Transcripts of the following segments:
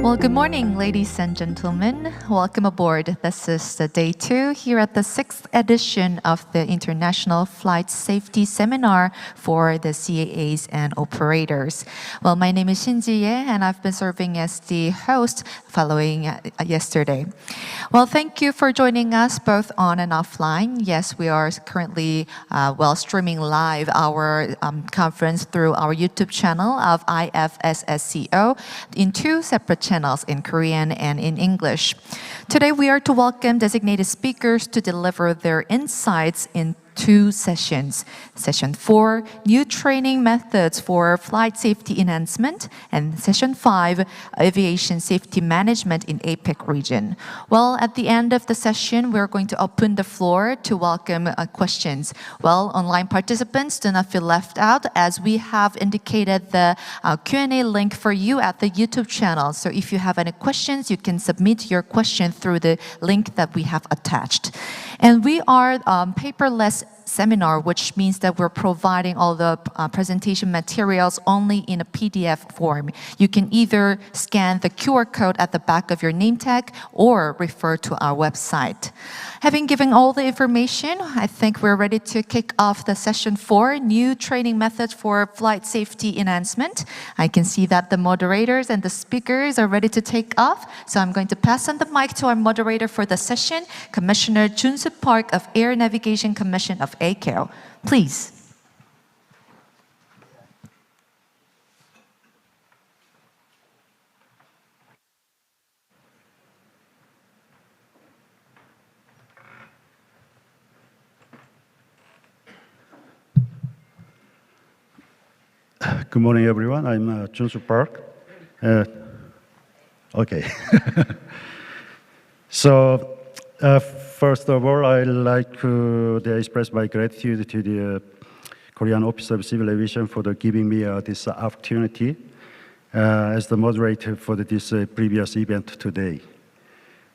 Well, good morning, ladies and gentlemen. Welcome aboard. This is the day 2 here at the 6th edition of the International Flight Safety Seminar for the CAAs and operators. Well, my name is Shin Ji-ye, and I've been serving as the host following yesterday. Well, thank you for joining us both on and offline. Yes, we are currently streaming live our conference through our YouTube channel of IFSSCO in 2 separate channels in Korean and in English. Today we are to welcome designated speakers to deliver their insights in 2 sessions. Session 4, new training methods for flight safety enhancement, and Session 5, aviation safety management in APAC region. Well, at the end of the session, we're going to open the floor to welcome questions. Well, online participants, do not feel left out, as we have indicated the Q&A link for you at the YouTube channel. So if you have any questions, you can submit your question through the link that we have attached. And we are paperless seminar, which means that we're providing all the presentation materials only in a PDF form. You can either scan the QR code at the back of your name tag or refer to our website. Having given all the information, I think we're ready to kick off the session 4, new training methods for flight safety enhancement. I can see that the moderators and the speakers are ready to take off, so I'm going to pass on the mic to our moderator for the session, Commissioner Junsu Park of Air Navigation Commission of ACAO. Please. Good morning, everyone. I'm Junsu Park. Okay. So, first of all, I'd like to express my gratitude to the Korean Office of Civil Aviation for giving me this opportunity as the moderator for this previous event today.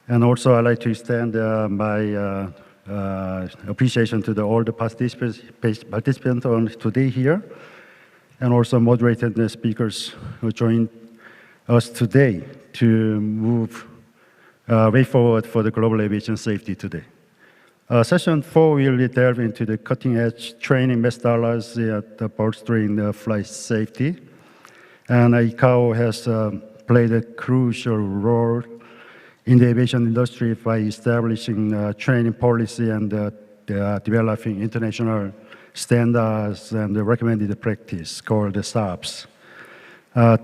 And also, I'd like to extend my appreciation to all the participants on today here, and also moderated the speakers who joined us today to move way forward for the global aviation safety today. Session 4 will delve into the cutting-edge training methodology at bolstering the flight safety. And ICAO has played a crucial role in the aviation industry by establishing training policy and developing international standards and the recommended practice called the SARPs.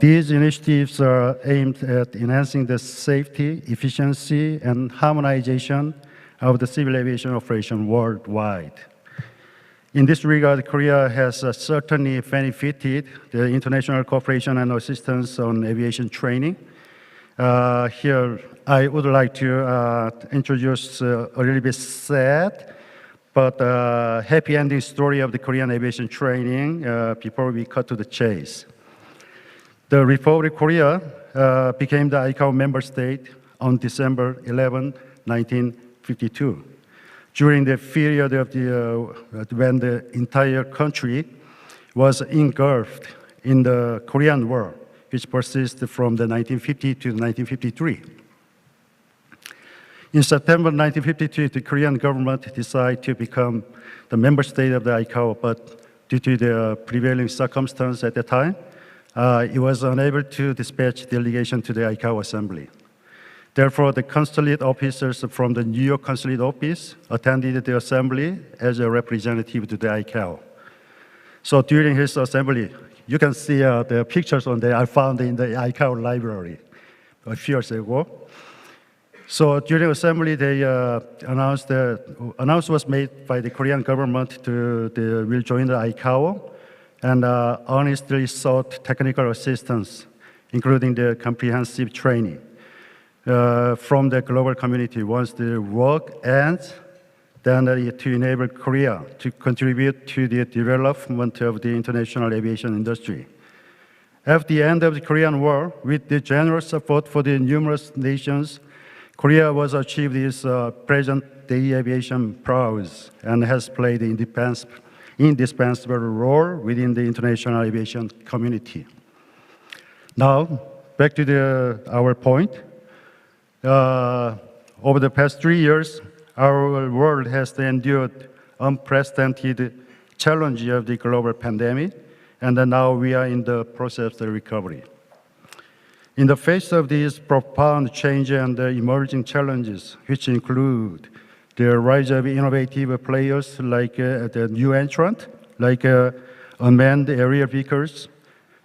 These initiatives are aimed at enhancing the safety, efficiency, and harmonization of the civil aviation operation worldwide. In this regard, Korea has certainly benefited the international cooperation and assistance on aviation training. Here, I would like to introduce a little bit sad but happy ending story of the Korean aviation training before we cut to the chase. The Republic of Korea became the ICAO member state on December 11, 1952. During the period of when the entire country was engulfed in the Korean War, which persisted from the 1950 to 1953. In September 1952, the Korean government decided to become the member state of the ICAO, but due to the prevailing circumstance at the time, it was unable to dispatch delegation to the ICAO Assembly. Therefore, the consulate officers from the New York Consulate Office attended the assembly as a representative to the ICAO. So during his assembly, you can see the pictures on there I found in the ICAO library a few years ago. So during assembly, they announcement was made by the Korean government will join the ICAO, and earnestly sought technical assistance, including the comprehensive training from the global community once the work ends, then to enable Korea to contribute to the development of the international aviation industry. At the end of the Korean War, with the generous support for the numerous nations, Korea was achieved its present-day aviation prowess and has played an indispensable role within the international aviation community. Now, back to our point. Over the past 3 years, our world has endured unprecedented challenge of the global pandemic, and now we are in the process of the recovery. In the face of these profound change and emerging challenges, which include the rise of innovative players like the new entrant, like unmanned aerial vehicles,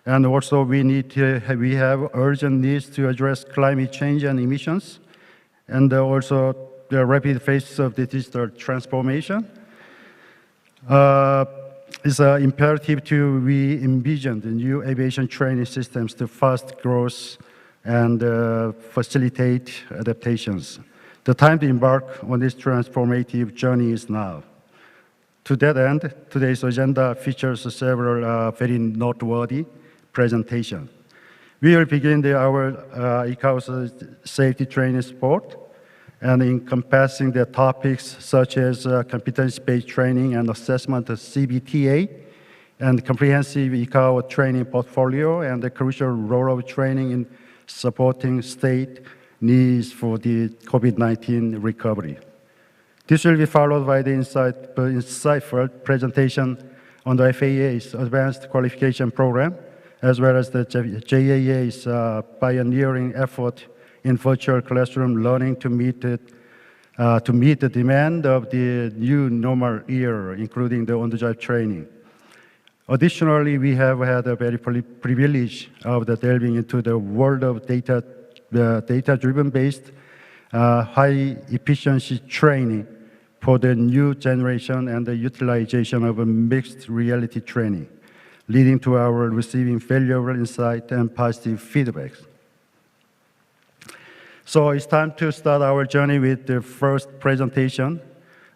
and also we have urgent needs to address climate change and emissions, and also the rapid pace of the digital transformation. It's imperative to re-envision the new aviation training systems to fast growth and facilitate adaptations. The time to embark on this transformative journey is now. To that end, today's agenda features several very noteworthy presentations. We will begin our ICAO's safety training support, and encompassing the topics such as competency-based training and assessment of CBTA, and comprehensive ICAO training portfolio, and the crucial role of training in supporting state needs for the COVID-19 recovery. This will be followed by the insightful presentation on the FAA's Advanced Qualification Program, as well as the JAA's pioneering effort in virtual classroom learning to meet the demand of the new normal era, including the on-the-job training. Additionally, we have had a very privilege of delving into the world of data-driven based high-efficiency training for the new generation and the utilization of a mixed reality training, leading to our receiving valuable insight and positive feedbacks. So it's time to start our journey with the first presentation,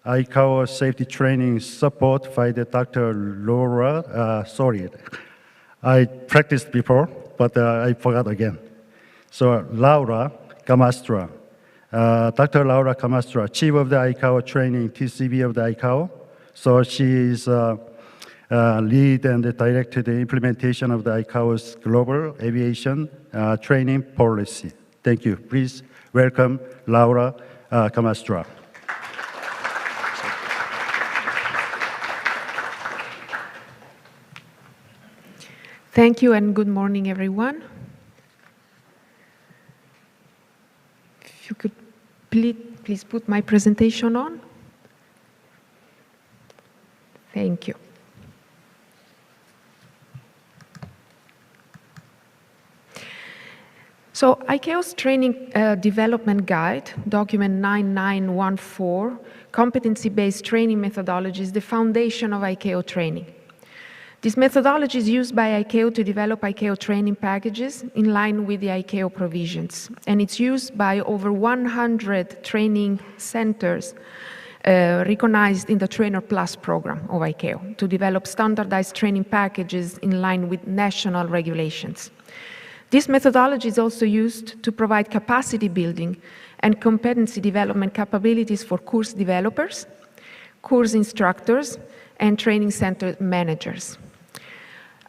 ICAO Safety Training Support by the Dr. Laura, sorry, I practiced before, but I forgot again. So Laura Camastra, Dr. Laura Camastra, Chief of the ICAO Training, TCB of the ICAO. So she is lead and directed the implementation of the ICAO's global aviation training policy. Thank you. Please welcome Laura Camastra. Thank you and good morning, everyone. If you could please put my presentation on. Thank you. So ICAO's Training Development Guide, document 9914, competency-based training methodology is the foundation of ICAO training. This methodology is used by ICAO to develop ICAO training packages in line with the ICAO provisions, and it's used by over 100 training centers recognized in the Trainer Plus program of ICAO to develop standardized training packages in line with national regulations. This methodology is also used to provide capacity building and competency development capabilities for course developers, course instructors, and training center managers.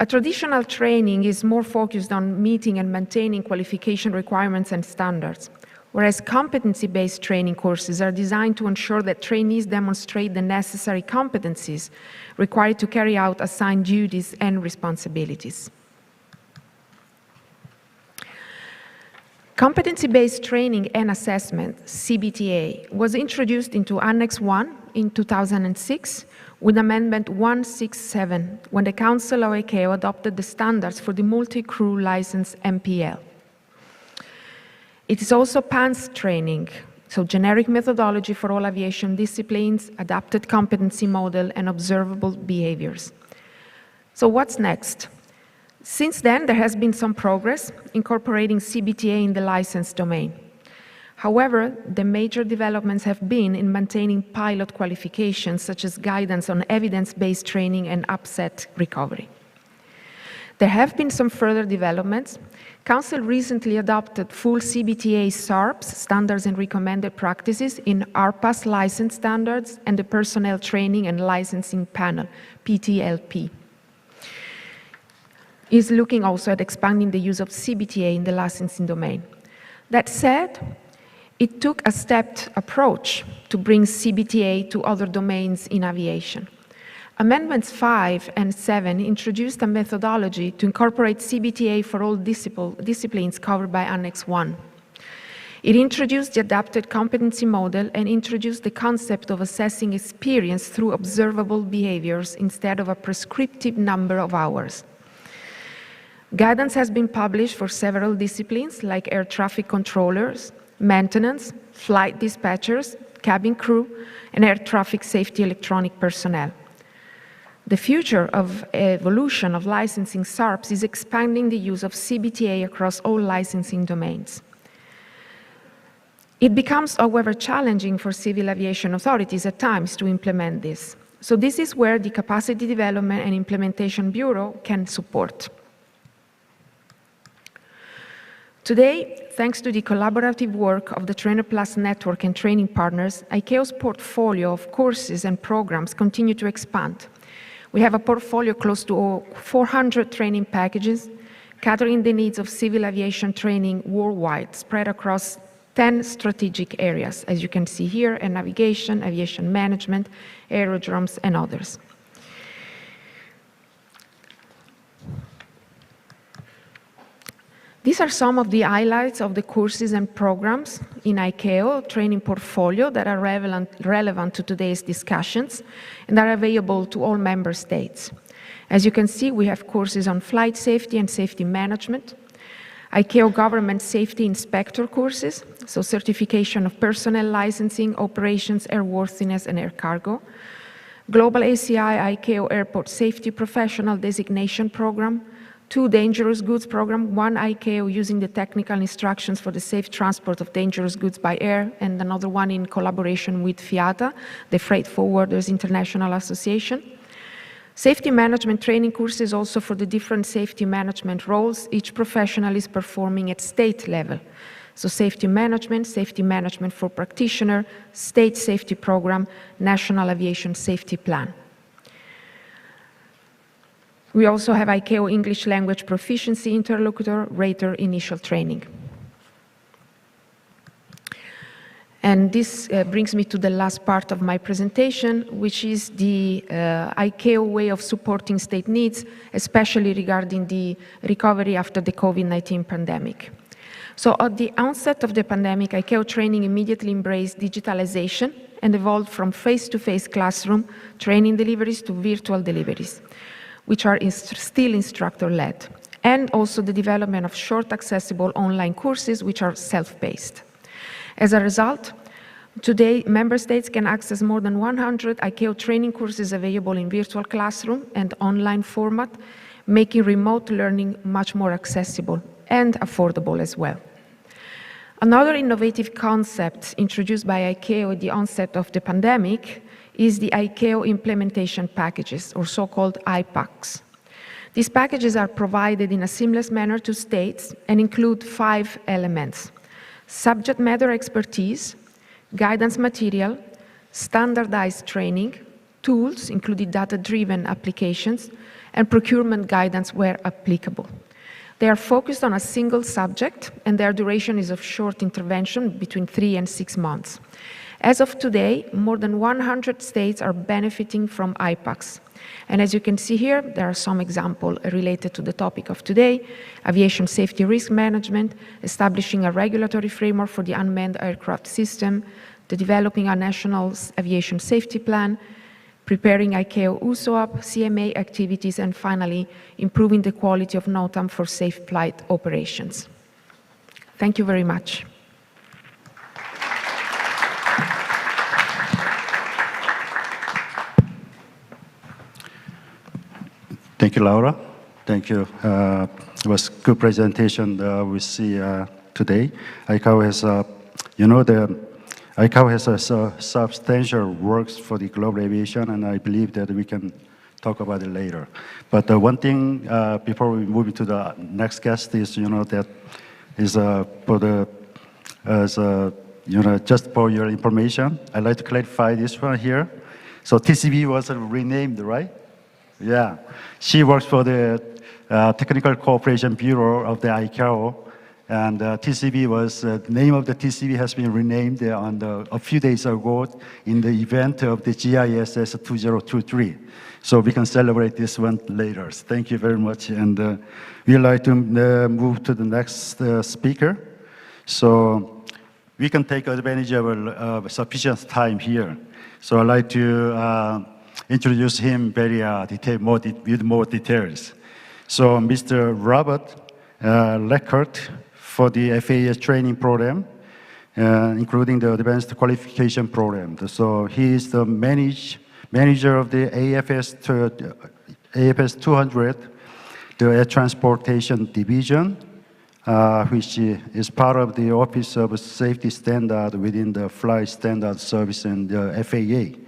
A traditional training is more focused on meeting and maintaining qualification requirements and standards, whereas competency-based training courses are designed to ensure that trainees demonstrate the necessary competencies required to carry out assigned duties and responsibilities. Competency-based training and assessment, CBTA, was introduced into Annex 1 in 2006 with Amendment 167 when the Council of ICAO adopted the standards for the multi-crew license MPL. It is also PANS training, so generic methodology for all aviation disciplines, adapted competency model, and observable behaviors. So what's next? Since then, there has been some progress incorporating CBTA in the license domain. However, the major developments have been in maintaining pilot qualifications, such as guidance on evidence-based training and upset recovery. There have been some further developments. Council recently adopted full CBTA SARPs, standards and recommended practices, in ARPA's license standards and the Personnel Training and Licensing Panel, PTLP. is looking also at expanding the use of CBTA in the licensing domain. That said, it took a stepped approach to bring CBTA to other domains in aviation. Amendments 5 and 7 introduced a methodology to incorporate CBTA for all disciplines covered by Annex 1. It introduced the adapted competency model and introduced the concept of assessing experience through observable behaviors instead of a prescriptive number of hours. Guidance has been published for several disciplines like air traffic controllers, maintenance, flight dispatchers, cabin crew, and air traffic safety electronic personnel. The future of evolution of licensing SARPs is expanding the use of CBTA across all licensing domains. It becomes, however, challenging for civil aviation authorities at times to implement this. So this is where the Capacity Development and Implementation Bureau can support. Today, thanks to the collaborative work of the Trainer Plus network and training partners, ICAO's portfolio of courses and programs continue to expand. We have a portfolio close to 400 training packages, catering the needs of civil aviation training worldwide, spread across 10 strategic areas, as you can see here, in navigation, aviation management, aerodromes, and others. These are some of the highlights of the courses and programs in ICAO training portfolio that are relevant to today's discussions and are available to all member states. As you can see, we have courses on flight safety and safety management, ICAO government safety inspector courses, so certification of personnel licensing, operations, airworthiness, and air cargo, global ACI ICAO airport safety professional designation program, 2 dangerous goods program, 1 ICAO using the technical instructions for the safe transport of dangerous goods by air, and another one in collaboration with FIATA, the Freight Forwarders International Association. Safety management training courses also for the different safety management roles each professional is performing at state level. So safety management for practitioner, state safety program, national aviation safety plan. We also have ICAO English language proficiency interlocutor rater initial training. And this brings me to the last part of my presentation, which is the ICAO way of supporting state needs, especially regarding the recovery after the COVID-19 pandemic. So at the onset of the pandemic, ICAO training immediately embraced digitalization and evolved from face-to-face classroom training deliveries to virtual deliveries, which are still instructor-led, and also the development of short accessible online courses, which are self-paced. As a result, today, member states can access more than 100 ICAO training courses available in virtual classroom and online format, making remote learning much more accessible and affordable as well. Another innovative concept introduced by ICAO at the onset of the pandemic is the ICAO implementation packages, or so-called APACs. These packages are provided in a seamless manner to states and include 5 elements: subject matter expertise, guidance material, standardized training, tools, including data-driven applications, and procurement guidance where applicable. They are focused on a single subject, and their duration is of short intervention between 3 and 6 months. As of today, more than 100 states are benefiting from IPACs. And as you can see here, there are some examples related to the topic of today: aviation safety risk management, establishing a regulatory framework for the unmanned aircraft system, the developing a national aviation safety plan, preparing ICAO USOAP, CMA activities, and finally, improving the quality of NOTAM for safe flight operations. Thank you very much. Thank you, Laura. Thank you. It was a good presentation we see today. ICAO has, ICAO has a substantial works for the global aviation, and I believe that we can talk about it later. But one thing before we move to the next guest is, that is for the, just for your information, I'd like to clarify this one here. So TCB was renamed, right? Yeah, she works for the Technical Cooperation Bureau of the ICAO, and TCB was the name of the TCB has been renamed a few days ago in the event of the GISS 2023. So we can celebrate this one later. Thank you very much, and we'd like to move to the next speaker. So we can take advantage of sufficient time here. So I'd like to introduce him very with more details. So Mr. Robert Leckert for the FAA's training program, including the advanced qualification program. So he is the manager of the AFS 200, the Air Transportation Division, which is part of the Office of Safety Standard within the Flight Standard Service and the FAA.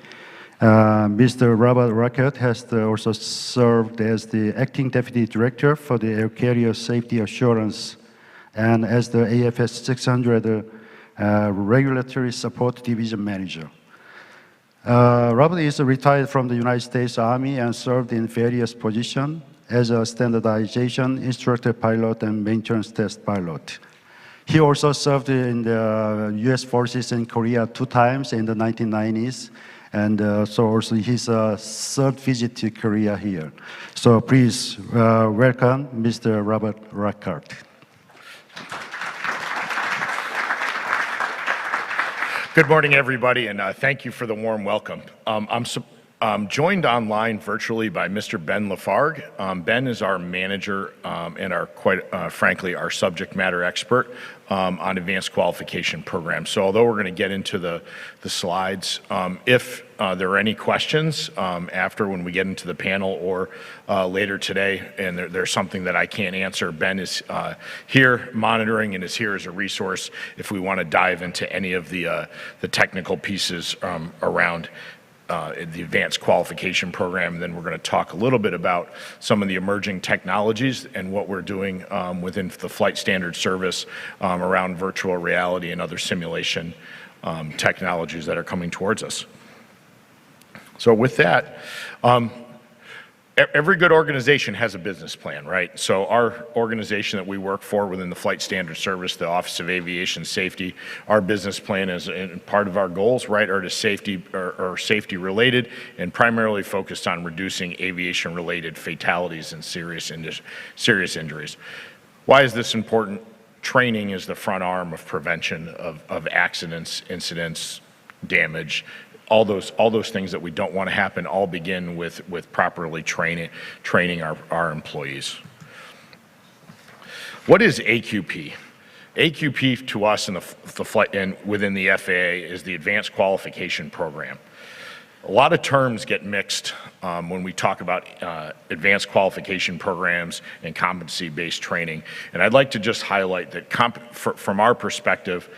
Mr. Robert Leckert has also served as the Acting Deputy Director for the Air Carrier Safety Assurance and as the AFS 600 Regulatory Support Division Manager. Robert is retired from the United States Army and served in various positions as a standardization instructor pilot and maintenance test pilot. He also served in the U.S. forces in Korea 2 times in the 1990s, and so also his third visit to Korea here. So please welcome Mr. Robert Leckert. Good morning, everybody, and thank you for the warm welcome. I'm joined online virtually by Mr. Ben Lafargue. Ben is our manager and frankly, our subject matter expert on advanced qualification programs. So although we're going to get into the slides, if there are any questions after when we get into the panel or later today, and there's something that I can't answer, Ben is here monitoring and is here as a resource if we want to dive into any of the technical pieces around the advanced qualification program. And then we're going to talk a little bit about some of the emerging technologies and what we're doing within the flight standard service around virtual reality and other simulation technologies that are coming towards us. So with that, every good organization has a business plan, right? So our organization that we work for within the Flight Standard Service, the Office of Aviation Safety, our business plan is, and part of our goals, right, are to safety related and primarily focused on reducing aviation related fatalities and serious injuries. Why is this important? Training is the front arm of prevention of accidents, incidents, damage. All those things that we don't want to happen all begin with properly training our employees. What is AQP? AQP to us in the flight and within the FAA is the Advanced Qualification Program. A lot of terms get mixed when we talk about advanced qualification programs and competency-based training. And I'd like to just highlight that from our perspective,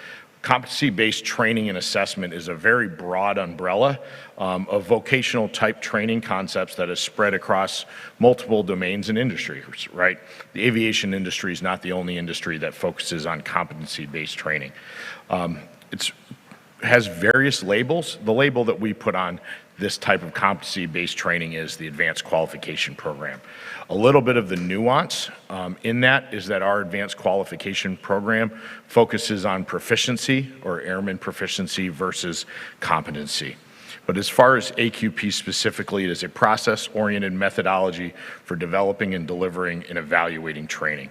competency-based training and assessment is a very broad umbrella of vocational type training concepts that is spread across multiple domains and industries, right? The aviation industry is not the only industry that focuses on competency-based training. It has various labels. The label that we put on this type of competency-based training is the Advanced Qualification Program. A little bit of the nuance in that is that our Advanced Qualification Program focuses on proficiency or airman proficiency versus competency. But as far as AQP specifically, it is a process-oriented methodology for developing and delivering and evaluating training.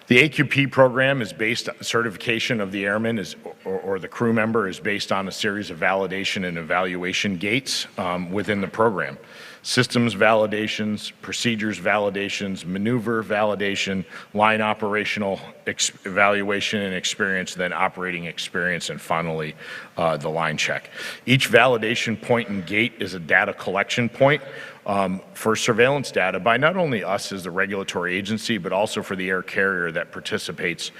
The AQP program is based on certification of the airman or the crew member is based on a series of validation and evaluation gates within the program. Systems validations, procedures validations, maneuver validation, line operational evaluation and experience, then operating experience, and finally the line check. Each validation point and gate is a data collection point for surveillance data by not only us as the regulatory agency, but also for the air carrier that participates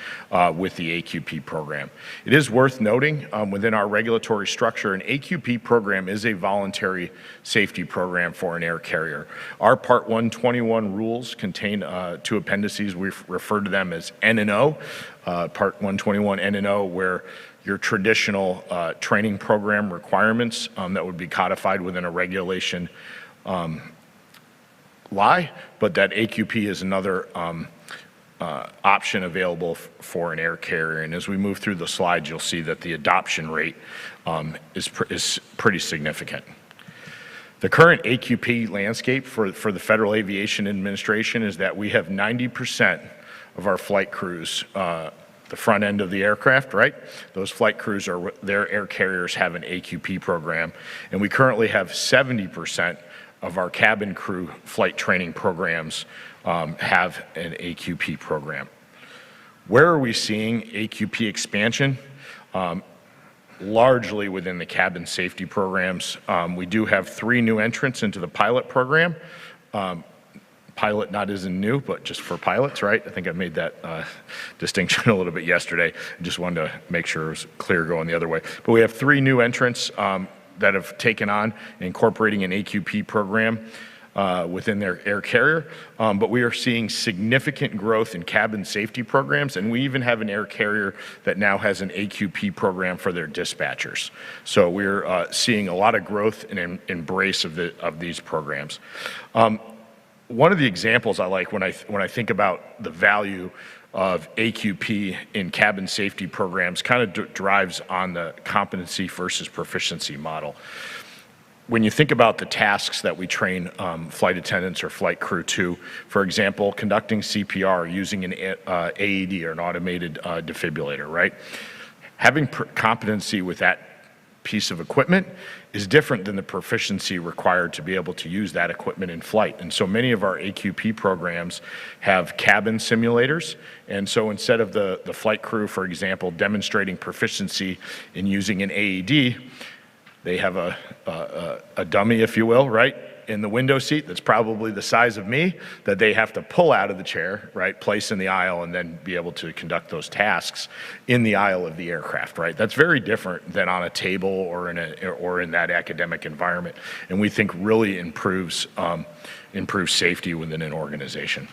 with the AQP program. It is worth noting within our regulatory structure, an AQP program is a voluntary safety program for for an air carrier. Our Part 121 rules contain 2 appendices. We refer to them as N and O, Part 121 N and O, where your traditional training program requirements that would be codified within a regulation lie, but that AQP is another option available for an air carrier. And as we move through the slides, you'll see that the adoption rate is pretty significant. The current AQP landscape for the Federal Aviation Administration is that we have 90% of our flight crews, the front end of the aircraft, right? Those flight crews, their air carriers have an AQP program. And we currently have 70% of our cabin crew flight training programs have an AQP program. Where are we seeing AQP expansion? Largely within the cabin safety programs. We do have 3 new entrants into the pilot program. Pilot not as in new, but just for pilots, right? I think I made that distinction a little bit yesterday. I just wanted to make sure it was clear going the other way. But we have 3 new entrants that have taken on incorporating an AQP program within their air carrier, but we are seeing significant growth in cabin safety programs, and we even have an air carrier that now has an AQP program for their dispatchers. So we're seeing a lot of growth and embrace of these programs. One of the examples I like when I think about the value of AQP in cabin safety programs kind of drives on the competency versus proficiency model. When you think about the tasks that we train flight attendants or flight crew to, for example, conducting CPR using an AED or an automated defibrillator, right? Having competency with that piece of equipment is different than the proficiency required to be able to use that equipment in flight. And so many of our AQP programs have cabin simulators. And so instead of the flight crew, for example, demonstrating proficiency in using an AED, they have a dummy, if you will, right, in the window seat that's probably the size of me that they have to pull out of the chair, right, place in the aisle, and then be able to conduct those tasks in the aisle of the aircraft, right? That's very different than on a table or in that academic environment, and we think really improves safety within an organization.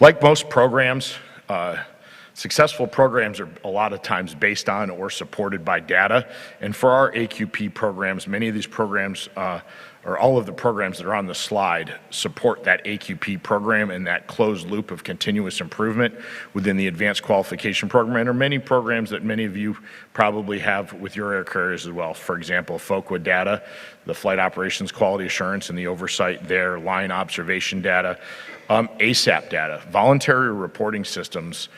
Like most programs, successful programs are a lot of times based on or supported by data. And for our AQP programs, many of these programs, or all of the programs that are on the slide, support that AQP program and that closed loop of continuous improvement within the advanced qualification program. And there are many programs that many of you probably have with your air carriers as well. For example, FOQA data, the flight operations quality assurance and the oversight there, line observation data, ASAP data, voluntary reporting systems.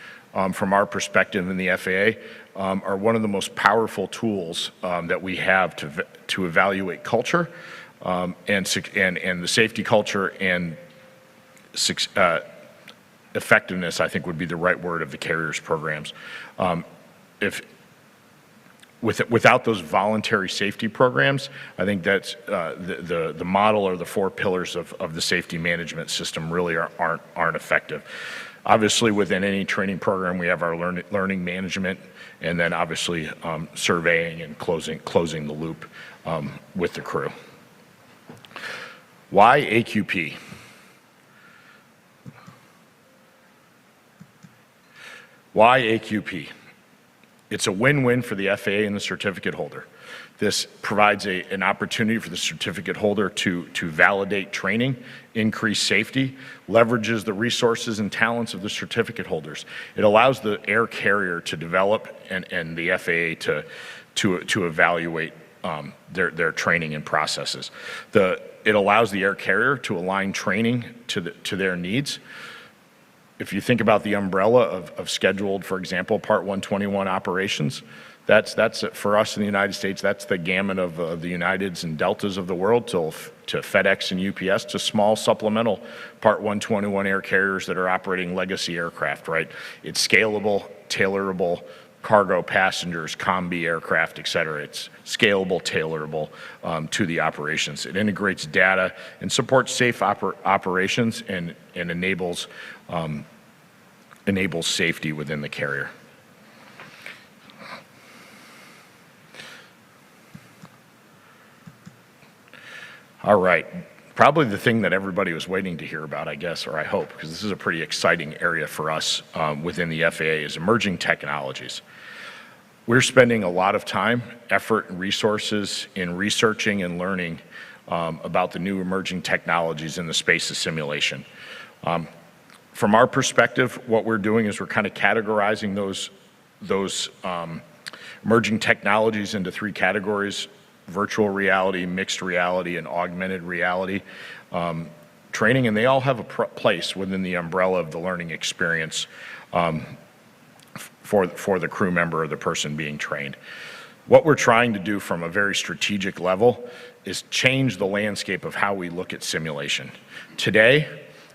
From our perspective in the FAA, are one of the most powerful tools that we have to evaluate culture and the safety culture and effectiveness, I think would be the right word, of the carriers programs. Without those voluntary safety programs, I think that's the model or the 4 pillars of the safety management system really aren't effective. Obviously, within any training program, we have our learning management, and then obviously surveying and closing the loop with the crew. Why AQP? Why AQP? It's a win-win for the FAA and the certificate holder. This provides an opportunity for the certificate holder to validate training, increase safety, leverages the resources and talents of the certificate holders. It allows the air carrier to develop and the FAA to evaluate their training and processes. It allows the air carrier to align training to their needs. If you think about the umbrella of scheduled, for example, Part 121 operations, that's for us in the United States, that's the gamut of the Uniteds and Deltas of the world to FedEx and UPS to small supplemental Part 121 air carriers that are operating legacy aircraft, right? It's scalable, tailorable, cargo, passengers, combi aircraft, et cetera. It's scalable, tailorable to the operations. It integrates data and supports safe operations and enables safety within the carrier. All right. Probably the thing that everybody was waiting to hear about, I guess, or I hope, because this is a pretty exciting area for us within the FAA, is emerging technologies. We're spending a lot of time, effort, and resources in researching and learning about the new emerging technologies in the space of simulation. From our perspective, what we're doing is we're kind of categorizing those emerging technologies into 3 categories: virtual reality, mixed reality, and augmented reality training, and they all have a place within the umbrella of the learning experience for the crew member or the person being trained. What we're trying to do from a very strategic level is change the landscape of how we look at simulation. Today,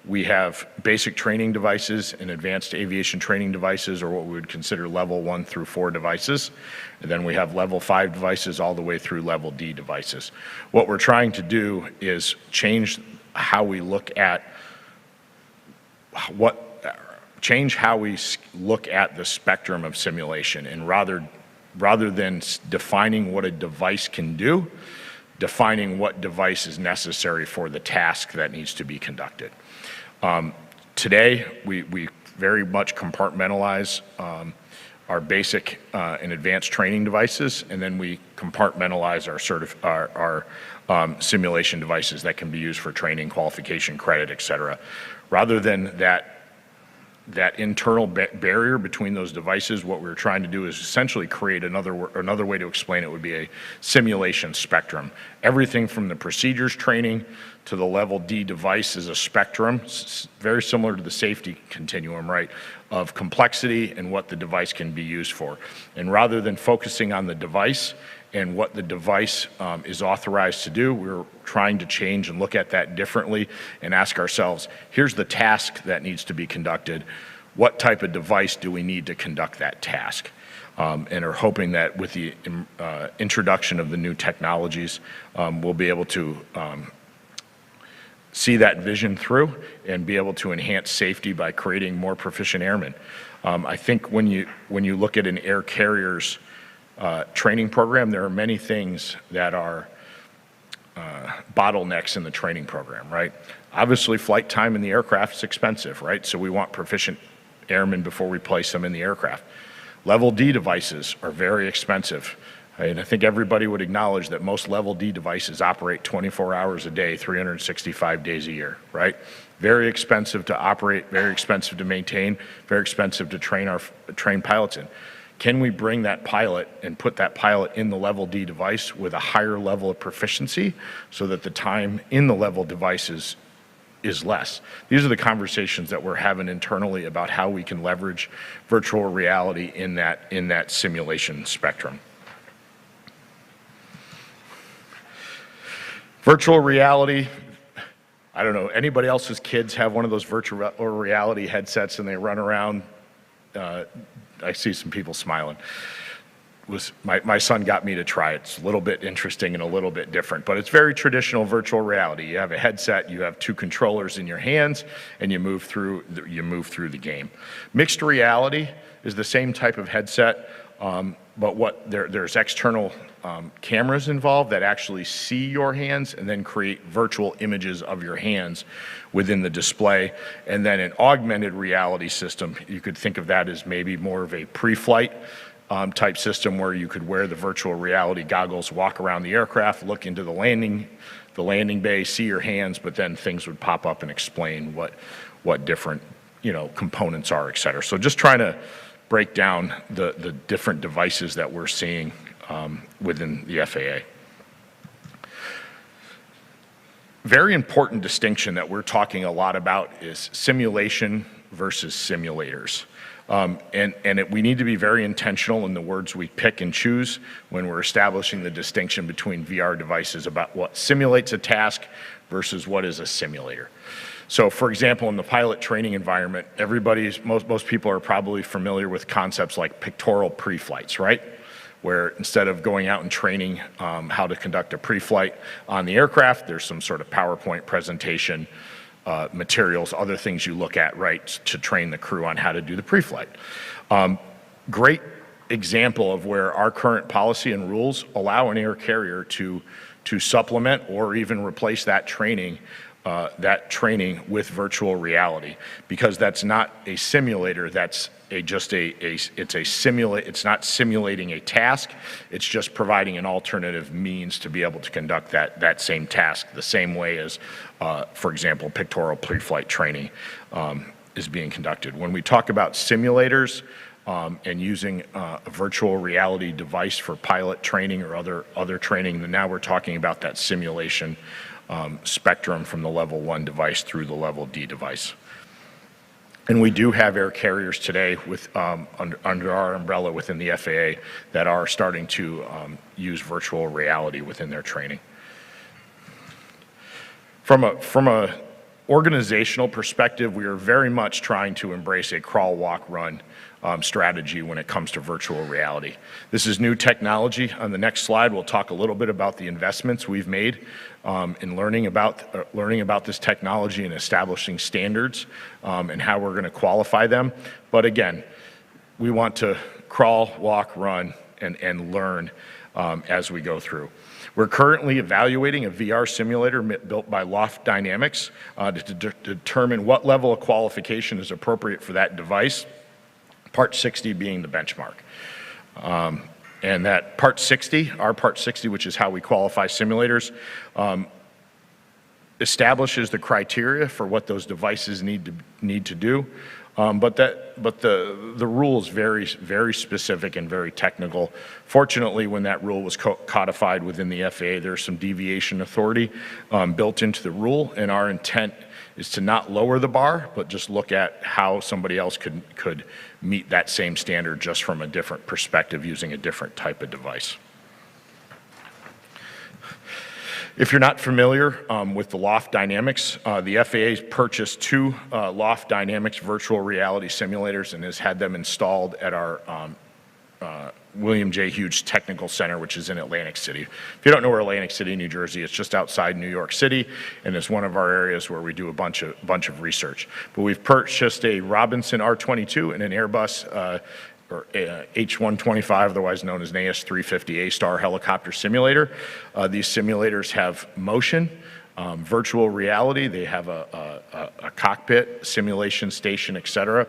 we have basic training devices and advanced aviation training devices, or what we would consider level 1 through 4 devices. And then we have level 5 devices all the way through level D devices. What we're trying to do is change how we look at the spectrum of simulation, and rather than defining what a device can do, defining what device is necessary for the task that needs to be conducted. Today, we very much compartmentalize our basic and advanced training devices, and then we compartmentalize our simulation devices that can be used for training, qualification, credit, et cetera. Rather than that internal barrier between those devices, what we're trying to do is essentially create another way to explain it would be a simulation spectrum. Everything from the procedures training to the level D device is a spectrum, very similar to the safety continuum, right, of complexity and what the device can be used for. And rather than focusing on the device and what the device is authorized to do, we're trying to change and look at that differently and ask ourselves, here's the task that needs to be conducted. What type of device do we need to conduct that task? And are hoping that with the introduction of the new technologies, we'll be able to see that vision through and be able to enhance safety by creating more proficient airmen. I think when you look at an air carrier's training program, there are many things that are bottlenecks in the training program, right? Obviously, flight time in the aircraft is expensive, right? So we want proficient airmen before we place them in the aircraft. Level D devices are very expensive. And I think everybody would acknowledge that most level D devices operate 24 hours a day, 365 days a year, right? Very expensive to operate, very expensive to maintain, very expensive to train pilots in. Can we bring that pilot and put that pilot in the level D device with a higher level of proficiency so that the time in the level devices is less? These are the conversations that we're having internally about how we can leverage virtual reality in that simulation spectrum. Virtual reality, I don't know, anybody else's kids have one of those virtual reality headsets and they run around? I see some people smiling. My son got me to try it. It's a little bit interesting and a little bit different, but it's very traditional virtual reality. You have a headset, you have 2 controllers in your hands, and you move through the game. Mixed reality is the same type of headset, but there's external cameras involved that actually see your hands and then create virtual images of your hands within the display. And then an augmented reality system, you could think of that as maybe more of a pre-flight type system where you could wear the virtual reality goggles, walk around the aircraft, look into the landing bay, see your hands, but then things would pop up and explain what different components are, et cetera. So just trying to break down the different devices that we're seeing within the FAA. Very important distinction that we're talking a lot about is simulation versus simulators. We need to be very intentional in the words we pick and choose when we're establishing the distinction between VR devices about what simulates a task versus what is a simulator. So for example, in the pilot training environment, most people are probably familiar with concepts like pictorial pre-flights, right? Where instead of going out and training how to conduct a pre-flight on the aircraft, there's some sort of PowerPoint presentation, materials, other things you look at, right, to train the crew on how to do the pre-flight. Great example of where our current policy and rules allow an air carrier to to supplement or even replace that training with virtual reality, because that's not a simulator, that's it's not simulating a task, it's just providing an alternative means to be able to conduct that same task, the same way as, for example, pictorial pre-flight training is being conducted. When we talk about simulators and using a virtual reality device for pilot training or other training, then now we're talking about that simulation spectrum from the level 1 device through the level D device. And we do have air carriers today with, under our umbrella within the FAA that are starting to use virtual reality within their training. From a organizational perspective, we are very much trying to embrace a crawl, walk, run strategy when it comes to virtual reality. This is new technology. On the next slide, we'll talk a little bit about the investments we've made in learning about this technology and establishing standards and how we're going to qualify them. But again, we want to crawl, walk, run, and learn as we go through. We're currently evaluating a VR simulator built by Loft Dynamics to determine what level of qualification is appropriate for that device, Part 60 being the benchmark. And that Part 60, our Part 60, which is how we qualify simulators, establishes the criteria for what those devices need to do. But the rule is very specific and very technical. Fortunately, when that rule was codified within the FAA, there's some deviation authority built into the rule, and our intent is to not lower the bar, but just look at how somebody else could meet that same standard just from a different perspective using a different type of device. If you're not familiar with the Loft Dynamics, the FAA purchased 2 Loft Dynamics virtual reality simulators and has had them installed at our William J. Hughes Technical Center, which is in Atlantic City. If you don't know where Atlantic City, New Jersey, it's just outside New York City, and it's one of our areas where we do a bunch of research. But we've purchased a Robinson R22 and an Airbus or H-125, otherwise known as an AS-350 A-Star helicopter simulator. These simulators have motion, virtual reality, they have a cockpit, simulation station, et cetera.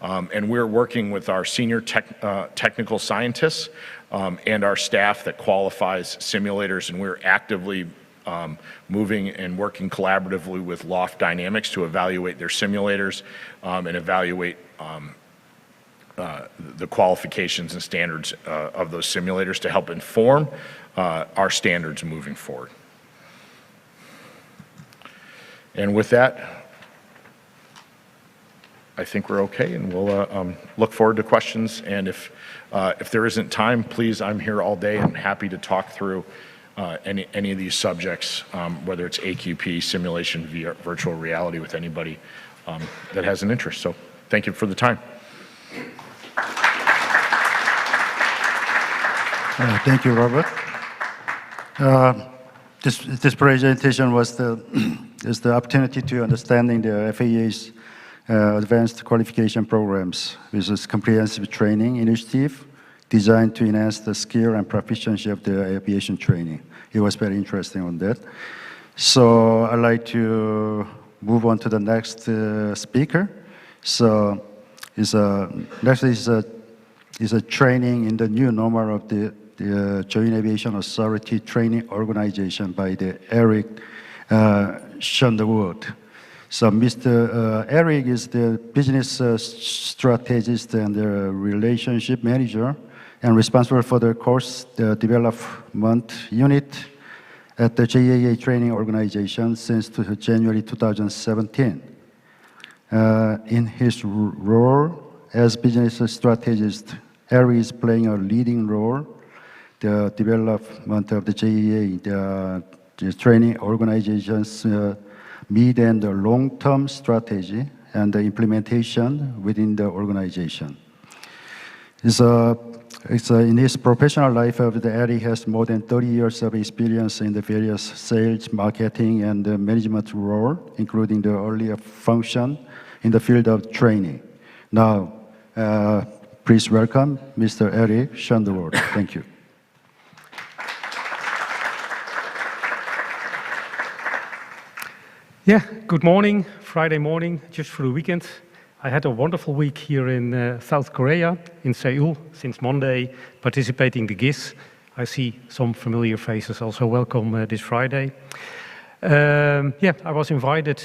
And we're working with our senior technical scientists and our staff that qualifies simulators, and we're actively moving and working collaboratively with Loft Dynamics to evaluate their simulators and evaluate the qualifications and standards of those simulators to help inform our standards moving forward. And with that, I think we're okay, and we'll look forward to questions. And if there isn't time, please, I'm here all day and happy to talk through any of these subjects, whether it's AQP, simulation, virtual reality, with anybody that has an interest. So thank you for the time. Thank you, Robert. This presentation was the opportunity to understanding the FAA's advanced qualification programs, which is comprehensive training initiative designed to enhance the skill and proficiency of the aviation training. It was very interesting on that. So I'd like to move on to the next speaker. So next is a training in the new normal of the Joint Aviation Authority Training Organization by the Eric Shunderwood. So Mr. Eric is the business strategist and the relationship manager and responsible for the course development unit at the CAA training organization since January 2017. In his role as business strategist, Eric is playing a leading role the development of the CAA, the training organization's mid and long-term strategy and the implementation within the organization. In his professional life, Eric has more than 30 years of experience in the various sales, marketing, and management role, including the earlier function in the field of training. Now, please welcome Mr. Eric Shunderwood. Thank you. Yeah, good morning, Friday morning, just for the weekend. I had a wonderful week here in South Korea, in Seoul, since Monday, participating in the GIS. I see some familiar faces also. Welcome this Friday. Yeah, I was invited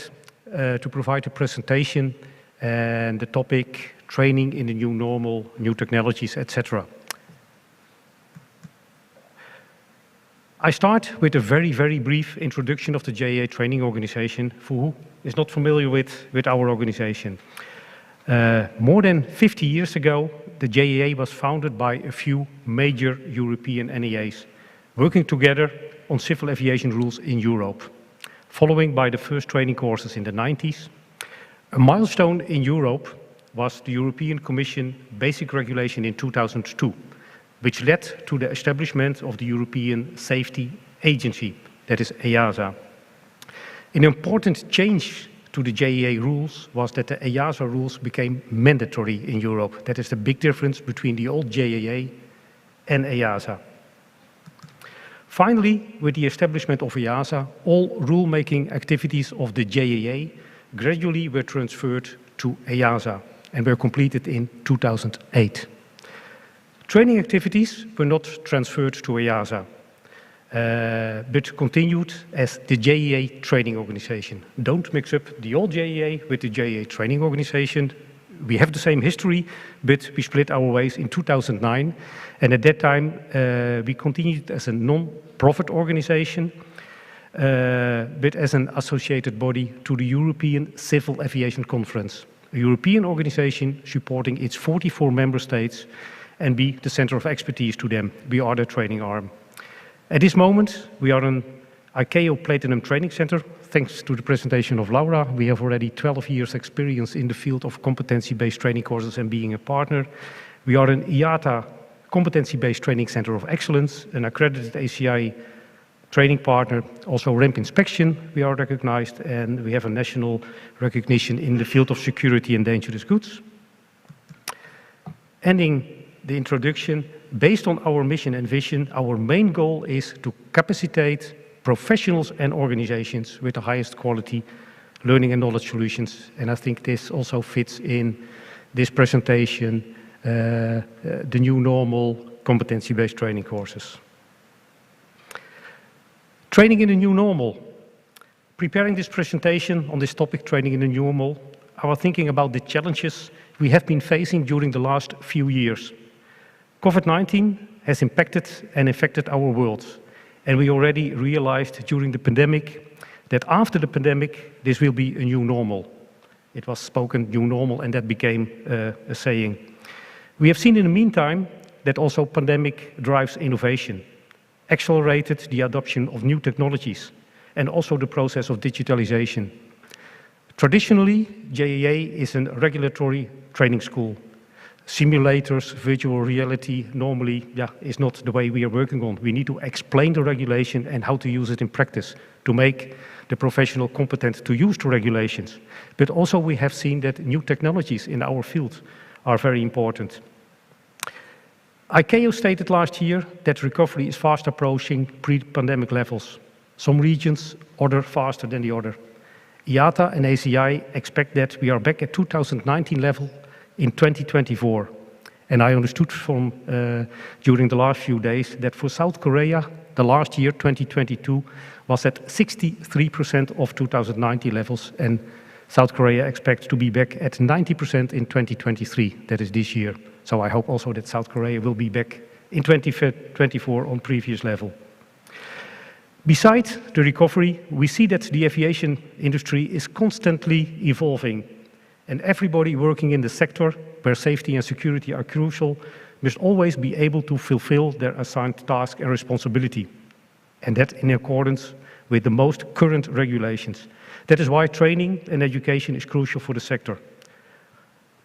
to provide a presentation and the topic, training in the new normal, new technologies, etc. I start with a very, very brief introduction of the JAA training organization for who is not familiar with our organization. More than 50 years ago, the JAA was founded by a few major European NEAs, working together on civil aviation rules in Europe, following by the first training courses in the 90s. A milestone in Europe was the European Commission Basic Regulation in 2002, which led to the establishment of the European Safety Agency, that is EASA. An important change to the JAA rules was that the EASA rules became mandatory in Europe. That is the big difference between the old JAA and EASA. Finally, with the establishment of EASA, all rulemaking activities of the JAA gradually were transferred to EASA and were completed in 2008. Training activities were not transferred to EASA, but continued as the JAA training organization. Don't mix up the old JAA with the JAA training organization. We have the same history, but we split our ways in 2009. And at that time, we continued as a non-profit organization, but as an associated body to the European Civil Aviation Conference, a European organization supporting its 44 member states and be the center of expertise to them. We are the training arm. At this moment, we are an ICAO Platinum Training Center. Thanks to the presentation of Laura, we have already 12 years experience in the field of competency-based training courses and being a partner. We are an IATA Competency-Based Training Center of Excellence, an accredited ACI training partner, also ramp inspection, we are recognized, and we have a national recognition in the field of security and dangerous goods. Ending the introduction, based on our mission and vision, our main goal is to capacitate professionals and organizations with the highest quality learning and knowledge solutions. And I think this also fits in this presentation, the new normal competency-based training courses. Training in the new normal. Preparing this presentation on this topic, training in the new normal, I was thinking about the challenges we have been facing during the last few years. COVID-19 has impacted and affected our world, and we already realized during the pandemic that after the pandemic, this will be a new normal. It was spoken new normal, and that became a saying. We have seen in the meantime that also pandemic drives innovation, accelerated the adoption of new technologies, and also the process of digitalization. Traditionally, JAA is a regulatory training school. Simulators, virtual reality, normally is not the way we are working on. We need to explain the regulation and how to use it in practice to make the professional competent to use the regulations. But also we have seen that new technologies in our field are very important. ICAO stated last year that recovery is fast approaching pre-pandemic levels. Some regions order faster than the other. IATA and ACI expect that we are back at 2019 level in 2024. And I understood from during the last few days that for South Korea, the last year, 2022, was at 63% of 2019 levels, and South Korea expects to be back at 90% in 2023, that is this year. So I hope also that South Korea will be back in 2024 on previous level. Besides the recovery, we see that the aviation industry is constantly evolving, and everybody working in the sector where safety and security are crucial must always be able to fulfill their assigned task and responsibility, and that in accordance with the most current regulations. That is why training and education is crucial for the sector.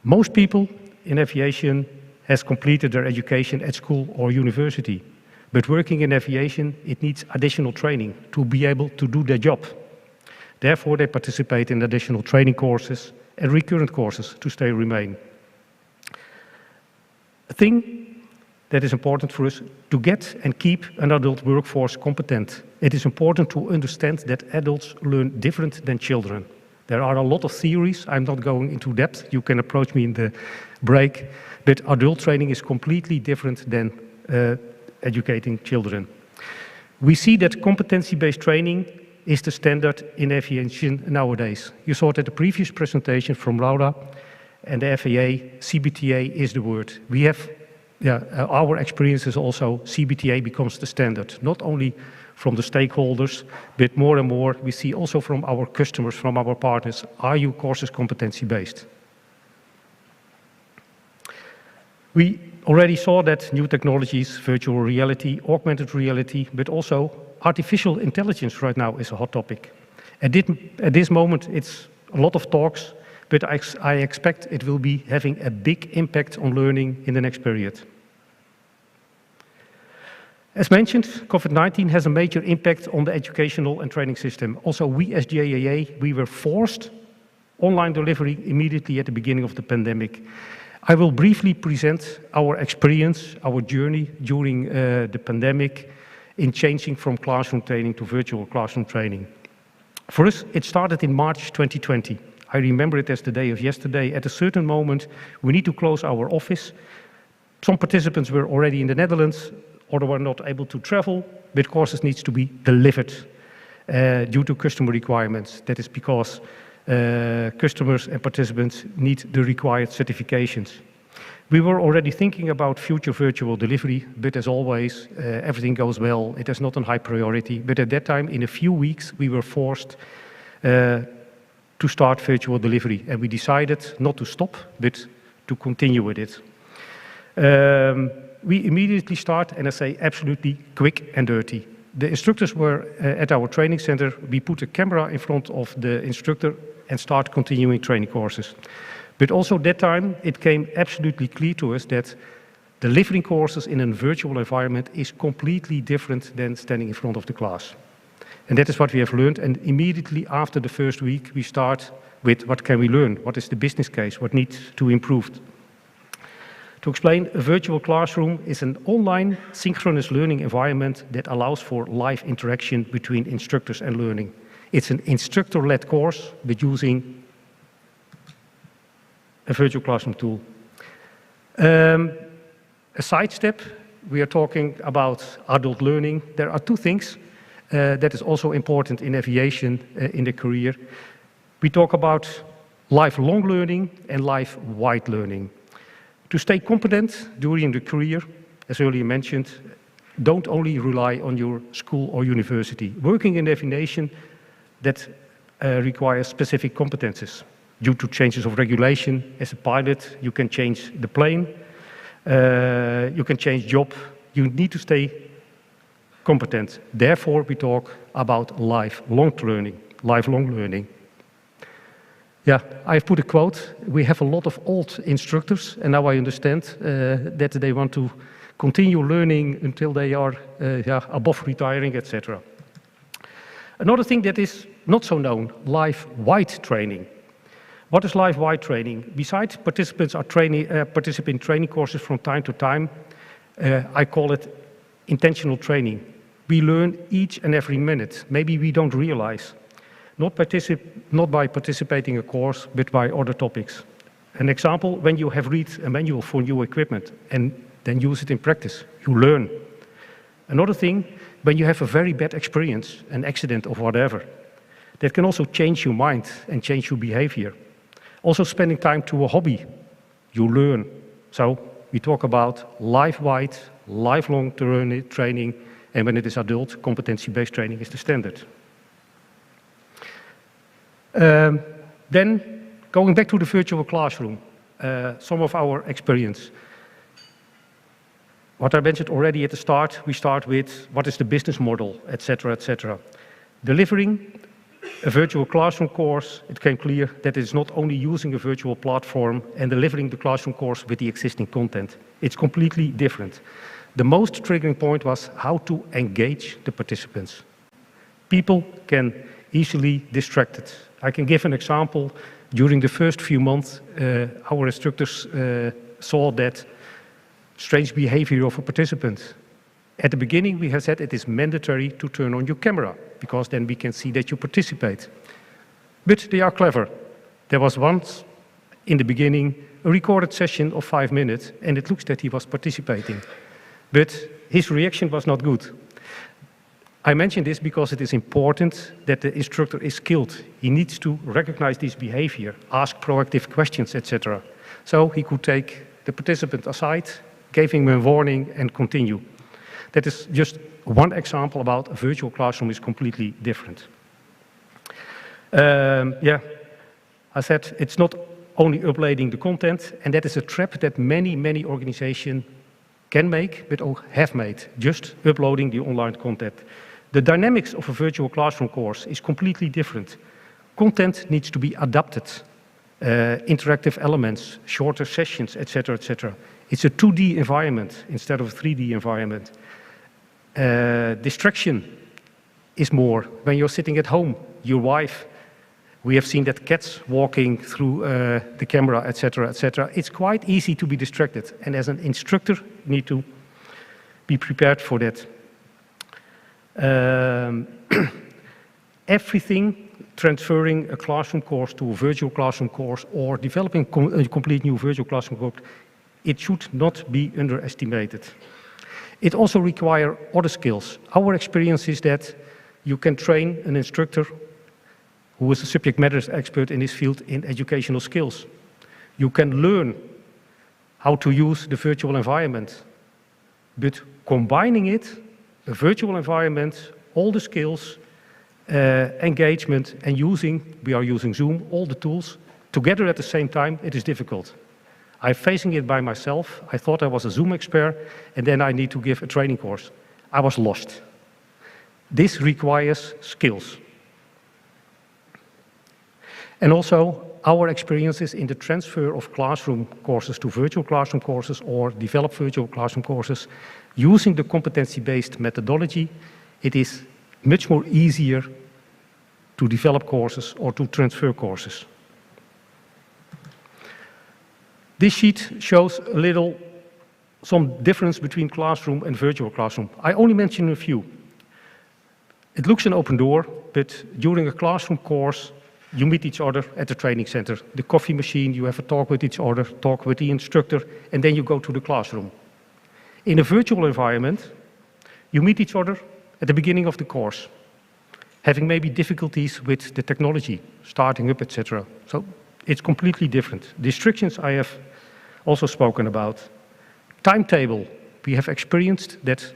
Most people in aviation has completed their education at school or university, but working in aviation, it needs additional training to be able to do their job. Therefore, they participate in additional training courses and recurrent courses to remain. A thing that is important for us to get and keep an adult workforce competent. It is important to understand that adults learn different than children. There are a lot of theories. I'm not going into depth. You can approach me in the break. But adult training is completely different than educating children. We see that competency-based training is the standard in aviation nowadays. You saw it at the previous presentation from Laura, and the FAA, CBTA is the word. We have, our experience is also CBTA becomes the standard, not only from the stakeholders, but more and more we see also from our customers, from our partners, are your courses competency-based? We already saw that new technologies, virtual reality, augmented reality, but also artificial intelligence right now is a hot topic. At this moment, it's a lot of talks, but I expect it will be having a big impact on learning in the next period. As mentioned, COVID-19 has a major impact on the educational and training system. Also, we as GAA, we were forced online delivery immediately at the beginning of the pandemic. I will briefly present our experience, our journey during the pandemic in changing from classroom training to virtual classroom training. For us, it started in March 2020. I remember it as the day of yesterday. At a certain moment, we need to close our office. Some participants were already in the Netherlands, or they were not able to travel, but courses needs to be delivered due to customer requirements. That is because customers and participants need the required certifications. We were already thinking about future virtual delivery, but as always, everything goes well. It is not a high priority, but at that time, in a few weeks, we were forced to start virtual delivery, and we decided not to stop, but to continue with it. We immediately start, and I say absolutely quick and dirty. The instructors were at our training center. We put a camera in front of the instructor and start continuing training courses. But also that time, it came absolutely clear to us that delivering courses in a virtual environment is completely different than standing in front of the class. And that is what we have learned. And immediately after the first week, we start with what can we learn? What is the business case? What needs to improve? To explain, a virtual classroom is an online synchronous learning environment that allows for live interaction between instructors and learning. It's an instructor-led course, but using a virtual classroom tool. A sidestep, we are talking about adult learning. There are two things that is also important in aviation in the career. We talk about lifelong learning and life-wide learning. To stay competent during the career, as earlier mentioned, don't only rely on your school or university. Working in aviation, that requires specific competences. Due to changes of regulation, as a pilot, you can change the plane, you can change job. You need to stay competent. Therefore, we talk about lifelong learning. Yeah, I've put a quote. We have a lot of old instructors, and now I understand that they want to continue learning until they are above retiring, etc. Another thing that is not so known, life-wide training. What is life-wide training? Besides participants are participate in training courses from time to time, I call it intentional training. We learn each and every minute. Maybe we don't realize. Not by participating in a course, but by other topics. An example, when you have read a manual for new equipment and then use it in practice, you learn. Another thing, when you have a very bad experience, an accident or whatever, that can also change your mind and change your behavior. Also spending time to a hobby, you learn. So we talk about life-wide, lifelong training, and when it is adult, competency-based training is the standard. Then, going back to the virtual classroom, some of our experience. What I mentioned already at the start, we start with what is the business model, etc., etc. Delivering a virtual classroom course, it became clear that it's not only using a virtual platform and delivering the classroom course with the existing content. It's completely different. The most triggering point was how to engage the participants. People can easily distracted. I can give an example. During the first few months, our instructors saw that strange behavior of a participant. At the beginning, we have said it is mandatory to turn on your camera, because then we can see that you participate. But they are clever. There was once, in the beginning, a recorded session of 5 minutes, and it looks that he was participating. But his reaction was not good. I mention this because it is important that the instructor is skilled. He needs to recognize this behavior, ask proactive questions, etc. So he could take the participant aside, gave him a warning, and continue. That is just one example about a virtual classroom is completely different. I said it's not only uploading the content, and that is a trap that many organizations can make, but have made, just uploading the online content. The dynamics of a virtual classroom course is completely different. Content needs to be adapted, interactive elements, shorter sessions, etc., etc. It's a 2D environment instead of a 3D environment. Distraction is more when you're sitting at home, your wife. We have seen that cats walking through the camera, etc., etc. It's quite easy to be distracted, and as an instructor, you need to be prepared for that. Everything transferring a classroom course to a virtual classroom course or developing a complete new virtual classroom course, it should not be underestimated. It also requires other skills. Our experience is that you can train an instructor who is a subject matter expert in his field in educational skills. You can learn how to use the virtual environment, but combining it, a virtual environment, all the skills, engagement, and we are using Zoom, all the tools, together at the same time, it is difficult. I'm facing it by myself. I thought I was a Zoom expert, and then I need to give a training course. I was lost. This requires skills. And also, our experiences in the transfer of classroom courses to virtual classroom courses or develop virtual classroom courses, using the competency-based methodology, it is much more easier to develop courses or to transfer courses. This sheet shows some difference between classroom and virtual classroom. I only mention a few. It looks an open door, but during a classroom course, you meet each other at the training center. The coffee machine, you have a talk with each other, talk with the instructor, and then you go to the classroom. In a virtual environment, you meet each other at the beginning of the course, having maybe difficulties with the technology, starting up, etc. So it's completely different. The restrictions I have also spoken about. Timetable, we have experienced that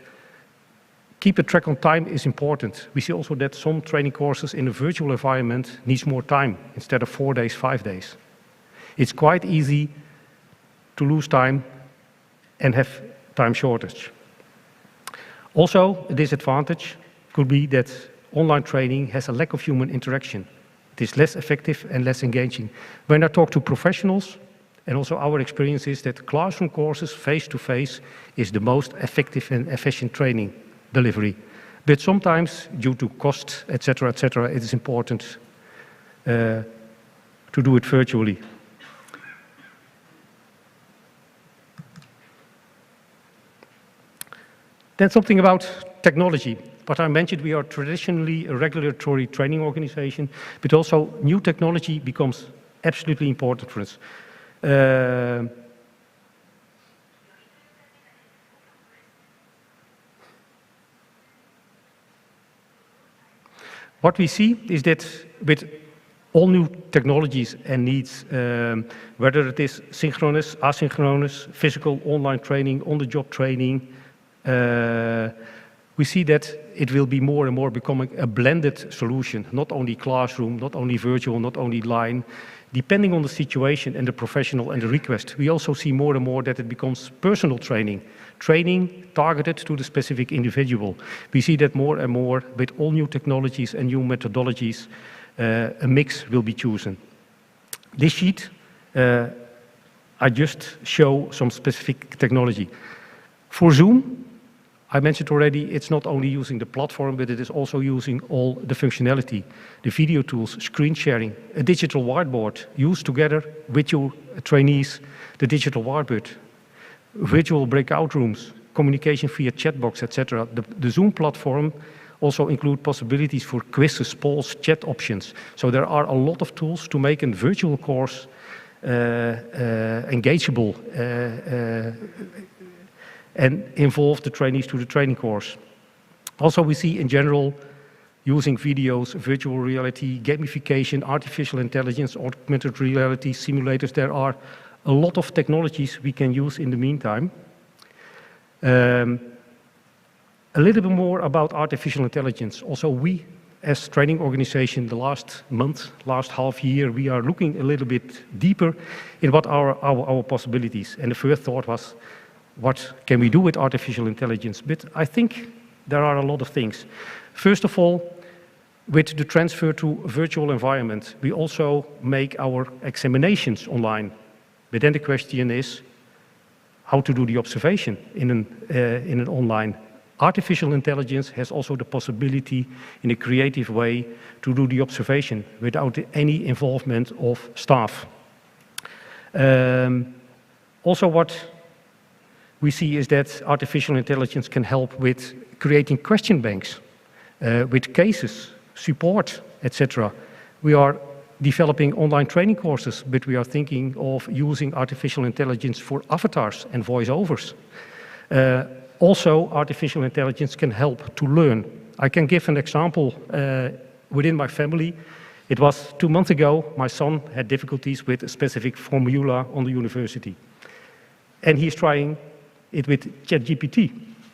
keep a track on time is important. We see also that some training courses in a virtual environment needs more time instead of 4 days, 5 days. It's quite easy to lose time and have time shortage. Also, a disadvantage could be that online training has a lack of human interaction. It is less effective and less engaging. When I talk to professionals, and also our experience is that classroom courses face-to-face is the most effective and efficient training delivery. But sometimes, due to cost, etc., etc., it is important to do it virtually. Then something about technology. What I mentioned, we are traditionally a regulatory training organization, but also new technology becomes absolutely important for us. What we see is that with all new technologies and needs, whether it is synchronous, asynchronous, physical, online training, on-the-job training, we see that it will be more and more becoming a blended solution, not only classroom, not only virtual, not only line. Depending on the situation and the professional and the request, we also see more and more that it becomes personal training, training targeted to the specific individual. We see that more and more with all new technologies and new methodologies, a mix will be chosen. This sheet, I just show some specific technology. For Zoom, I mentioned already, it's not only using the platform, but it is also using all the functionality, the video tools, screen sharing, a digital whiteboard, use together with your trainees the digital whiteboard. virtual breakout rooms, communication via chat box, etc. The Zoom platform also includes possibilities for quizzes, polls, chat options. So there are a lot of tools to make a virtual course engageable and involve the trainees to the training course. Also, we see in general using videos, virtual reality, gamification, artificial intelligence, augmented reality, simulators. There are a lot of technologies we can use in the meantime. A little bit more about artificial intelligence. Also, we, as training organization, the last month, last half year, we are looking a little bit deeper in what are our possibilities. And the first thought was, what can we do with artificial intelligence? But I think there are a lot of things. First of all, with the transfer to a virtual environment, we also make our examinations online. But then the question is, how to do the observation in an online. Artificial intelligence has also the possibility in a creative way to do the observation without any involvement of staff. Also what we see is that artificial intelligence can help with creating question banks, with cases, support, etc. We are developing online training courses, but we are thinking of using artificial intelligence for avatars and voiceovers. Also, artificial intelligence can help to learn. I can give an example within my family. It was 2 months ago, my son had difficulties with a specific formula on the university. And he's trying it with ChatGPT.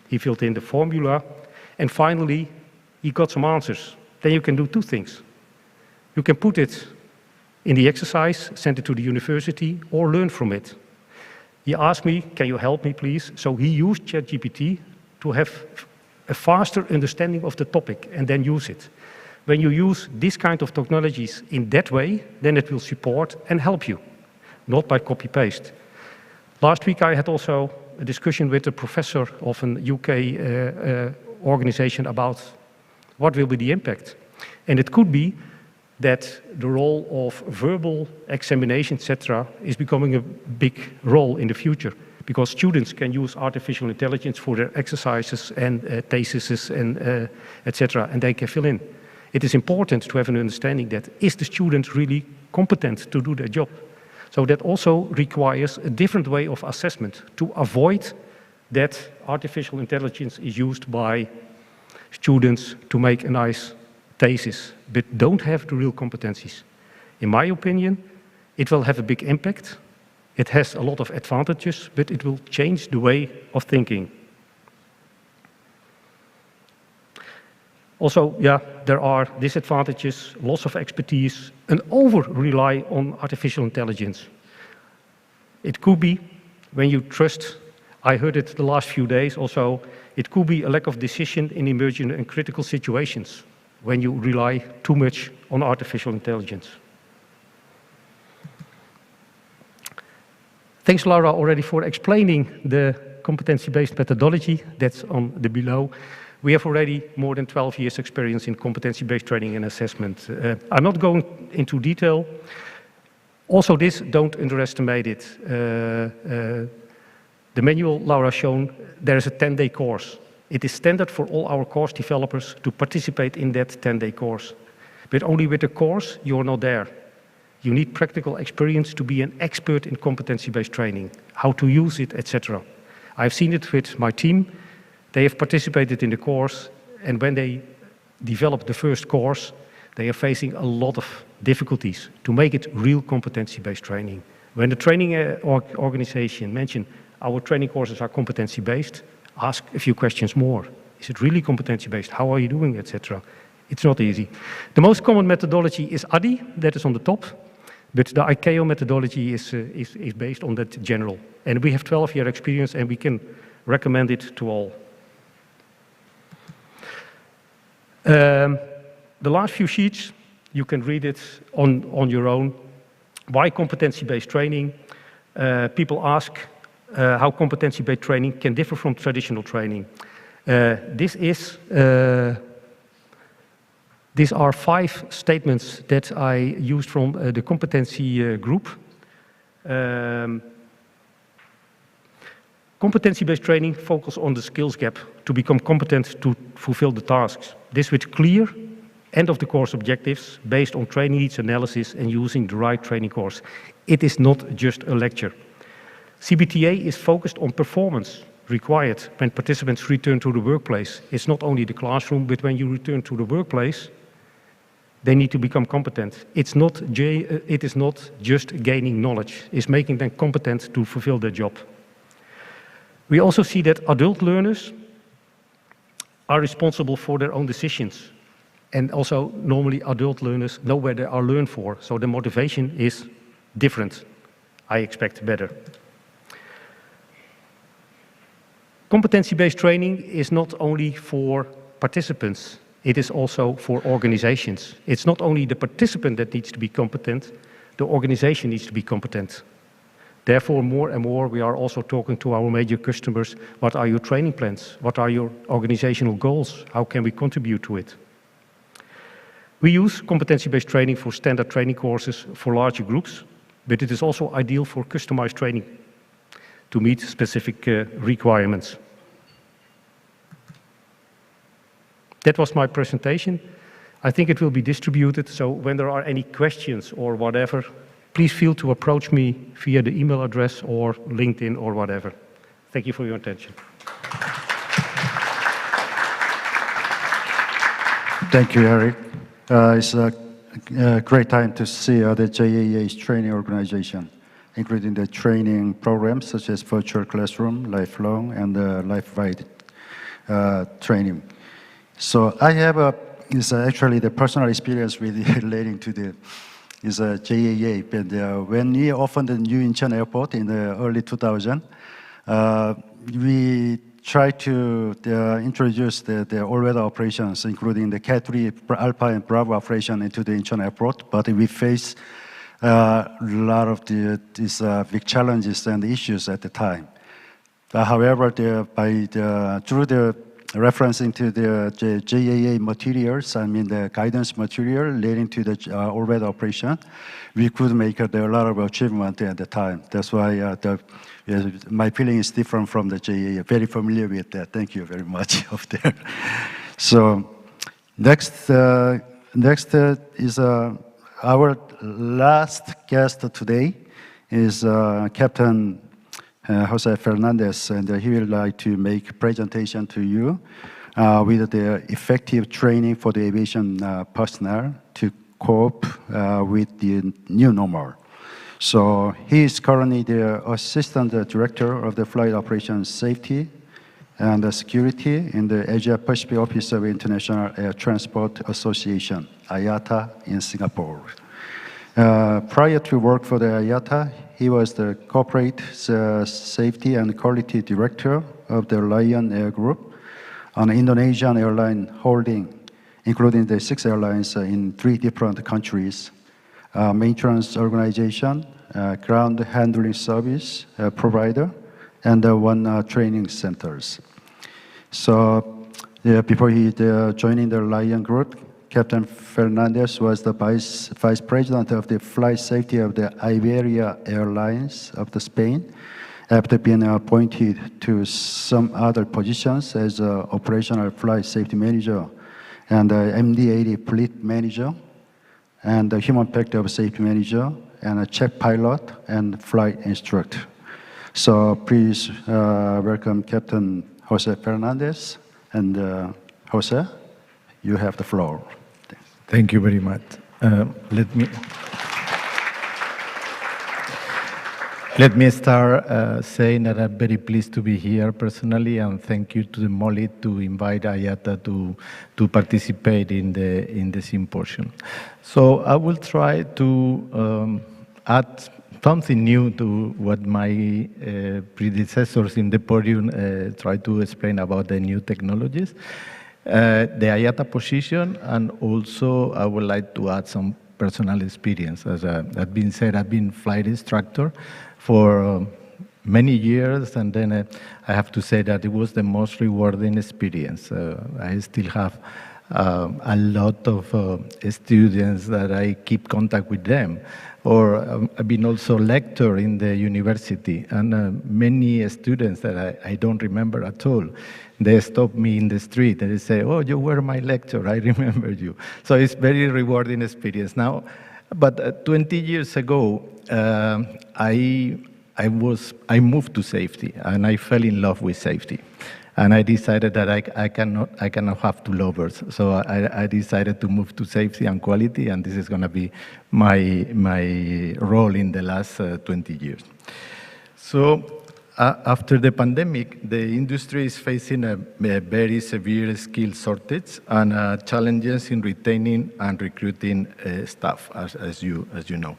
He filled in the formula, and finally, he got some answers. Then you can do two things. You can put it in the exercise, send it to the university, or learn from it. He asked me, can you help me, please? So he used ChatGPT to have a faster understanding of the topic and then use it. When you use this kind of technologies in that way, then it will support and help you, not by copy-paste. Last week I had also a discussion with a professor of an UK organization about what will be the impact. And it could be that the role of verbal examination, etc., is becoming a big role in the future, because students can use artificial intelligence for their exercises and theses and etc., and they can fill in. It is important to have an understanding that is the student really competent to do their job? So that also requires a different way of assessment to avoid that artificial intelligence is used by students to make a nice thesis, but don't have the real competencies. In my opinion, it will have a big impact. It has a lot of advantages, but it will change the way of thinking. Also, yeah, there are disadvantages, loss of expertise, and over-rely on artificial intelligence. It could be, when you trust, I heard it the last few days also, it could be a lack of decision in emergent and critical situations when you rely too much on artificial intelligence. Thanks, Laura, already for explaining the competency-based methodology that's on the below. We have already more than 12 years experience in competency-based training and assessment. I'm not going into detail. Also this, don't underestimate it. The manual Laura shown, there is a 10-day course. It is standard for all our course developers to participate in that 10-day course. But only with the course, you're not there. You need practical experience to be an expert in competency-based training, how to use it, etc. I've seen it with my team. They have participated in the course, and when they develop the first course, they are facing a lot of difficulties to make it real competency-based training. When the training organization mentioned our training courses are competency-based, ask a few questions more. Is it really competency-based? How are you doing, etc.? It's not easy. The most common methodology is ADDIE, that is on the top, but the ICAO methodology is based on that general. And we have 12-year experience, and we can recommend it to all. The last few sheets, you can read it on your own. Why competency-based training? People ask how competency-based training can differ from traditional training. These are 5 statements that I used from the competency group. Competency-based training focuses on the skills gap to become competent to fulfill the tasks. This with clear end-of-the-course objectives based on training needs analysis and using the right training course. It is not just a lecture. CBTA is focused on performance required when participants return to the workplace. It's not only the classroom, but when you return to the workplace, they need to become competent. It is not just gaining knowledge. It's making them competent to fulfill their job. We also see that adult learners are responsible for their own decisions. And also, normally, adult learners know where they are learned for. So the motivation is different. I expect better. Competency-based training is not only for participants. It is also for organizations. It's not only the participant that needs to be competent, the organization needs to be competent. Therefore, more and more, we are also talking to our major customers. What are your training plans? What are your organizational goals? How can we contribute to it? We use competency-based training for standard training courses for larger groups, but it is also ideal for customized training to meet specific requirements. That was my presentation. I think it will be distributed, so when there are any questions or whatever, please feel to approach me via the email address or LinkedIn or whatever. Thank you for your attention. Thank you, Eric. It's a great time to see the JAA's training organization, including the training programs such as virtual classroom, lifelong, and life-wide training. So I have actually the personal experience relating to the JAA. But when we opened the new Incheon airport in the early 2000s, we tried to introduce the all-weather operations, including the Cat 3 Alpha and Bravo operation into the Incheon airport. But we faced a lot of these big challenges and issues at the time. However, through the referencing to the JAA materials, I mean the guidance material relating to the all-weather operation, we could make a lot of achievement at the time. That's why my feeling is different from the JAA. Very familiar with that. Thank you very much of there. So next is our last guest today is Captain Jose Fernandez, and he will like to make a presentation to you with the effective training for the aviation personnel to cope with the new normal. So he is currently the Assistant Director of the Flight Operations Safety and Security in the Asia Pacific Office of International Air Transport Association, IATA, in Singapore. Prior to work for the IATA, he was the Corporate Safety and Quality Director of the Lion Air Group, an Indonesian airline holding, including the 6 airlines in 3 different countries, maintenance organization, ground handling service provider, and 1 training centers. So before he joining the Lion Group, Captain Fernandez was the Vice President of the Flight Safety of the Iberia Airlines of the Spain, after being appointed to some other positions as Operational Flight Safety Manager and MD-80 Fleet Manager, and Human Factor Safety Manager, and a check pilot and flight instructor. So please welcome Captain Jose Fernandez. And Jose, you have the floor. Thank you very much. Let me start saying that I'm very pleased to be here personally, and thank you to the MOLIT to invite IATA to participate in the symposium. So I will try to add something new to what my predecessors in the podium tried to explain about the new technologies, the IATA position, and also I would like to add some personal experience. As I've been said, I've been flight instructor for many years, and then I have to say that it was the most rewarding experience. I still have a lot of students that I keep contact with them. Or I've been also lecturer in the university, and many students that I don't remember at all, they stop me in the street and they say, "Oh, you were my lecturer, I remember you." So it's very rewarding experience. Now, but 20 years ago, I moved to safety, and I fell in love with safety. And I decided that I cannot have two lovers. So I decided to move to safety and quality, and this is going to be my role in the last 20 years. So after the pandemic, the industry is facing a very severe skill shortage and challenges in retaining and recruiting staff, as you know.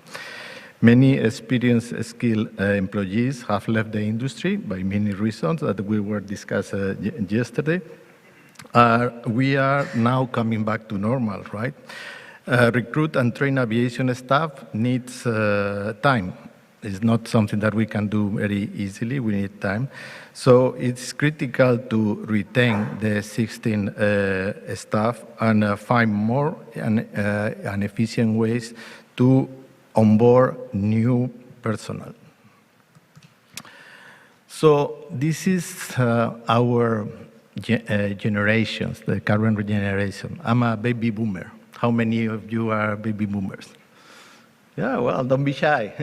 Many experienced, skilled employees have left the industry by many reasons that we were discussed yesterday. We are now coming back to normal, right? Recruit and train aviation staff needs time. It's not something that we can do very easily. We need time. So it's critical to retain the existing staff and find more and efficient ways to onboard new personnel. So this is our generations, the current generation. I'm a baby boomer. How many of you are baby boomers? Yeah, well, don't be shy.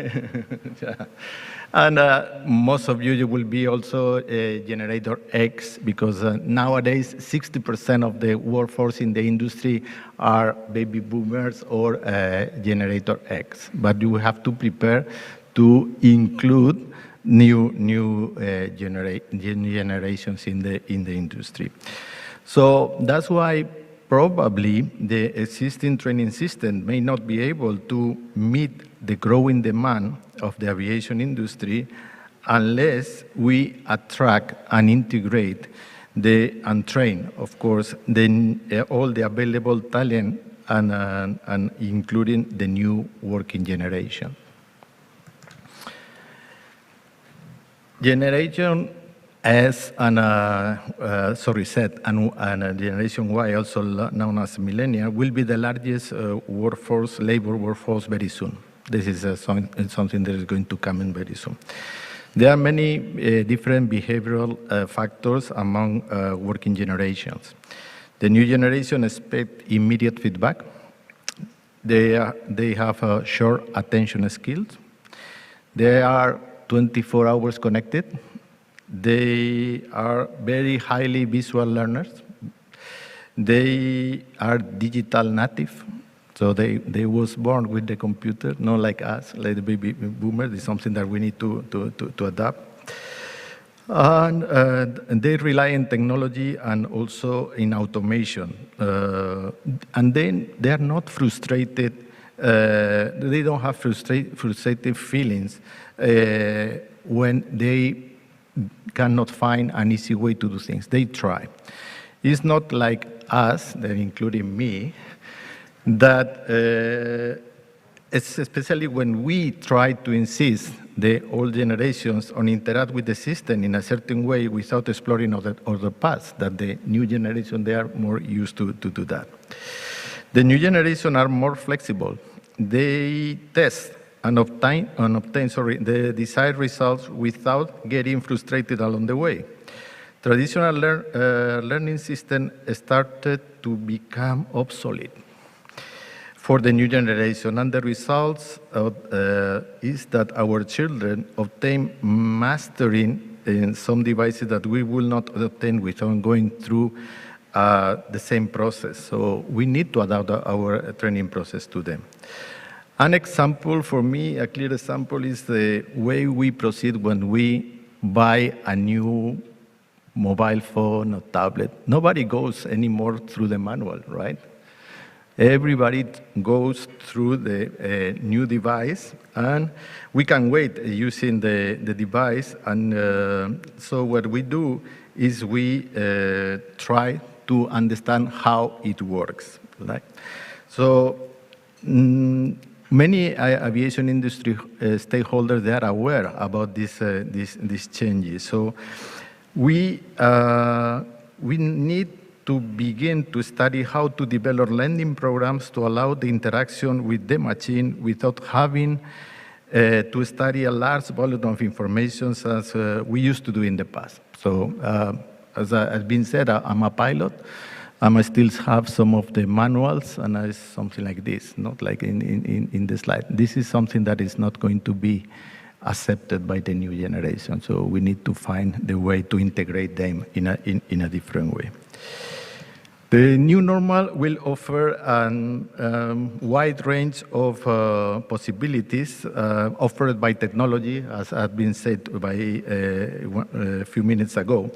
Yeah. And most of you will be also generator X, because nowadays 60% of the workforce in the industry are baby boomers or generator X. But you have to prepare to include new generations in the industry. So that's why probably the existing training system may not be able to meet the growing demand of the aviation industry unless we attract and integrate and train, of course, all the available talent and including the new working generation. Generation S and Z and Generation Y, also known as millennial, will be the largest labor workforce very soon. This is something that is going to come in very soon. There are many different behavioral factors among working generations. The new generation expect immediate feedback. They have short attention skills. They are 24 hours connected. They are very highly visual learners. They are digital native. So they was born with the computer, not like us, like the baby boomers. It's something that we need to adapt. And they rely on technology and also in automation. And then they are not frustrated. They don't have frustrated feelings when they cannot find an easy way to do things. They try. It's not like us, including me, that especially when we try to insist the old generations on interact with the system in a certain way without exploring other paths, that the new generation, they are more used to do that. The new generation are more flexible. They test and obtain the desired results without getting frustrated along the way. Traditional learning system started to become obsolete for the new generation, and the results is that our children obtain mastering in some devices that we will not obtain without going through the same process. So we need to adapt our training process to them. An example for me, a clear example, is the way we proceed when we buy a new mobile phone or tablet. Nobody goes anymore through the manual, right? Everybody goes through the new device, and we can wait using the device. And so what we do is we try to understand how it works. Right? So many aviation industry stakeholders, they are aware about these changes. So we need to begin to study how to develop landing programs to allow the interaction with the machine without having to study a large volume of information as we used to do in the past. So as has been said, I'm a pilot. I still have some of the manuals, and it's something like this, not like in the slide. This is something that is not going to be accepted by the new generation. So we need to find the way to integrate them in a different way. The new normal will offer a wide range of possibilities offered by technology, as has been said by a few minutes ago,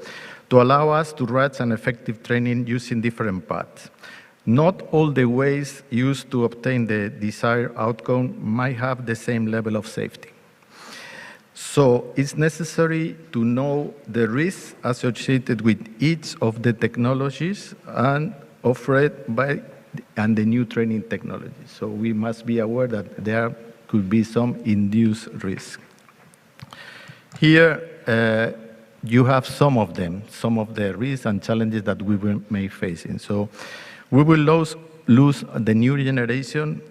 to allow us to run an effective training using different paths. Not all the ways used to obtain the desired outcome might have the same level of safety. So it's necessary to know the risks associated with each of the technologies and offered by the new training technologies. So we must be aware that there could be some induced risk. Here, you have some of them, some of the risks and challenges that we may face. So we will lose the new generation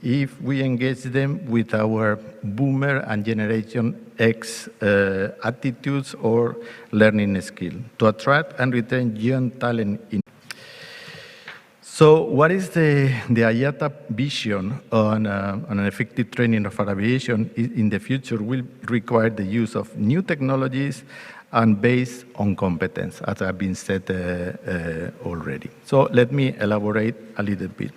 if we engage them with our boomer and Generation X attitudes or learning skill to attract and retain young talent. So what is the IATA vision on an effective training of aviation in the future will require the use of new technologies and based on competence, as has been said already. So let me elaborate a little bit.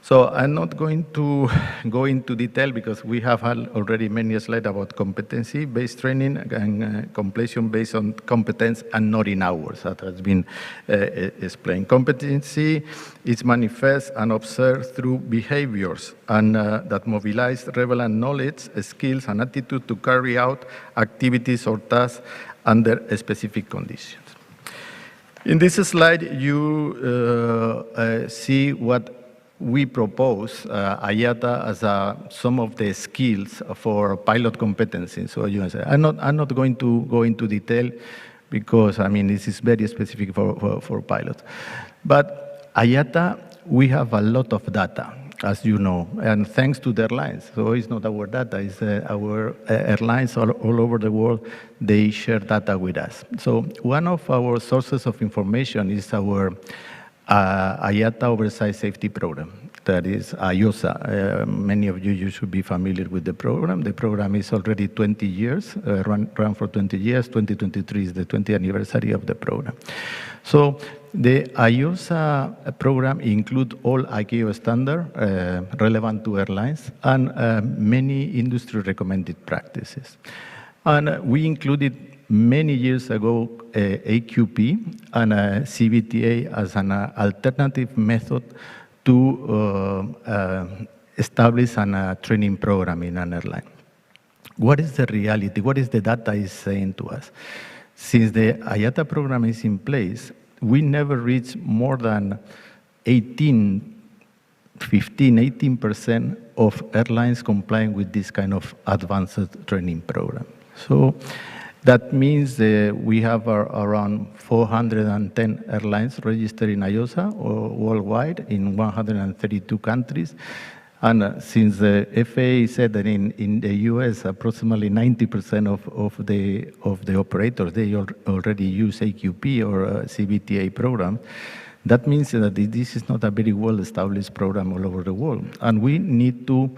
So I'm not going to go into detail because we have had already many slides about competency-based training and completion based on competence and not in hours, that has been explained. Competency is manifest and observed through behaviors and that mobilize relevant knowledge, skills, and attitude to carry out activities or tasks under specific conditions. In this slide, you see what we propose IATA as some of the skills for pilot competency. So you say, I'm not going to go into detail because I mean this is very specific for pilots. But IATA, we have a lot of data, as you know, and thanks to the airlines. So it's not our data, it's our airlines all over the world, they share data with us. So one of our sources of information is our IATA Oversight Safety Program, that is IOSA. Many of you should be familiar with the program. The program is already 20 years, run for 20 years. 2023 is the 20th anniversary of the program. So the IOSA program includes all ICAO standards relevant to airlines and many industry recommended practices. And we included many years ago AQP and CBTA as an alternative method to establish a training program in an airline. What is the reality? What is the data is saying to us? Since the IATA program is in place, we never reach more than 18% of airlines complying with this kind of advanced training program. So that means we have around 410 airlines registered in IOSA worldwide in 132 countries. And since the FAA said that in the US, approximately 90% of the operators, they already use AQP or CBTA program, that means that this is not a very well-established program all over the world. And we need to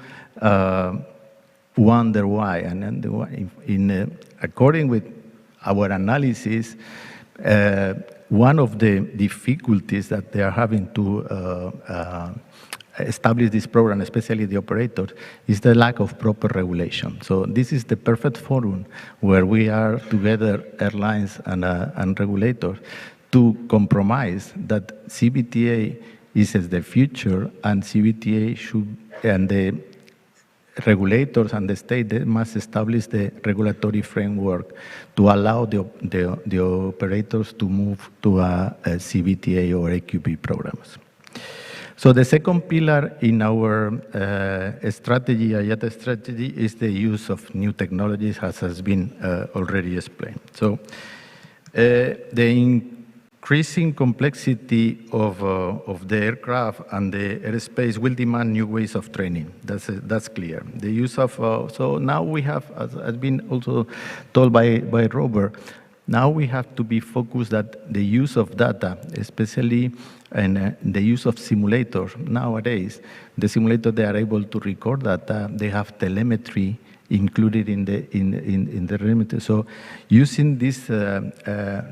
wonder why. And according with our analysis, one of the difficulties that they are having to establish this program, especially the operators, is the lack of proper regulation. So this is the perfect forum where we are together, airlines and regulators, to compromise that CBTA is the future, and CBTA should, and the regulators and the state, they must establish the regulatory framework to allow the operators to move to a CBTA or AQP programs. So the second pillar in our strategy, IATA strategy, is the use of new technologies, as has been already explained. So the increasing complexity of the aircraft and the airspace will demand new ways of training. That's clear. The use of, so now we have, as has been also told by Robert, now we have to be focused that the use of data, especially and the use of simulators nowadays, the simulators, they are able to record data, they have telemetry included in the perimeter. So using these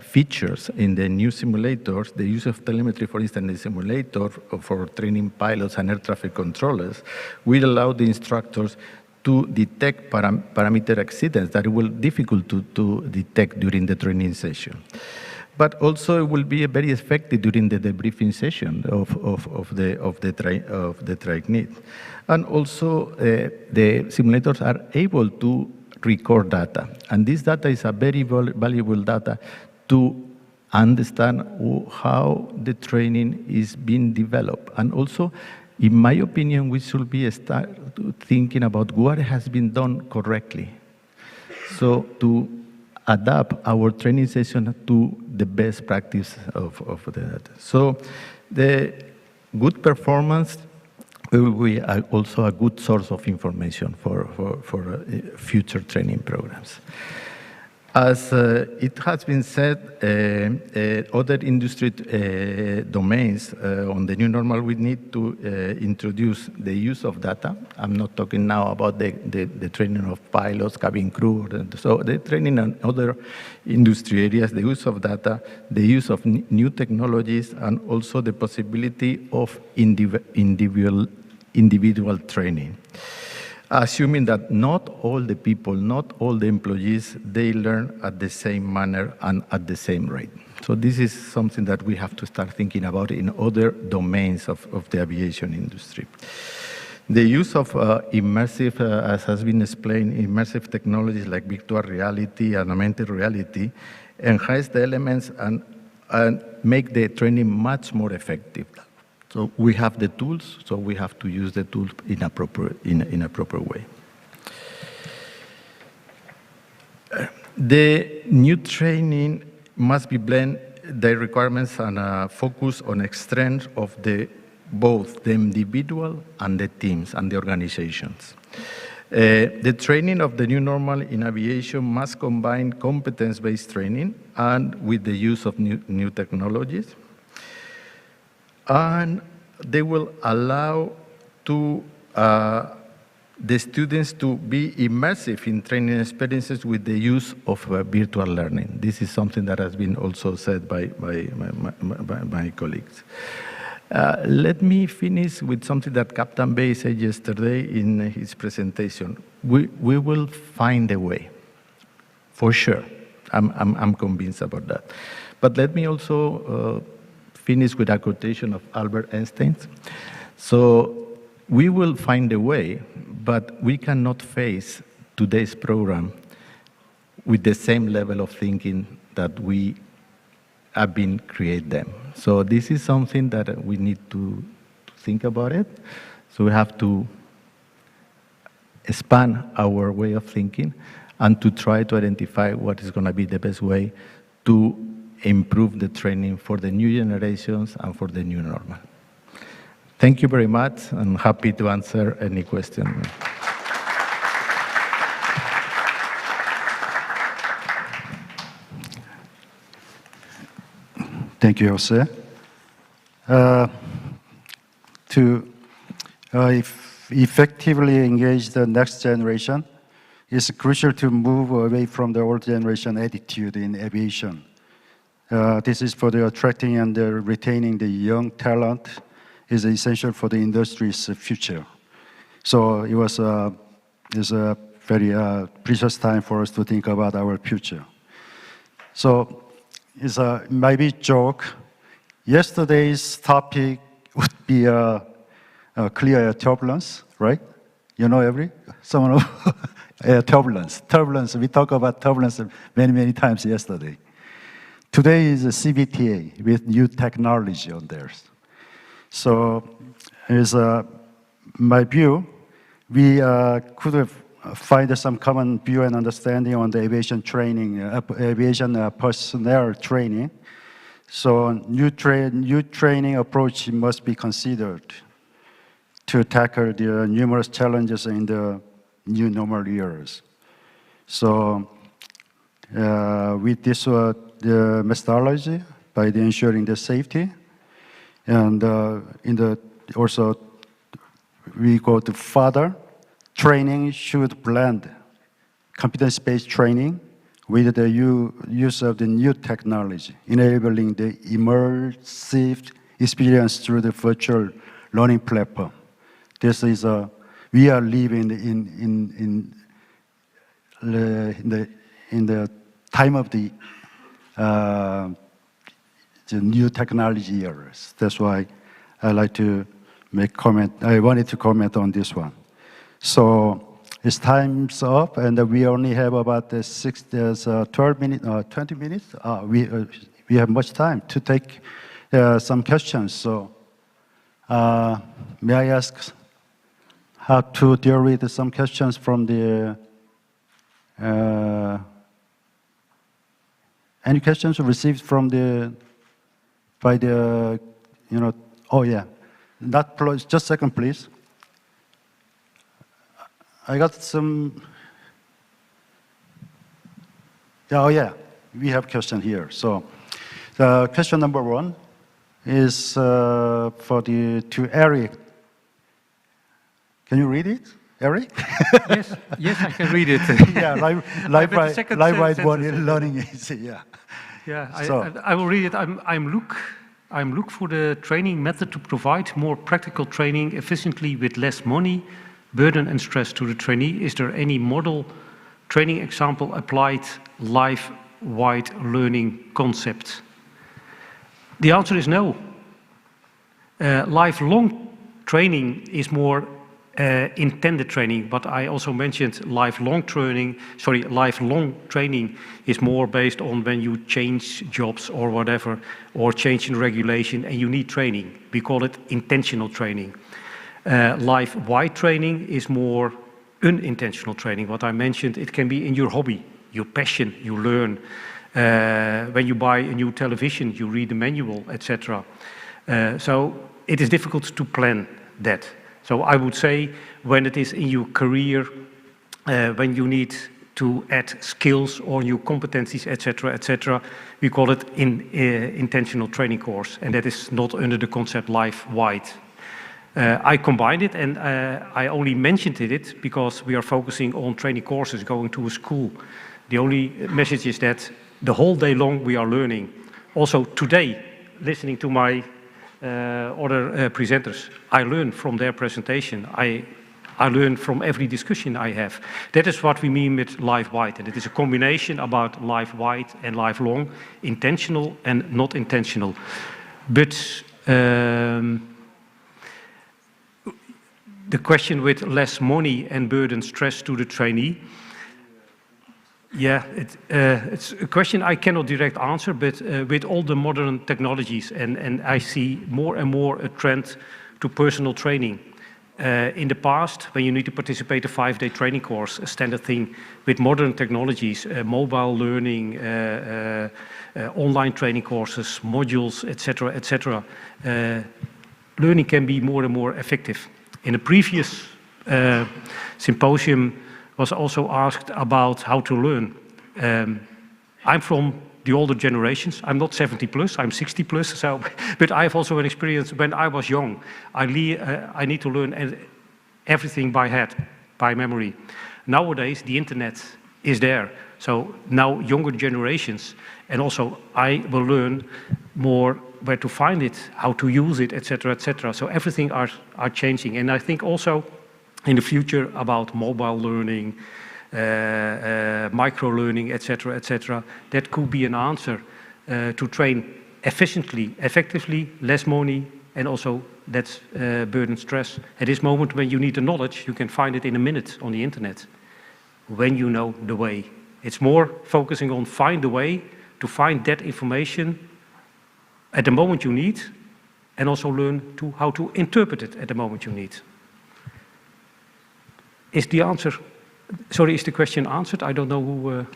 features in the new simulators, the use of telemetry, for instance, the simulator for training pilots and air traffic controllers will allow the instructors to detect parameter accidents that will be difficult to detect during the training session. But also it will be very effective during the debriefing session of the training. And also the simulators are able to record data. And this data is a very valuable data to understand how the training is being developed. And also, in my opinion, we should be start thinking about what has been done correctly. So to adapt our training session to the best practice of the data. So the good performance will be also a good source of information for future training programs. As it has been said, other industry domains on the new normal, we need to introduce the use of data. I'm not talking now about the training of pilots, cabin crew, so the training in other industry areas, the use of data, the use of new technologies, and also the possibility of individual training. Assuming that not all the people, not all the employees, they learn at the same manner and at the same rate. So this is something that we have to start thinking about in other domains of the aviation industry. The use of immersive, as has been explained, immersive technologies like virtual reality and augmented reality enhance the elements and make the training much more effective. So we have the tools, so we have to use the tools in a proper way. The new training must be blend the requirements and focus on strength of both the individual and the teams and the organizations. The training of the new normal in aviation must combine competence-based training and with the use of new technologies. And they will allow the students to be immersive in training experiences with the use of virtual learning. This is something that has been also said by my colleagues. Let me finish with something that Captain Bay said yesterday in his presentation. We will find a way, for sure. I'm convinced about that. But let me also finish with a quotation of Albert Einstein. So we will find a way, but we cannot face today's program with the same level of thinking that we have been create them. So this is something that we need to think about it. So we have to expand our way of thinking and to try to identify what is going to be the best way to improve the training for the new generations and for the new normal. Thank you very much. I'm happy to answer any question. Thank you, Jose. To effectively engage the next generation, it's crucial to move away from the old generation attitude in aviation. This is for the attracting and retaining the young talent is essential for the industry's future. So it's a very precious time for us to think about our future. So it's a maybe joke. Yesterday's topic would be clear air turbulence, right? You know someone air turbulence. Turbulence. We talked about turbulence many times yesterday. Today is a CVTA with new technology on there. So, as my view, we could find some common view and understanding on the aviation training, aviation personnel training. So new training approach must be considered to tackle the numerous challenges in the new normal years. So with this the methodology, by ensuring the safety, and also we go to further, training should blend competence-based training with the use of the new technology, enabling the immersive experience through the virtual learning platform. This is we are living in the time of the new technology years. That's why I like to make comment. I wanted to comment on this one. So it's time's up, and we only have about 12 minutes, 20 minutes. We have much time to take some questions. So may I ask how to deal with some questions from the any questions received from by the oh yeah, just a second, please. I got some. Oh yeah, we have question here. So, the question number 1 is to Eric. Can you read it, Eric? Yes, I can read it. Yeah, live learning is yeah. Yeah, So. I will read it. I'm Luke for the training method to provide more practical training efficiently with less money, burden and stress to the trainee. Is there any model training example applied life-wide learning concept? The answer is no. Lifelong training is more intended training, but I also mentioned lifelong training is more based on when you change jobs or whatever, or change in regulation and you need training. We call it intentional training. Life-wide training is more unintentional training. What I mentioned, it can be in your hobby, your passion, you learn. When you buy a new television, you read the manual, etc. So it is difficult to plan that. So I would say when it is in your career, when you need to add skills or new competencies, etc., we call it intentional training course, and that is not under the concept life-wide. I combined it, and I only mentioned it because we are focusing on training courses going to a school. The only message is that the whole day long we are learning. Also today, listening to my other presenters, I learn from their presentation. I learn from every discussion I have. That is what we mean with life-wide, and it is a combination about life-wide and lifelong, intentional and not intentional. But the question with less money and burden stress to the trainee, yeah, it's a question I cannot direct answer, but with all the modern technologies, and I see more and more a trend to personal training. In the past, when you need to participate in a 5-day training course, a standard thing, with modern technologies, mobile learning, online training courses, modules, etc., learning can be more and more effective. In a previous symposium, was also asked about how to learn. I'm from the older generations. I'm not 70 plus, I'm 60 plus. So, but I have also an experience when I was young. I need to learn everything by head, by memory. Nowadays, the internet is there. So now younger generations, and also I will learn more where to find it, how to use it, etc. So everything are changing. And I think also in the future about mobile learning, micro-learning, etc., that could be an answer to train efficiently, effectively, less money, and also that's burden stress. At this moment, when you need the knowledge, you can find it in a minute on the internet, when you know the way. It's more focusing on find the way to find that information at the moment you need, and also learn how to interpret it at the moment you need. Is the question answered? I don't know who...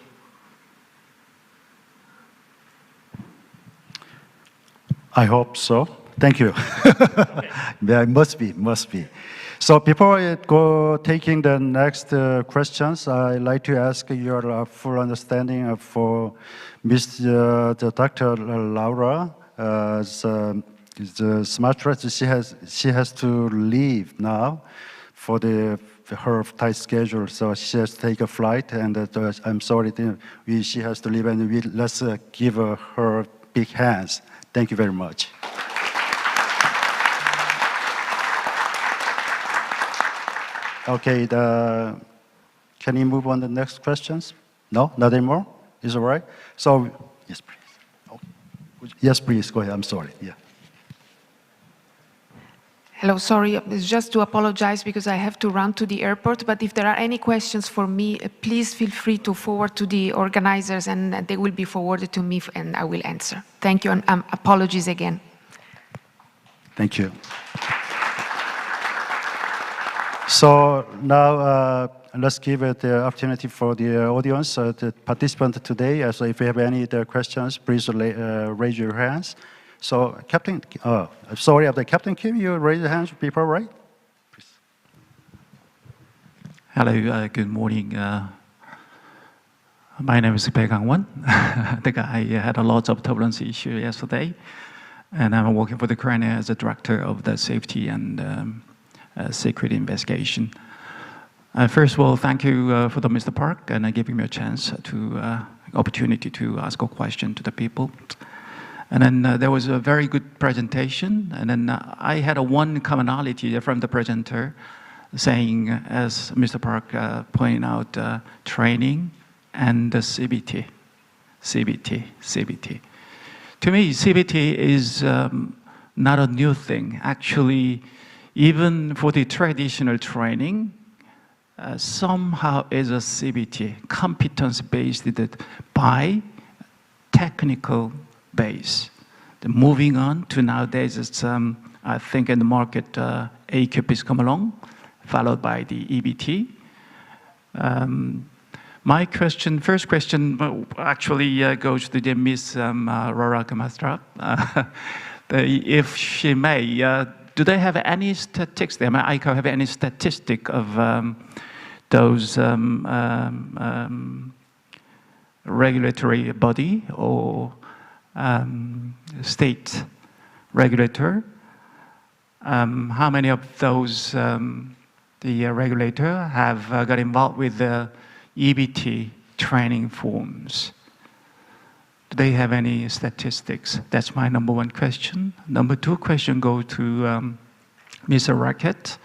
I hope so. Thank you. Yeah, must be. So before I go taking the next questions, I'd like to ask your full understanding of for Dr. Laura. The smart trust, she has to leave now for her tight schedule, so she has to take a flight, and I'm sorry, she has to leave, and let's give her big hands. Thank you very much. Okay, can you move on to the next questions? No, not anymore? Is it all right? So, yes, please. Okay. Yes, please, go ahead, I'm sorry, yeah. Hello, sorry, it's just to apologize because I have to run to the airport, but if there are any questions for me, please feel free to forward to the organizers and they will be forwarded to me and I will answer. Thank you and apologies again. Thank you. So now let's give it the opportunity for the audience, the participant today. So if you have any questions, please raise your hands. So, Captain, sorry, Captain Kim, you raised your hands before, right? Please. Hello, good morning. My name is Bae Kang-won. I think I had a lot of turbulence issue yesterday, and I'm working for the Korean Air as a director of the safety and security investigation. First of all, thank you for Mr. Park and giving me a chance to opportunity to ask a question to the people. And then there was a very good presentation, and then I had one commonality from the presenter saying, as Mr. Park pointed out, training and the CBT. To me, CBT is not a new thing. Actually, even for the traditional training, somehow is a CBT, competence-based by technical base. Moving on to nowadays, it's, I think in the market, AQPs come along, followed by the EBT. My question, first question, actually goes to the Miss Rora Kamastrap. If she may, do they have any statistics? May ICAO have any statistic of those regulatory body or state regulator? How many of those the regulator have got involved with the EBT training forms? Do they have any statistics? That's my number one question. Number two question goes to Mr. Racket.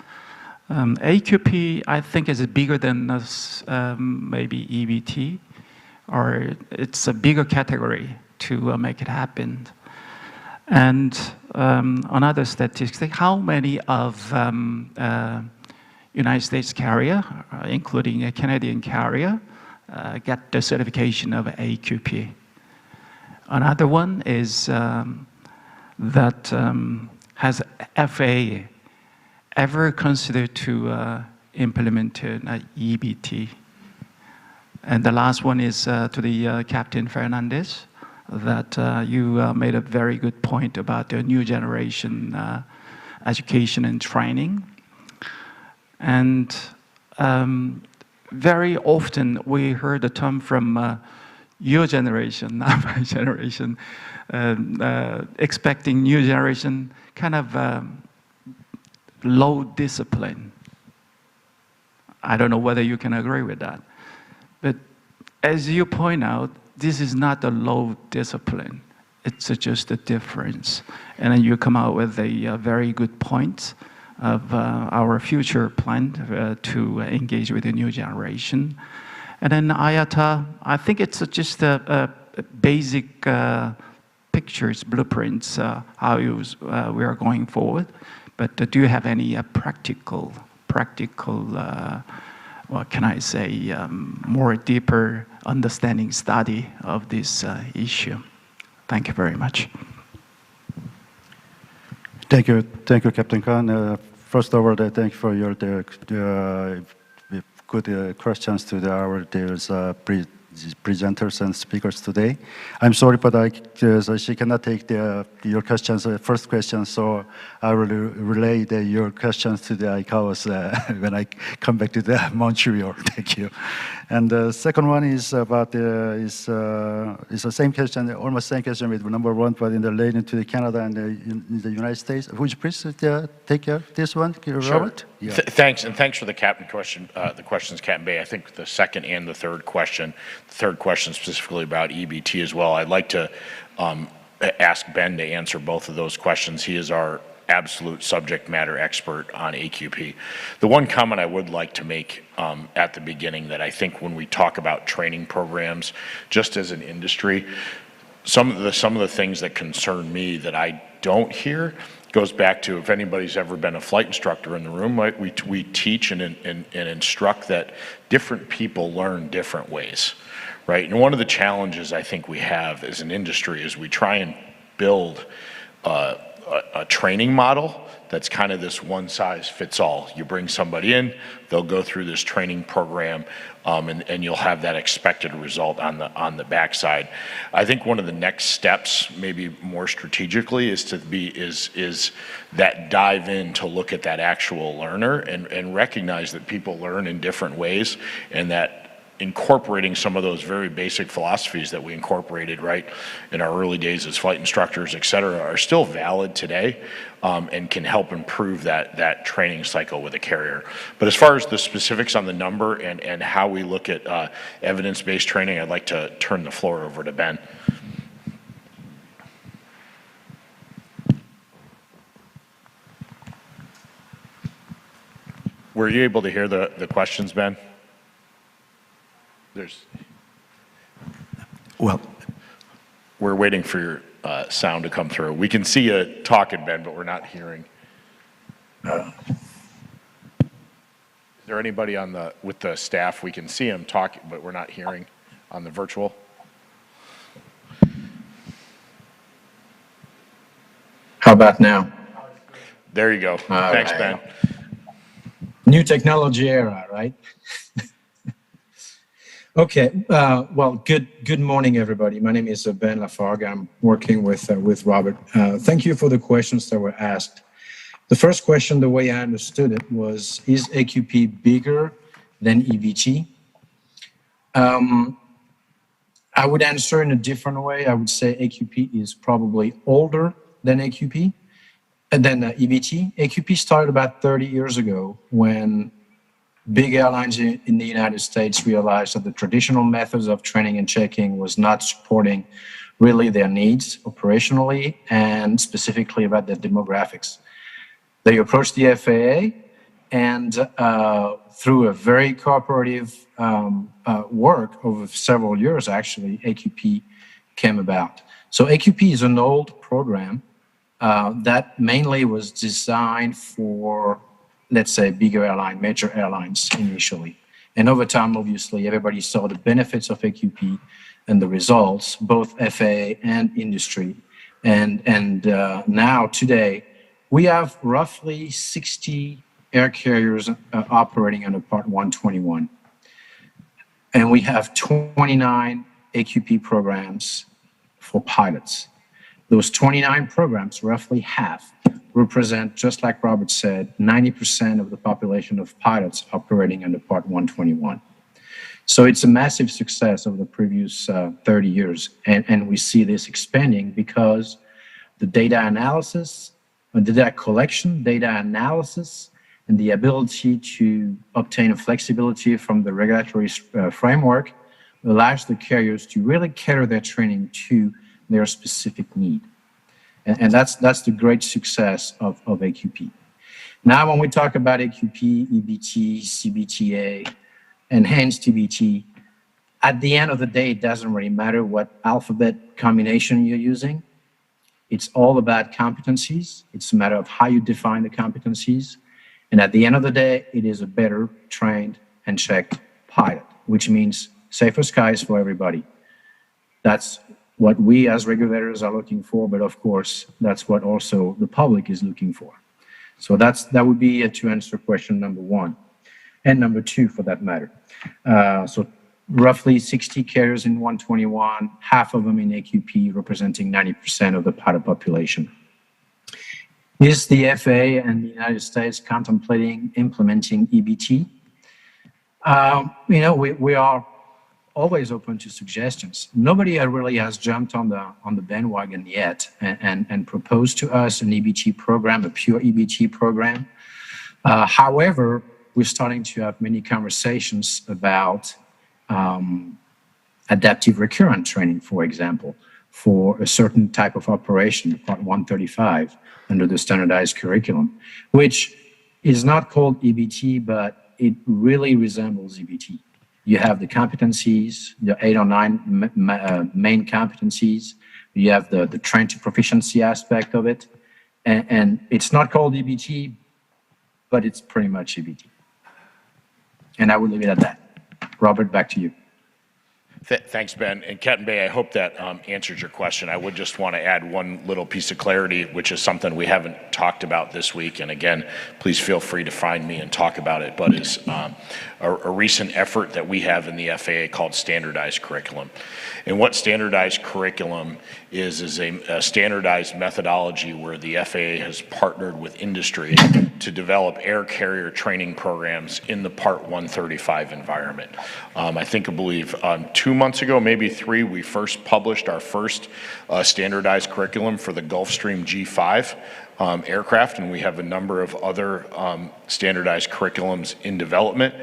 AQP, I think, is bigger than maybe EBT, or it's a bigger category to make it happen. And another statistic, how many of United States carrier, including a Canadian carrier, get the certification of AQP? Another one is that has FAA ever considered to implement an EBT? And the last one is to the Captain Fernandez, that you made a very good point about the new generation education and training. And very often we heard the term from your generation, not my generation, expecting new generation kind of low discipline. I don't know whether you can agree with that. But as you point out, this is not a low discipline. It's just a difference. And then you come out with a very good point of our future plan to engage with the new generation. And then IATA, I think it's just a basic pictures, blueprints, how we are going forward. But do you have any practical, what can I say, more deeper understanding study of this issue? Thank you very much. Thank you, Captain Khan. First of all, thank you for your good questions to presenters and speakers today. I'm sorry, but so she cannot take your questions, first question, so I will relay your questions to the ICAOs when I come back to Montreal. Thank you. And the second one is about is the same question, almost same question with number one, but related to Canada and in the United States. Would you please take this one, Robert? Sure. Yeah. Thanks, and thanks for the Captain question, the questions, Captain Bay. I think the second and the third question specifically about EBT as well. I'd like to ask Ben to answer both of those questions. He is our absolute subject matter expert on AQP. The one comment I would like to make at the beginning that I think when we talk about training programs, just as an industry, some of the things that concern me that I don't hear goes back to, if anybody's ever been a flight instructor in the room, right? We teach and instruct that different people learn different ways, right? And one of the challenges I think we have as an industry is we try and build a training model that's kind of this one size fits all. You bring somebody in, they'll go through this training program, and you'll have that expected result on the backside. I think one of the next steps, maybe more strategically, is that dive in to look at that actual learner and recognize that people learn in different ways, and that incorporating some of those very basic philosophies that we incorporated right in our early days as flight instructors, et cetera, are still valid today, and can help improve that training cycle with a carrier. But as far as the specifics on the number and how we look at evidence-based training, I'd like to turn the floor over to Ben. Were you able to hear the questions, Ben? Well, we're waiting for your sound to come through. We can see you talking, Ben, but we're not hearing. Is there anybody with the staff? We can see him talking, but we're not hearing on the virtual. How about now? There you go. Thanks, Ben. New technology era, right? Okay, well, good morning, everybody. My name is Ben Lafargue. I'm working with Robert. Thank you for the questions that were asked. The first question, the way I understood it, was, is AQP bigger than EBT? I would answer in a different way. I would say AQP is probably older than AQP, and then EBT. AQP started about 30 years ago when big airlines in the United States realized that the traditional methods of training and checking was not supporting really their needs operationally and specifically about their demographics. They approached the FAA, and through a very cooperative work over several years, actually, AQP came about. So AQP is an old program that mainly was designed for, let's say, bigger airline, major airlines initially. And over time, obviously, everybody saw the benefits of AQP and the results, both FAA and industry. And now, today, we have roughly 60 air carriers operating under Part 121. And we have 29 AQP programs for pilots. Those 29 programs, roughly half, represent, just like Robert said, 90% of the population of pilots operating under Part 121. So it's a massive success over the previous 30 years. And we see this expanding because the data analysis, the data collection, data analysis, and the ability to obtain a flexibility from the regulatory framework allows the carriers to really cater their training to their specific need. And that's the great success of AQP. Now, when we talk about AQP, EBT, CBTA, enhanced EBT, at the end of the day, it doesn't really matter what alphabet combination you're using. It's all about competencies. It's a matter of how you define the competencies. And at the end of the day, it is a better trained and checked pilot, which means safer skies for everybody. That's what we as regulators are looking for, but of course, that's what also the public is looking for. So that would be to answer question number one, and number two for that matter. So roughly 60 carriers in 121, half of them in AQP, representing 90% of the pilot population. Is the FAA and the United States contemplating implementing EBT? We are always open to suggestions. Nobody really has jumped on the bandwagon yet and proposed to us an EBT program, a pure EBT program. However, we're starting to have many conversations about adaptive recurrent training, for example, for a certain type of operation, Part 135, under the standardized curriculum, which is not called EBT, but it really resembles EBT. You have the competencies, the 8 or 9 main competencies. You have the train to proficiency aspect of it. And it's not called EBT, but it's pretty much EBT. And I will leave it at that. Robert, back to you. Thanks, Ben. And Captain Bay, I hope that answers your question. I would just want to add one little piece of clarity, which is something we haven't talked about this week. And again, please feel free to find me and talk about it. But it's a recent effort that we have in the FAA called standardized curriculum. And what standardized curriculum is a standardized methodology where the FAA has partnered with industry to develop air carrier training programs in the Part 135 environment. I believe 2 months ago, maybe 3, we first published our first standardized curriculum for the Gulfstream G5 aircraft, and we have a number of other standardized curriculums in development.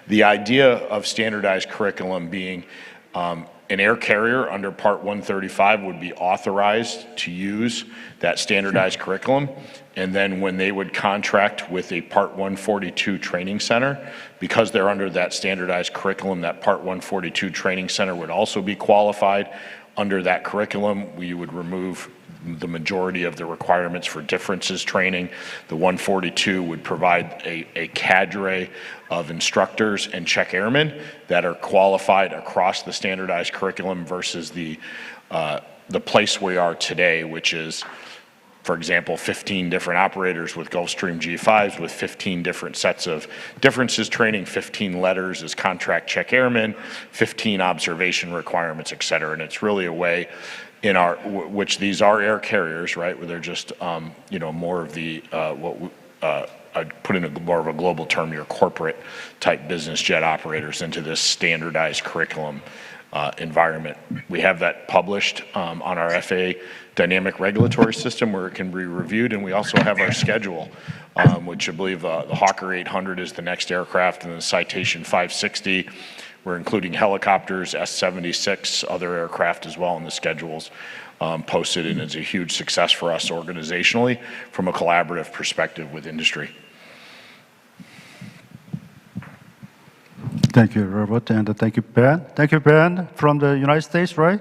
The idea of standardized curriculum being an air carrier under Part 135 would be authorized to use that standardized curriculum, and then when they would contract with a Part 142 training center, because they're under that standardized curriculum, that Part 142 training center would also be qualified under that curriculum. We would remove the majority of the requirements for differences training. The 142 would provide a cadre of instructors and check airmen that are qualified across the standardized curriculum versus the place we are today, which is, for example, 15 different operators with Gulfstream G5s with 15 different sets of differences training, 15 letters as contract check airmen, 15 observation requirements, et cetera. And it's really a way in our, which these are air carriers, right, where they're just, more of the, I'd put in more of a global term, your corporate type business jet operators into this standardized curriculum environment. We have that published on our FAA dynamic regulatory system where it can be reviewed, and we also have our schedule, which I believe the Hawker 800 is the next aircraft, and the Citation 560. We're including helicopters, S-76, other aircraft as well in the schedules posted, and it's a huge success for us organizationally from a collaborative perspective with industry. Thank you, Robert, and thank you, Ben. Thank you, Ben, from the United States, right?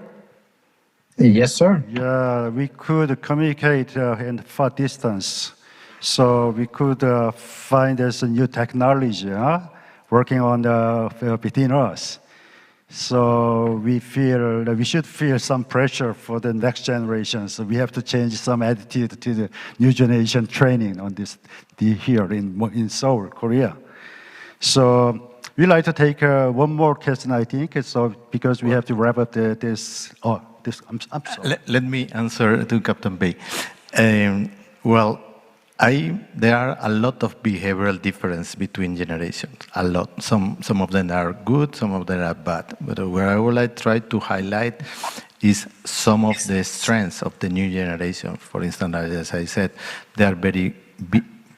Yes, sir. Yeah, we could communicate in far distance. So we could find this new technology working on between us. So we feel that we should feel some pressure for the next generation. So we have to change some attitude to the new generation training on this here in Seoul, Korea. So we'd like to take one more question, I think. So because we have to wrap up this. I'm sorry. Let me answer to Captain Bay. There are a lot of behavioral difference between generations. A lot. Some of them are good, some of them are bad. But where I would like to try to highlight is some of the strengths of the new generation. For instance, as I said, they are very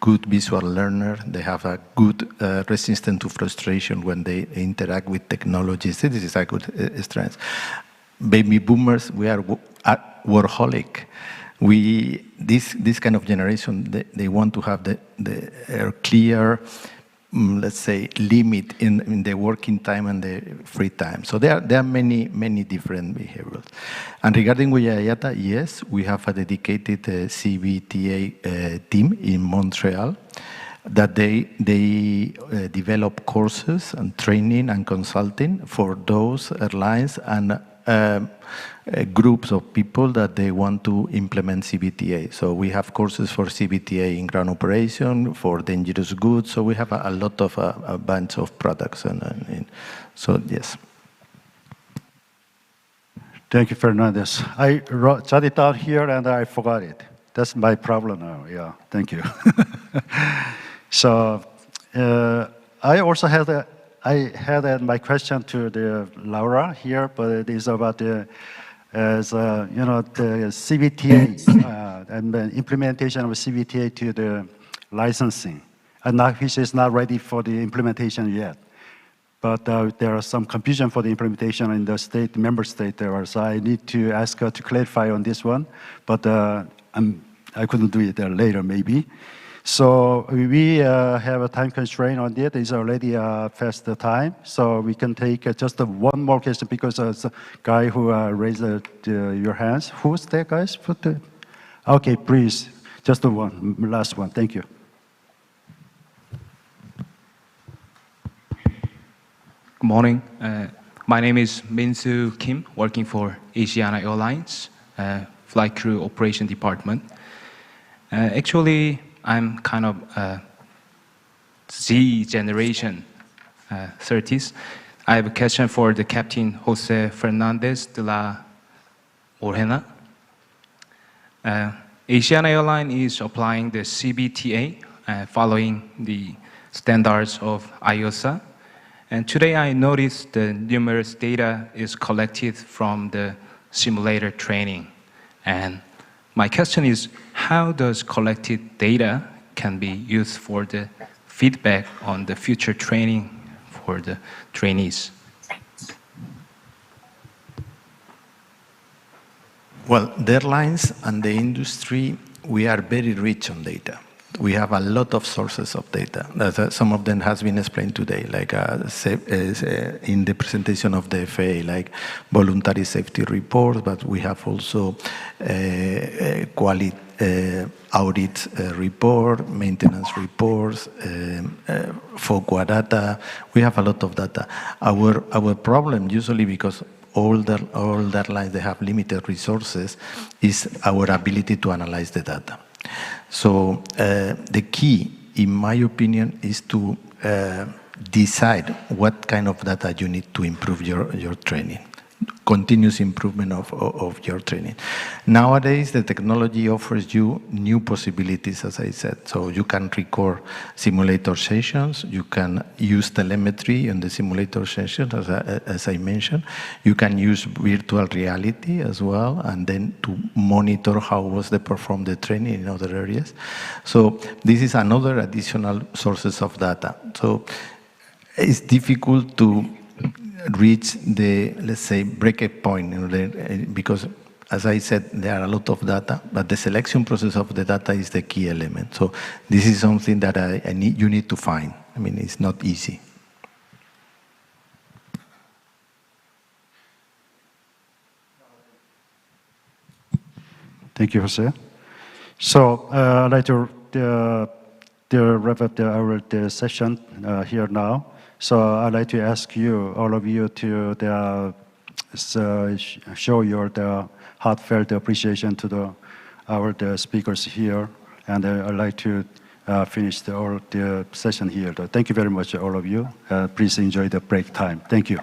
good visual learner. They have a good resistance to frustration when they interact with technologies. This is a good strength. Baby boomers, we are workaholic. This kind of generation, they want to have the clear, let's say, limit in the working time and the free time. So there are many different behaviors. And regarding IATA, yes, we have a dedicated CBTA team in Montreal that they develop courses and training and consulting for those airlines and groups of people that they want to implement CBTA. So we have courses for CBTA in ground operation, for dangerous goods. So we have a lot of a bunch of products. So yes. Thank you, Fernandez. I jotted it down here and I forgot it. That's my problem now. Yeah, thank you. So I also had my question to the Laura here, but it is about the the CVTA and the implementation of CVTA to the licensing, and now which is not ready for the implementation yet. But there are some confusion for the implementation in the member state there. So I need to ask her to clarify on this one, but I couldn't do it later maybe. So we have a time constraint on it. It's already past the time, so we can take just one more question because it's a guy who raised your hands. Who's that, guys? Okay, please, just the one, last one. Thank you. Good morning. My name is Min-Soo Kim, working for Asiana Airlines, Flight Crew Operation Department. Actually, I'm kind of Z generation, 30s. I have a question for the Captain Jose Fernandez de la Morena. Asiana Airlines is applying the CBTA following the standards of IOSA. And today I noticed the numerous data is collected from the simulator training. And my question is, how does collected data can be used for the feedback on the future training for the trainees? Well, the airlines and the industry, we are very rich on data. We have a lot of sources of data. Some of them has been explained today, like in the presentation of the FAA, like voluntary safety reports, but we have also quality audit report, maintenance reports, FOQA data. We have a lot of data. Our problem usually, because all the airlines, they have limited resources, is our ability to analyze the data. So the key, in my opinion, is to decide what kind of data you need to improve your training. Continuous improvement of your training. Nowadays, the technology offers you new possibilities, as I said. So you can record simulator sessions, you can use telemetry in the simulator sessions, as I mentioned. You can use virtual reality as well, and then to monitor how was the performed the training in other areas. So this is another additional sources of data. So it's difficult to reach the, let's say, break-up point, because, as I said, there are a lot of data, but the selection process of the data is the key element. So this is something that you need to find. I mean, it's not easy. Thank you, Jose. So I'd like to wrap up our session here now. So I'd like to ask you, all of you, to show your heartfelt appreciation to our speakers here, and I'd like to finish the session here. Thank you very much, all of you. Please enjoy the break time. Thank you.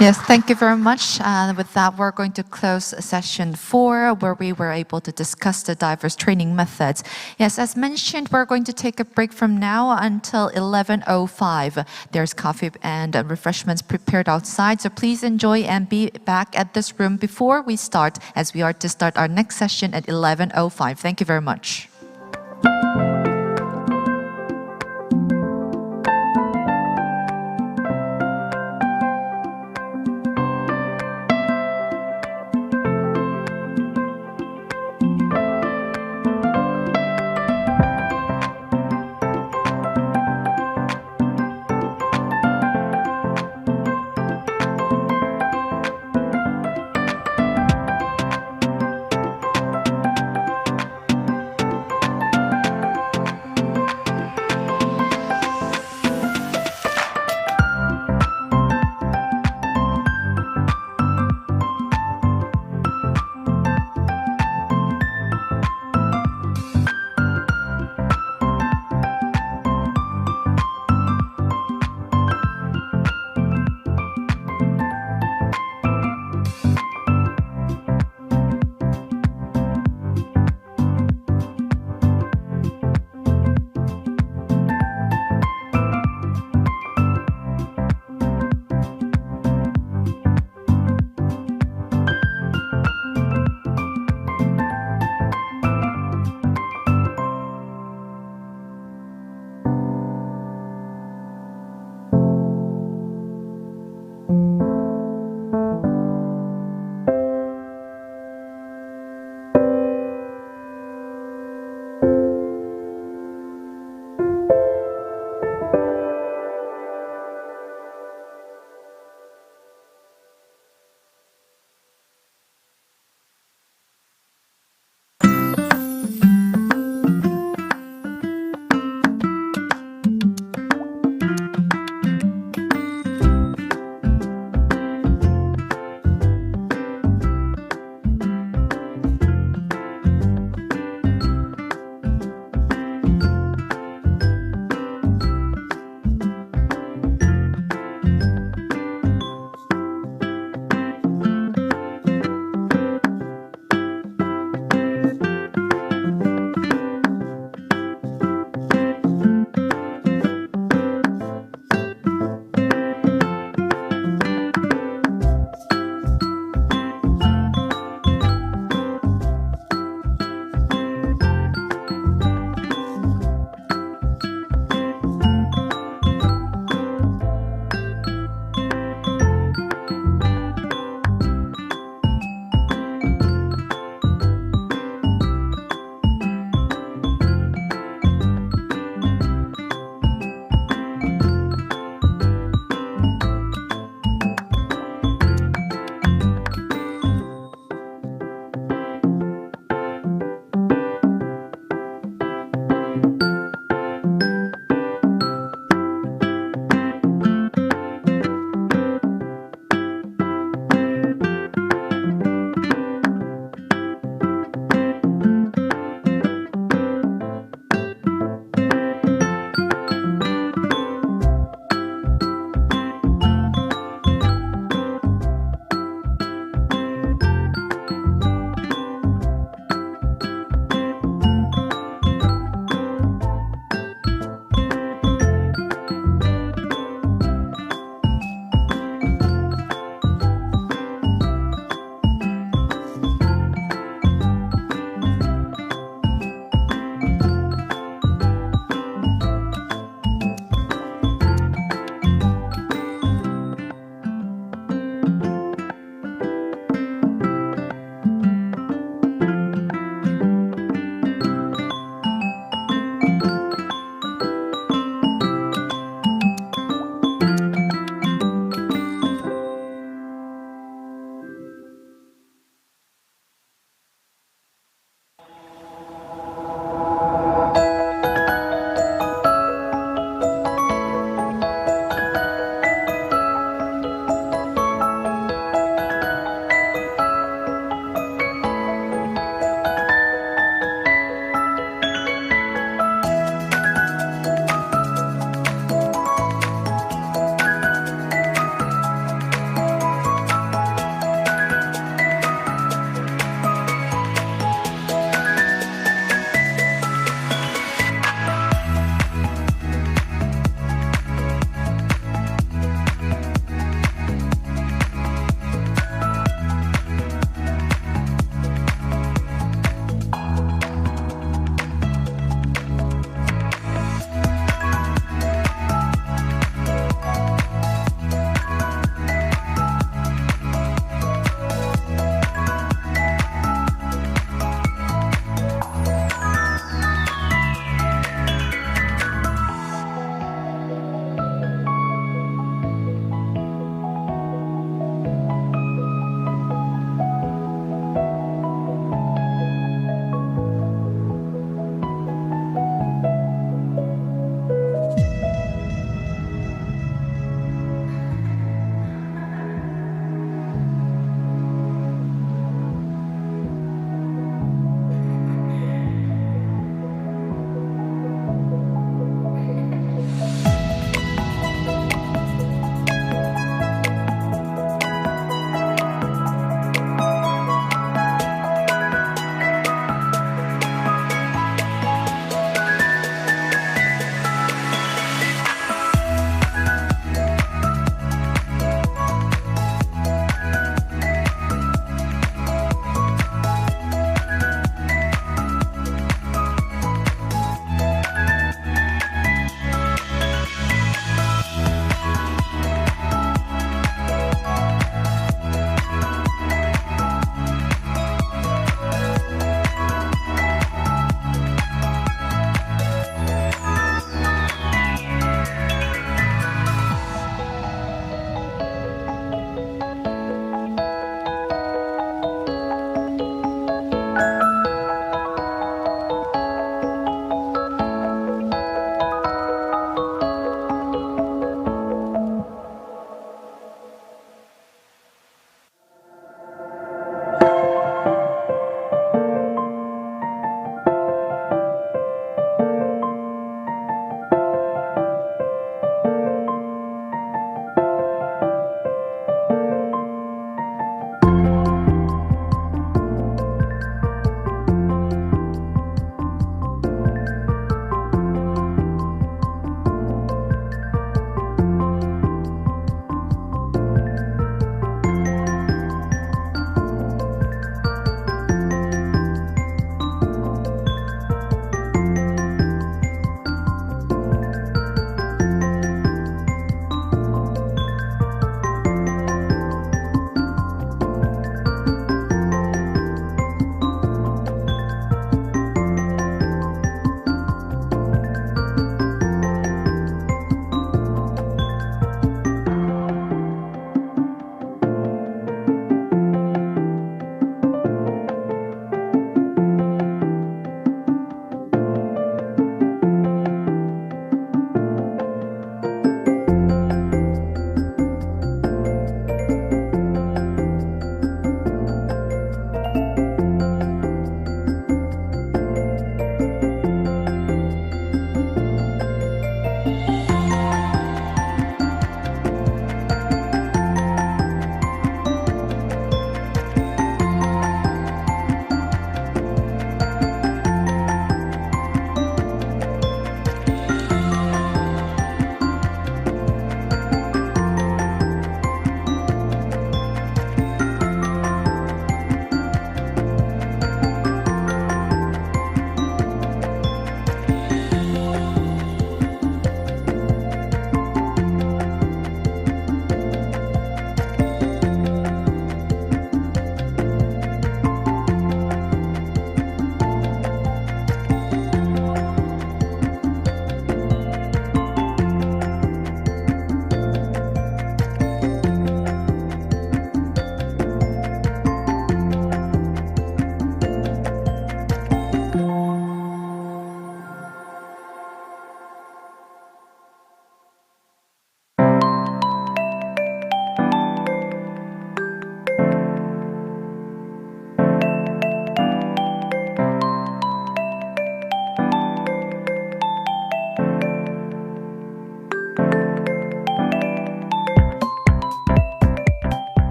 Yes, thank you very much. With that, we're going to close session 4, where we were able to discuss the diverse training methods. Yes, as mentioned, we're going to take a break from now until 11:05. There's coffee and refreshments prepared outside, so please enjoy and be back at this room before we start, as we are to start our next session at 11:05. Thank you very much.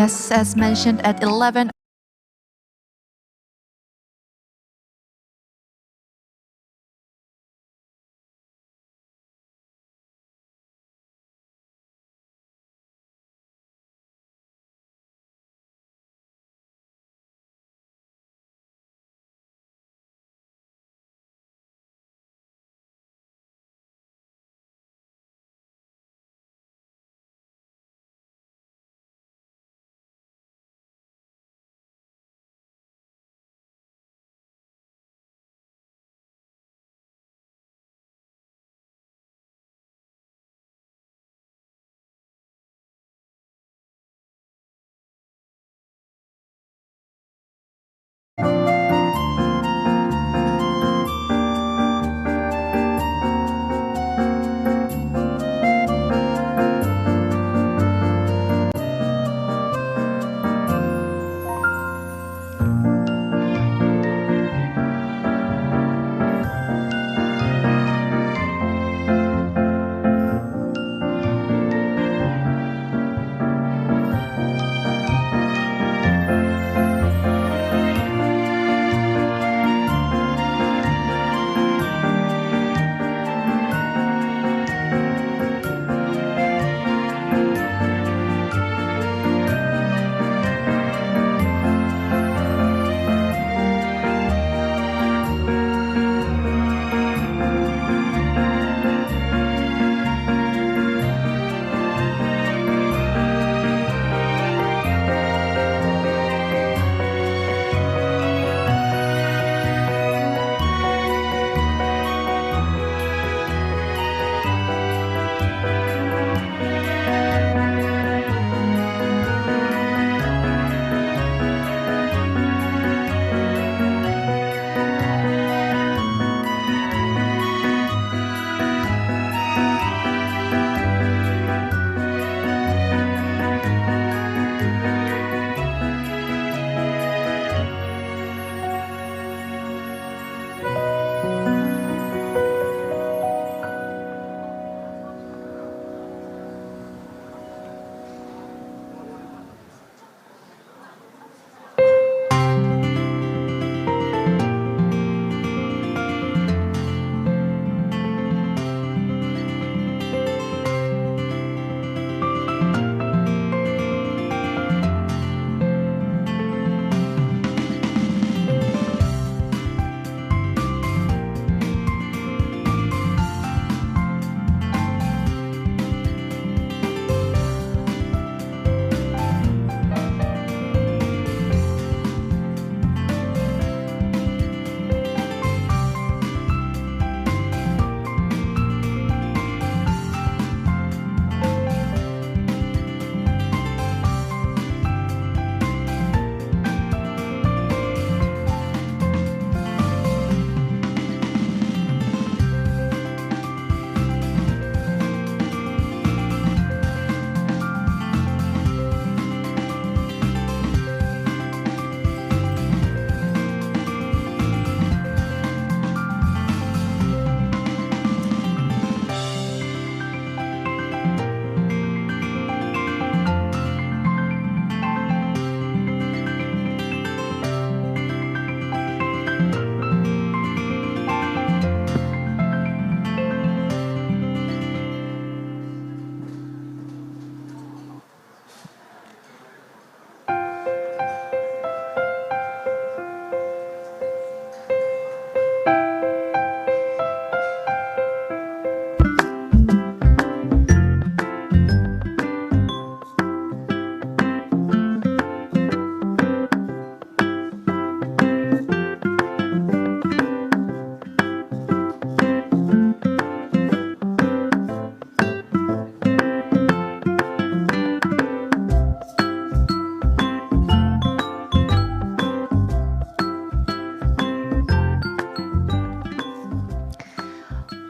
Yes, as mentioned at 11.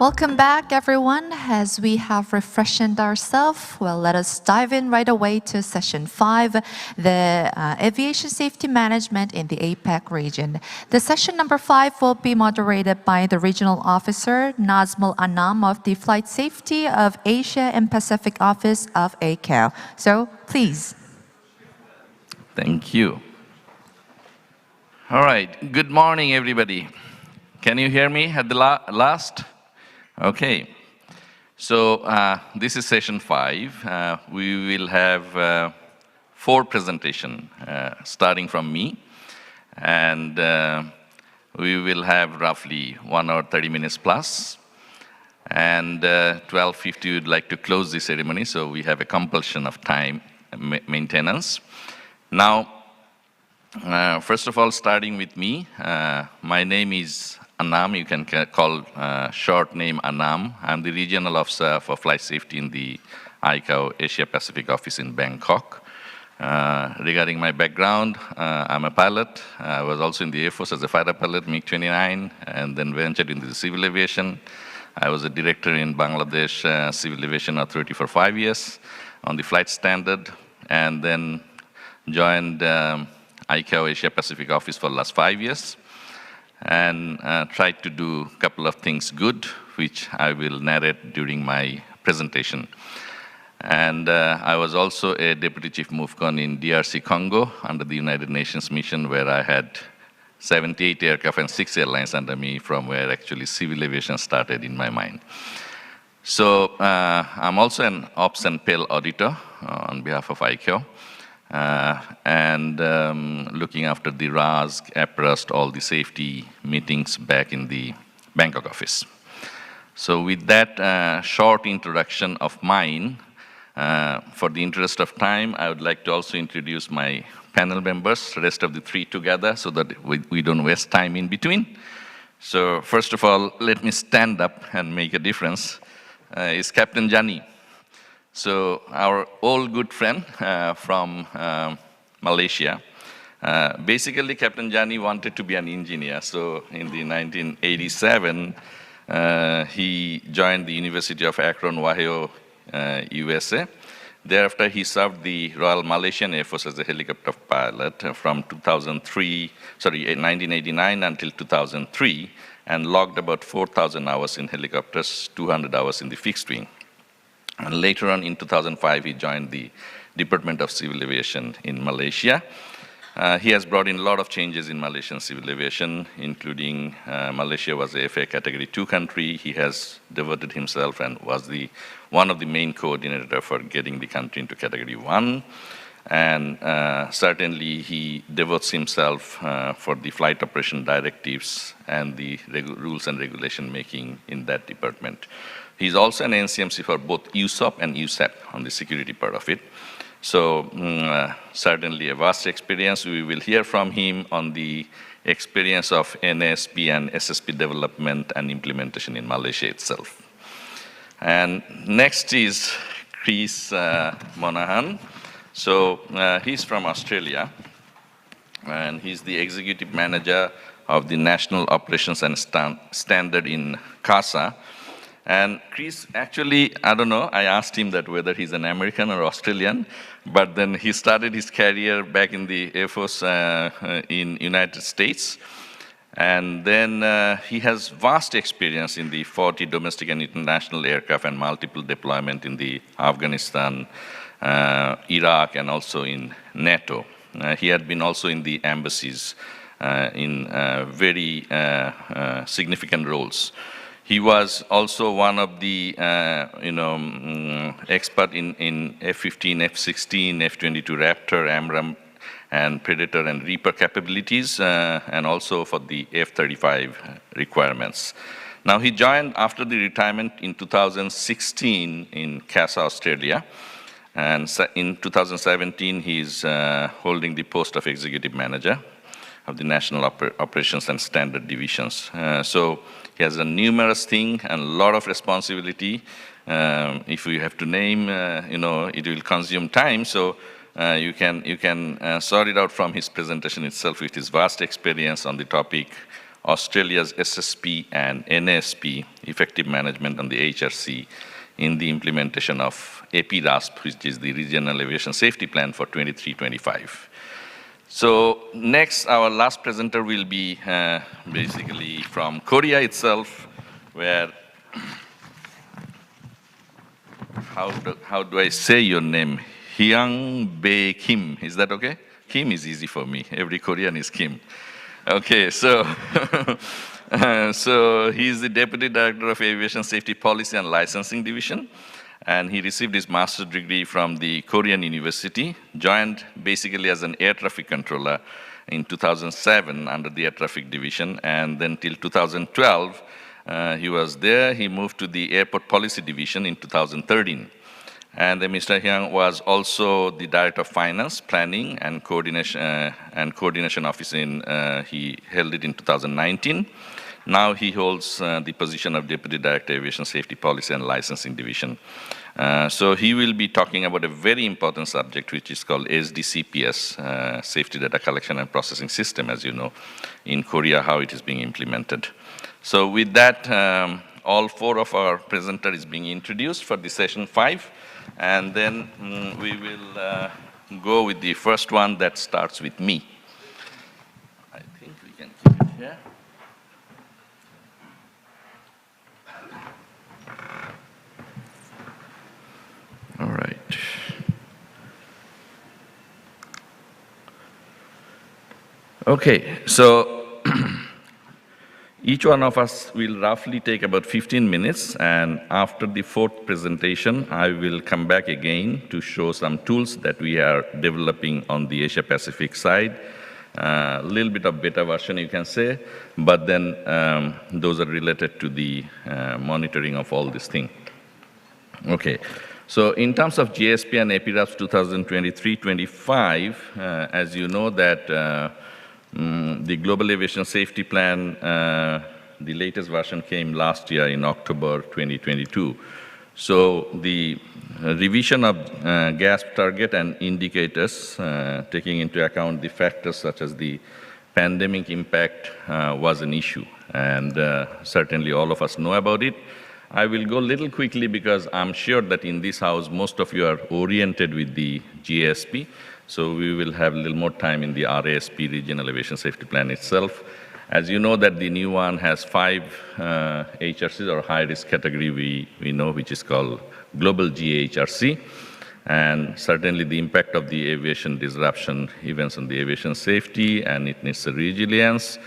Welcome back, everyone. As we have refreshed ourselves, well, let us dive in right away to session 5, the aviation safety management in the APAC region. The session number 5 will be moderated by the regional officer, Nazmul Anam of the Flight Safety of Asia and Pacific Office of ACAO. So, please. Thank you. All right, good morning, everybody. Can you hear me at the last? Okay. So this is session 5. We will have 4 presentations starting from me. And we will have roughly 1 hour, 30 minutes plus. And 12:50, we'd like to close the ceremony, so we have a compulsion of time maintenance. Now, first of all, starting with me, my name is Anam. You can call short name Anam. I'm the regional officer for flight safety in the ICAO Asia Pacific office in Bangkok. Regarding my background, I'm a pilot. I was also in the Air Force as a fighter pilot, MiG-29, and then ventured into the civil aviation. I was a director in Bangladesh Civil Aviation Authority for 5 years on the flight standard, and then joined ICAO Asia Pacific office for the last 5 years, and tried to do a couple of things good, which I will narrate during my presentation. And I was also a Deputy Chief MOVCON in DRC Congo under the United Nations mission, where I had 78 aircraft and 6 airlines under me, from where actually civil aviation started in my mind. So I'm also an Ops and PEL auditor on behalf of ICAO, and looking after the RASC, APRUST, all the safety meetings back in the Bangkok office. So with that short introduction of mine, for the interest of time, I would like to also introduce my panel members, the rest of the 3 together, so that we don't waste time in between. So first of all, let me stand up and make a difference, is Captain Jani. So our old good friend from Malaysia. Basically, Captain Jani wanted to be an engineer. So in the 1987, he joined the University of Akron, Ohio, USA. Thereafter, he served the Royal Malaysian Air Force as a helicopter pilot from 1989 until 2003, and logged about 4,000 hours in helicopters, 200 hours in the fixed wing. And later on, in 2005, he joined the Department of Civil Aviation in Malaysia. He has brought in a lot of changes in Malaysian civil aviation, including Malaysia was a FAA Category 2 country. He has devoted himself and was one of the main coordinator for getting the country into Category 1. And certainly he devotes himself for the flight operation directives and the rules and regulation making in that department. He's also an NCMC for both USOP and USAP on the security part of it. So certainly a vast experience. We will hear from him on the experience of NASP and SSP development and implementation in Malaysia itself. And next is Chris Monahan. So he's from Australia, and he's the executive manager of the National Operations and Standard in CASA. And Chris, actually, I don't know, I asked him that whether he's an American or Australian, but then he started his career back in the Air Force in United States. And then he has vast experience in the 40 domestic and international aircraft and multiple deployment in the Afghanistan, Iraq, and also in NATO. He had been also in the embassies in very significant roles. He was also one of the expert in F-15, F-16, F-22 Raptor, AMRAAM, and Predator and Reaper capabilities, and also for the F-35 requirements. Now he joined after the retirement in 2016 in CASA, Australia. And in 2017, he's holding the post of executive manager of the National Operations and Standard Divisions. So he has a numerous thing and a lot of responsibility. If we have to name, it will consume time. So you can sort it out from his presentation itself with his vast experience on the topic, Australia's SSP and NASP, effective management on the HRC in the implementation of APRASP, which is the Regional Aviation Safety Plan for 23-25. So next, our last presenter will be basically from Korea itself, where, how do I say your name? Hyung Bae Kim, is that okay? Kim is easy for me. Every Korean is Kim. Okay, so, so he's the Deputy Director of Aviation Safety Policy and Licensing Division, and he received his master's degree from the Korean University, joined basically as an air traffic controller in 2007 under the Air Traffic Division, and then till 2012, he was there. He moved to the Airport Policy Division in 2013. And then Mr. Hyang was also the Director of Finance, Planning, and Coordination Office he held it in 2019. Now he holds the position of Deputy Director, Aviation Safety Policy and Licensing Division. So he will be talking about a very important subject, which is called SDCPS, Safety Data Collection and Processing System, as you know, in Korea, how it is being implemented. So with that, all four of our presenters is being introduced for the session 5. And then we will go with the first one that starts with me. I think we can keep it here. All right. Okay, so each one of us will roughly take about 15 minutes, and after the fourth presentation, I will come back again to show some tools that we are developing on the Asia-Pacific side. A little bit of beta version, you can say, but then those are related to the monitoring of all these things. Okay, so in terms of GSP and APRAPS 2023-25, as you know that the Global Aviation Safety Plan, the latest version came last year in October 2022. So the revision of gas target and indicators, taking into account the factors such as the pandemic impact, was an issue. And certainly all of us know about it. I will go a little quickly because I'm sure that in this house, most of you are oriented with the GASP. So we will have a little more time in the RASP, Regional Aviation Safety Plan itself. As you know that the new one has 5 HRCs or high-risk category we know, which is called Global GHRC. And certainly the impact of the aviation disruption events on the aviation safety, and it needs a resilience,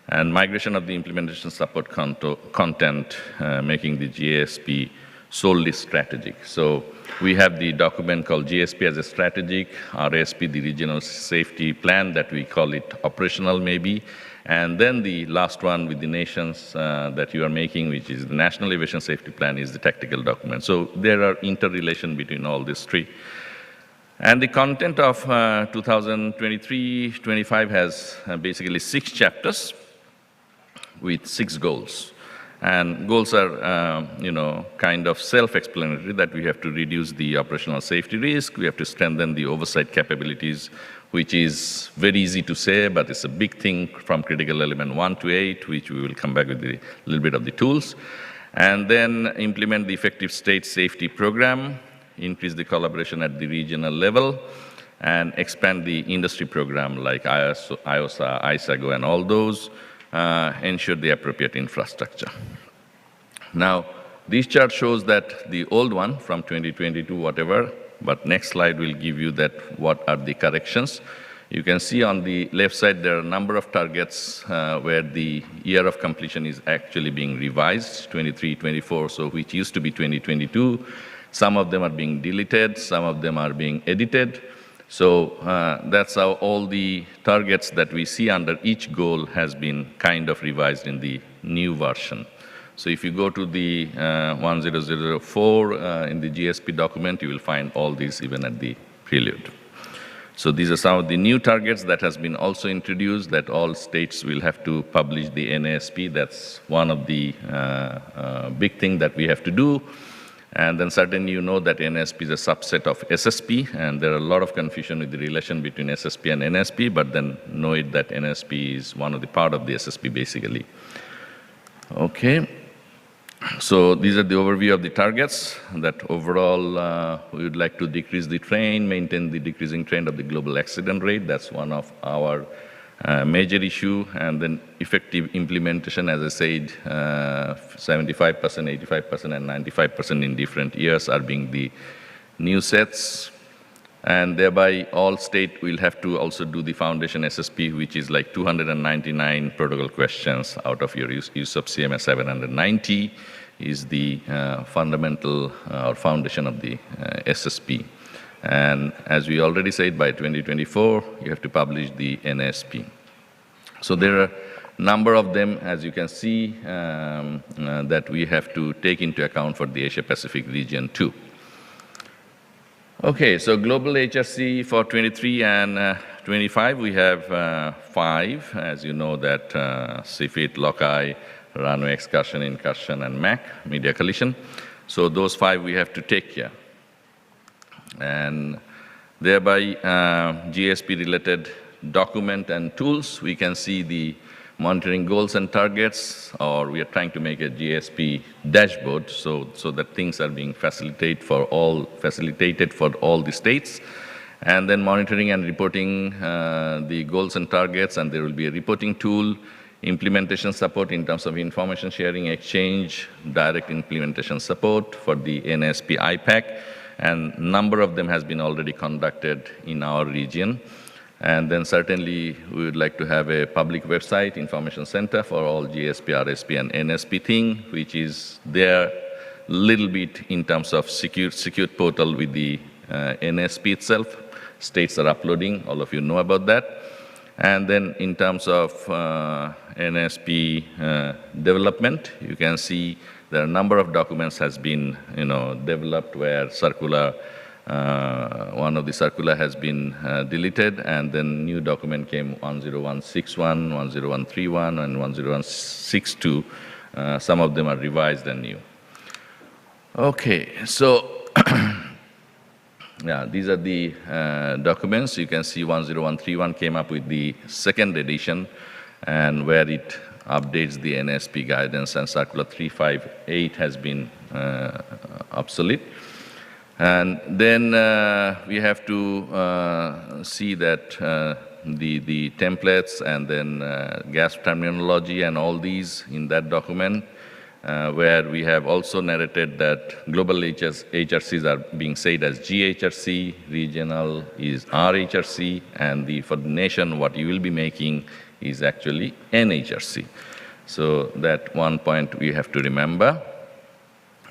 and migration of the implementation support content, making the GASP solely strategic. So we have the document called GSP as a strategic, RASP, the regional safety plan that we call it operational maybe, and then the last one with the nations that you are making, which is the National Aviation Safety Plan, is the tactical document. So there are interrelation between all these three. And the content of 2023-25 has basically 6 chapters with 6 goals. And goals are, kind of self-explanatory, that we have to reduce the operational safety risk, we have to strengthen the oversight capabilities, which is very easy to say, but it's a big thing from critical element 1 to 8, which we will come back with a little bit of the tools. And then implement the effective state safety program, increase the collaboration at the regional level, and expand the industry program like IOSA, ISAGO, and all those. Ensure the appropriate infrastructure. Now, this chart shows that the old one from 2022, whatever, but next slide will give you that what are the corrections. You can see on the left side there are a number of targets where the year of completion is actually being revised, 23, 24, so which used to be 2022. Some of them are being deleted, some of them are being edited. So that's how all the targets that we see under each goal has been kind of revised in the new version. So if you go to the 10004 in the GSP document, you will find all these even at the prelude. So these are some of the new targets that has been also introduced, that all states will have to publish the NASP. That's one of the big thing that we have to do. And then certainly you know that NSP is a subset of SSP, and there are a lot of confusion with the relation between SSP and NSP, but then know it that NSP is one of the part of the SSP basically. Okay, so these are the overview of the targets, that overall we would like to decrease the trend, maintain the decreasing trend of the global accident rate. That's one of our major issue, and then effective implementation, as I said, 75%, 85%, and 95% in different years are being the new sets. And thereby, all state will have to also do the foundation SSP, which is like 299 protocol questions out of your use of CMS 790 is the fundamental or foundation of the SSP. And as we already said, by 2024, you have to publish the NSP. So there are a number of them, as you can see, that we have to take into account for the Asia-Pacific region too. Okay, so global HRC for 23 and 25, we have 5, as you know, that CFIT, LOCI, runway excursion, incursion, and MAC, media collision. So those 5 we have to take here. And thereby, GSP-related document and tools, we can see the monitoring goals and targets, or we are trying to make a GSP dashboard so that things are being facilitated for all the states. And then monitoring and reporting the goals and targets, and there will be a reporting tool, implementation support in terms of information sharing exchange, direct implementation support for the NSP APAC, and number of them has been already conducted in our region. And then certainly we would like to have a public website, information center for all GSP, RSP, and NSP thing, which is there little bit in terms of secure portal with the NSP itself. States are uploading, all of you know about that. And then in terms of NSP development, you can see there are a number of documents has been developed where circular, one of the circular has been deleted, and then new document came 10161, 10131, and 10162. Some of them are revised and new. Okay, so yeah, these are the documents. You can see 10131 came up with the second edition, and where it updates the NSP guidance, and circular 358 has been obsolete. And then we have to see that the templates and then gas terminology and all these in that document, where we have also narrated that global HRCs are being said as GHRC, regional is RHRC, and for the nation, what you will be making is actually NHRC. So that one point we have to remember.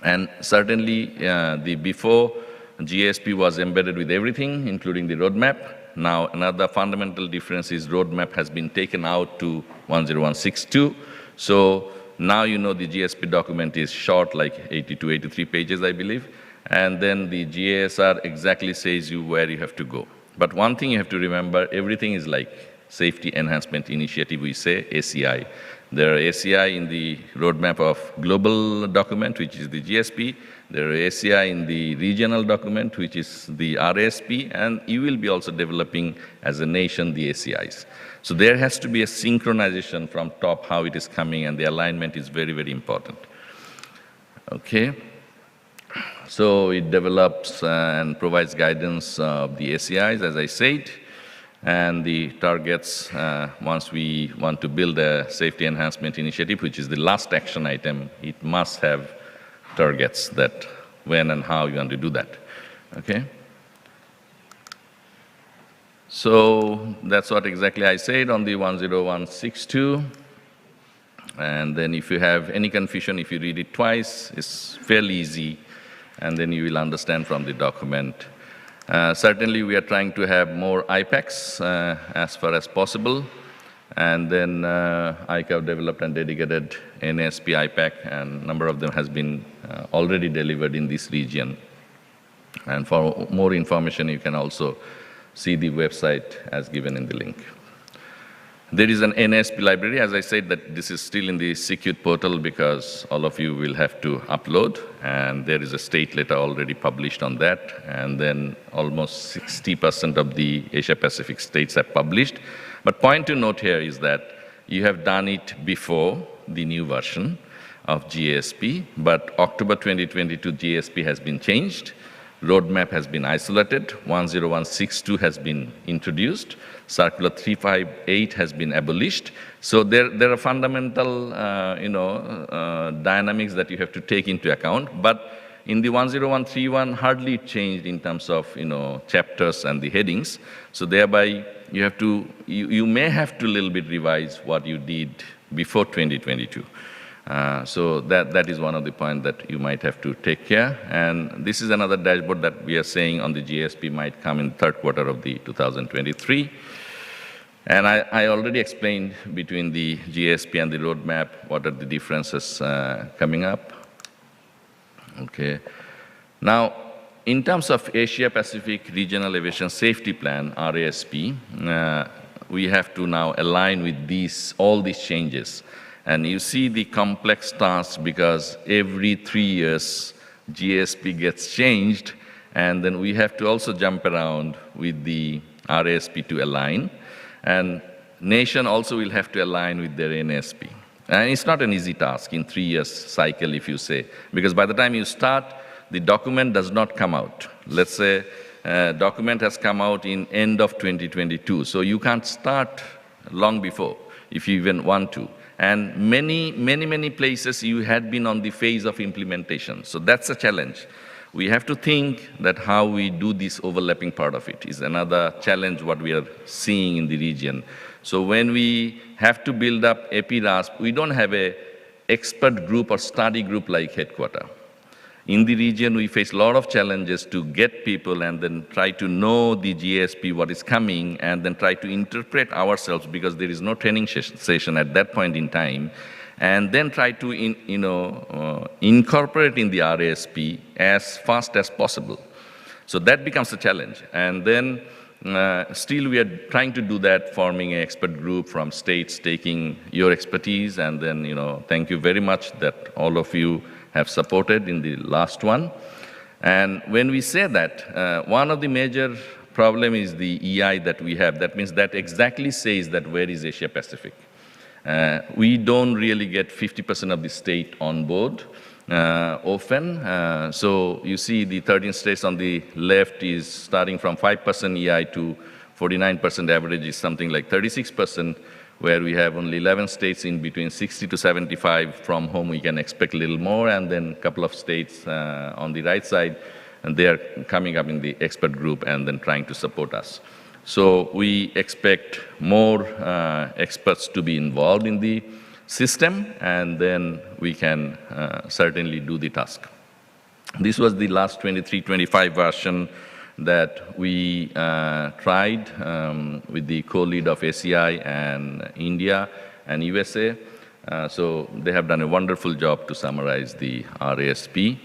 And certainly, the before GSP was embedded with everything, including the roadmap. Now, another fundamental difference is roadmap has been taken out to 10162. So now you know the GSP document is short, like 80 to 83 pages, I believe. And then the GASR exactly says you where you have to go. But one thing you have to remember, everything is like Safety Enhancement Initiative, we say, ACI. There are ACI in the roadmap of global document, which is the GSP. There are ACI in the regional document, which is the RSP, and you will be also developing as a nation the ACIs. So there has to be a synchronization from top, how it is coming, and the alignment is very, very important. Okay. So it develops and provides guidance of the ACIs, as I said. And the targets, once we want to build a safety enhancement initiative, which is the last action item, it must have targets that when and how you want to do that, okay? So that's what exactly I said on the 10162. And then if you have any confusion, if you read it twice, it's fairly easy, and then you will understand from the document. Certainly, we are trying to have more IPACs as far as possible. And then ICAO developed and dedicated NSP IPAC, and a number of them has been already delivered in this region. And for more information, you can also see the website as given in the link. There is an NSP library. As I said, that this is still in the secure portal because all of you will have to upload, and there is a state letter already published on that, and then almost 60% of the Asia-Pacific states have published. But point to note here is that you have done it before the new version of GSP, but October 2022 GSP has been changed. Roadmap has been isolated. 10162 has been introduced. Circular 358 has been abolished. So there are fundamental, dynamics that you have to take into account. But In the 10131, hardly it changed in terms of, chapters and the headings. So thereby, you may have to a little bit revise what you did before 2022. So that is one of the points that you might have to take care. And this is another dashboard that we are saying on the GSP might come in the third quarter of the 2023. And I already explained between the GSP and the roadmap, what are the differences coming up. Okay. Now, in terms of Asia Pacific Regional Aviation Safety Plan, RASP, we have to now align with all these changes. And you see the complex task because every 3 years, GSP gets changed, and then we have to also jump around with the RASP to align. And nation also will have to align with their NSP. And it's not an easy task in 3 years cycle, if you say, because by the time you start, the document does not come out. Let's say document has come out in end of 2022, so you can't start long before, if you even want to. And many places you had been on the phase of implementation. So that's a challenge. We have to think that how we do this overlapping part of it is another challenge what we are seeing in the region. So when we have to build up APRASP, we don't have a expert group or study group like headquarters. In the region, we face a lot of challenges to get people and then try to know the GSP, what is coming, and then try to interpret ourselves because there is no training session at that point in time, and then try to incorporate in the RASP as fast as possible. So that becomes a challenge. And then still we are trying to do that, forming an expert group from states, taking your expertise, and then, thank you very much that all of you have supported in the last one. And when we say that, one of the major problem is the EI that we have. That means that exactly says that where is Asia Pacific. We don't really get 50% of the state on board often. So you see the 13 states on the left is starting from 5% EI to 49% average is something like 36%, where we have only 11 states in between 60 to 75, from whom we can expect a little more, and then a couple of states on the right side, and they are coming up in the expert group and then trying to support us. So we expect more experts to be involved in the system, and then we can certainly do the task. This was the last 23-25 version that we tried with the co-lead of ACI and India and USA. So they have done a wonderful job to summarize the RASP.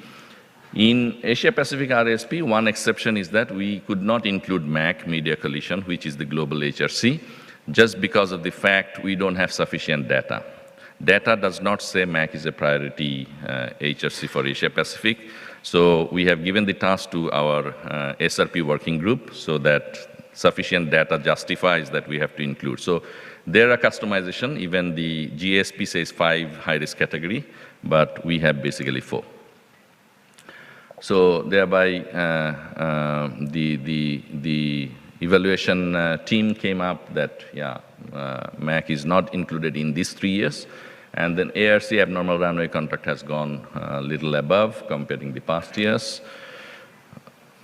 In Asia Pacific RASP, one exception is that we could not include MAC, Media Coalition, which is the global HRC, just because of the fact we don't have sufficient data. Data does not say MAC is a priority HRC for Asia Pacific. So we have given the task to our SRP working group so that sufficient data justifies that we have to include. So there are customization. Even the GSP says 5 high-risk category, but we have basically 4. So thereby, the evaluation team came up that, MAC is not included in these 3 years. And then ARC, abnormal runway contract, has gone a little above comparing the past years.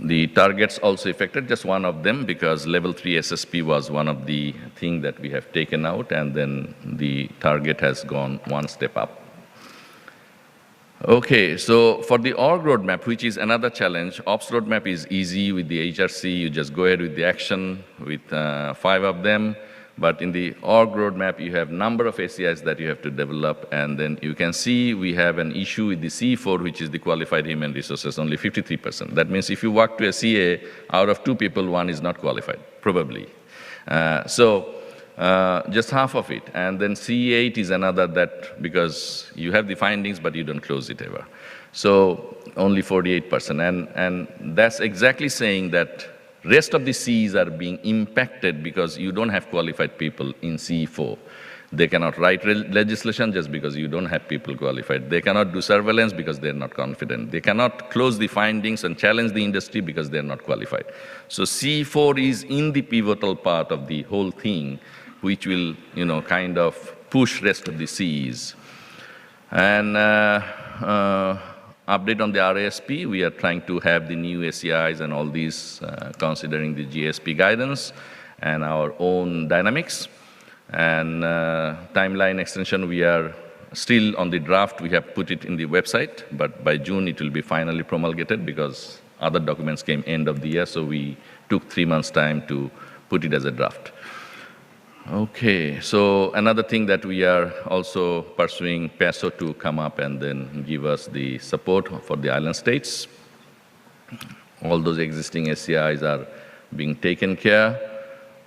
The targets also affected, just one of them, because level 3 SSP was one of the things that we have taken out, and then the target has gone one step up. Okay, so for the org roadmap, which is another challenge, ops roadmap is easy with the HRC. You just go ahead with the action with 5 of them. But in the org roadmap, you have number of ACIs that you have to develop, and then you can see we have an issue with the C4, which is the qualified human resources, only 53%. That means if you walk to a CA, out of 2 people, 1 is not qualified, probably. Just half of it. And then C8 is another that, because you have the findings, but you don't close it ever. So only 48%. And that's exactly saying that rest of the Cs are being impacted because you don't have qualified people in C4. They cannot write legislation just because you don't have people qualified. They cannot do surveillance because they're not confident. They cannot close the findings and challenge the industry because they're not qualified. So C4 is in the pivotal part of the whole thing, which will, kind of push rest of the Cs. And update on the RASP, we are trying to have the new ACIs and all these considering the GSP guidance and our own dynamics. And timeline extension, we are still on the draft. We have put it in the website, but by June it will be finally promulgated because other documents came end of the year, so we took 3 months' time to put it as a draft. Okay, so another thing that we are also pursuing PESO to come up and then give us the support for the island states. All those existing SCIs are being taken care.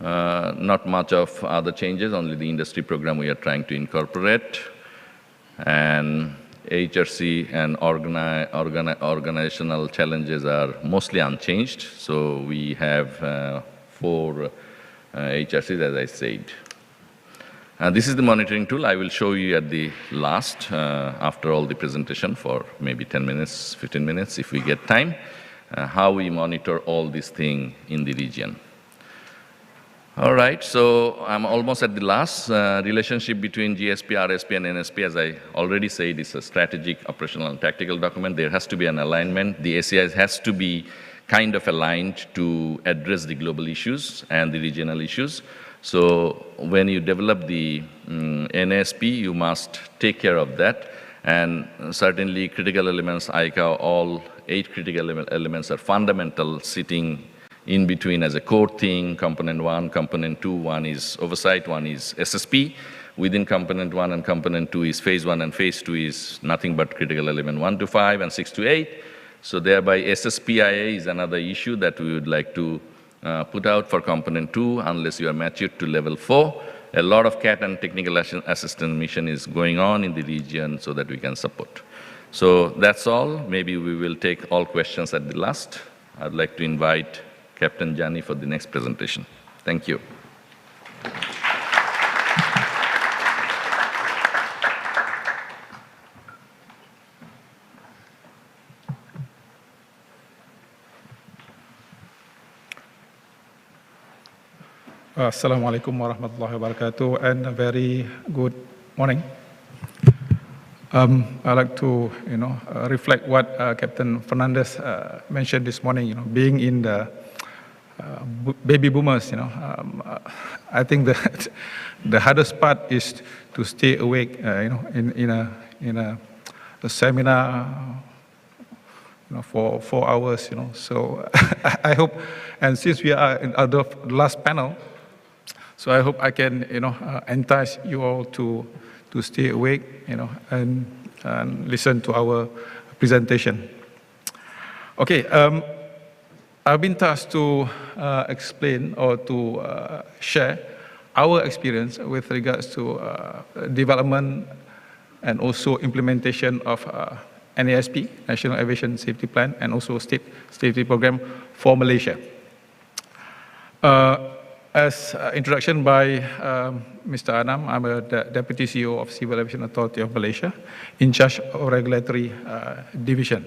Not much of other changes, only the industry program we are trying to incorporate. And HRC and organizational challenges are mostly unchanged. So we have 4 HRCs, as I said. This is the monitoring tool. I will show you at the last, after all the presentation for maybe 10 minutes, 15 minutes, if we get time, how we monitor all these things in the region. All right, so I'm almost at the last. Relationship between GSP, RSP, and NSP, as I already said, is a strategic, operational, and tactical document. There has to be an alignment. The ACIs has to be kind of aligned to address the global issues and the regional issues. So when you develop the NSP, you must take care of that. And certainly critical elements, ICAO, all 8 critical elements are fundamental, sitting in between as a core thing. Component 1, component 2, one is oversight, one is SSP. Within component 1 and component 2 is phase 1, and phase 2 is nothing but critical element 1 to 5 and 6 to 8. So thereby SSPIA is another issue that we would like to put out for component 2 unless you are matured to level 4. A lot of CAT and technical assistance mission is going on in the region so that we can support. So that's all. Maybe we will take all questions at the last. I'd like to invite Captain Jani for the next presentation. Thank you. Assalamualaikum warahmatullahi wabarakatuh, and a very good morning. I'd like to, reflect what Captain Fernandez mentioned this morning. Being in the baby boomers, I think that the hardest part is to stay awake, in a seminar, for 4 hours, So I hope, and since we are in the last panel, so I hope I can, entice you all to stay awake, and listen to our presentation. Okay, I've been tasked to explain or to share our experience with regards to development and also implementation of NASP, National Aviation Safety Plan, and also State Safety Program for Malaysia. As introduction by Mr. Anam, I'm a Deputy CEO of Civil Aviation Authority of Malaysia, in charge of Regulatory Division.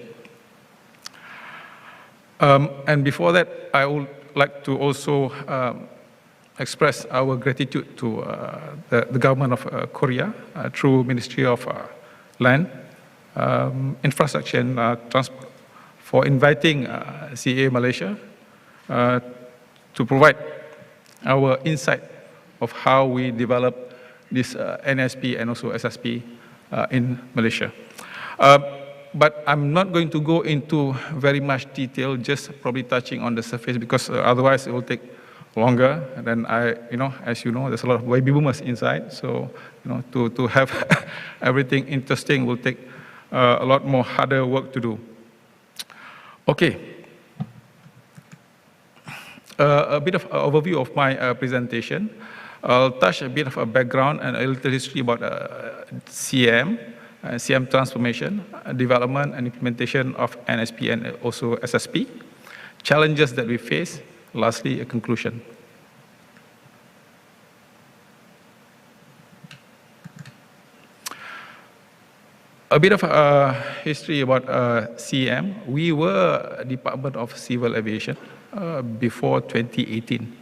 And before that, I would like to also express our gratitude to the government of Korea through Ministry of Land, Infrastructure and Transport for inviting CAA Malaysia to provide our insight of how we develop this NSP and also SSP in Malaysia. But I'm not going to go into very much detail, just probably touching on the surface, because otherwise it will take longer. And then as you know, there's a lot of baby boomers inside. So, to have everything interesting will take a lot more harder work to do. Okay. A bit of overview of my presentation. I'll touch a bit of a background and a little history about CM transformation, development and implementation of NSP and also SSP, challenges that we face, lastly, a conclusion. A bit of history about CM. We were Department of Civil Aviation before 2018.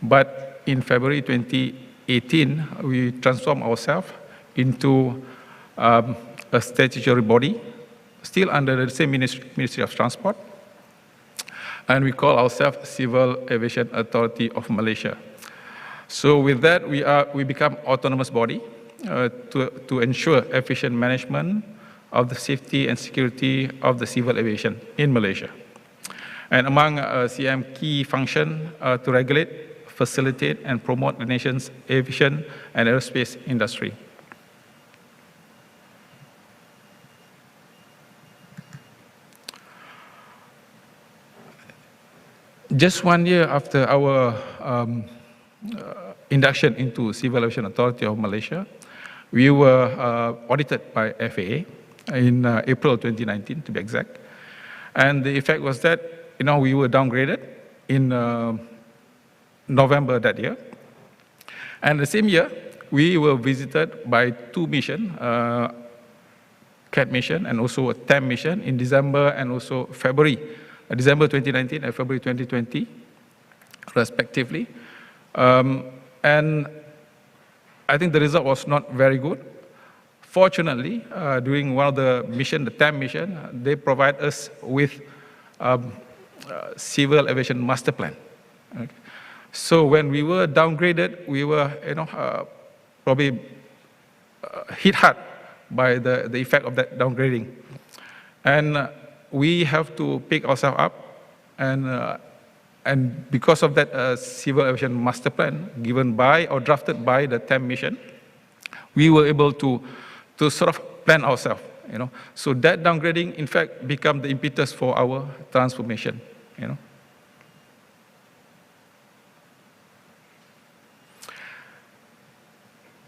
But in February 2018, we transformed ourselves into a statutory body, still under the same Ministry of Transport. And we call ourselves Civil Aviation Authority of Malaysia. So with that, we become autonomous body to ensure efficient management of the safety and security of the civil aviation in Malaysia. And among CAM key function to regulate, facilitate, and promote the nation's aviation and aerospace industry. Just 1 year after our induction into Civil Aviation Authority of Malaysia, we were audited by FAA in April 2019, to be exact. And the effect was that, we were downgraded in November that year. And the same year, we were visited by 2 missions, CAT mission and also a TAM mission in December and also February. December 2019 and February 2020, respectively. And I think the result was not very good. Fortunately, during one of the mission, the TAM mission, they provide us with civil aviation master plan. Okay. So when we were downgraded, we were, probably hit hard by the effect of that downgrading. And we have to pick ourselves up, and because of that civil aviation master plan given by or drafted by the TAM mission, we were able to sort of plan ourselves. So that downgrading, in fact, became the impetus for our transformation.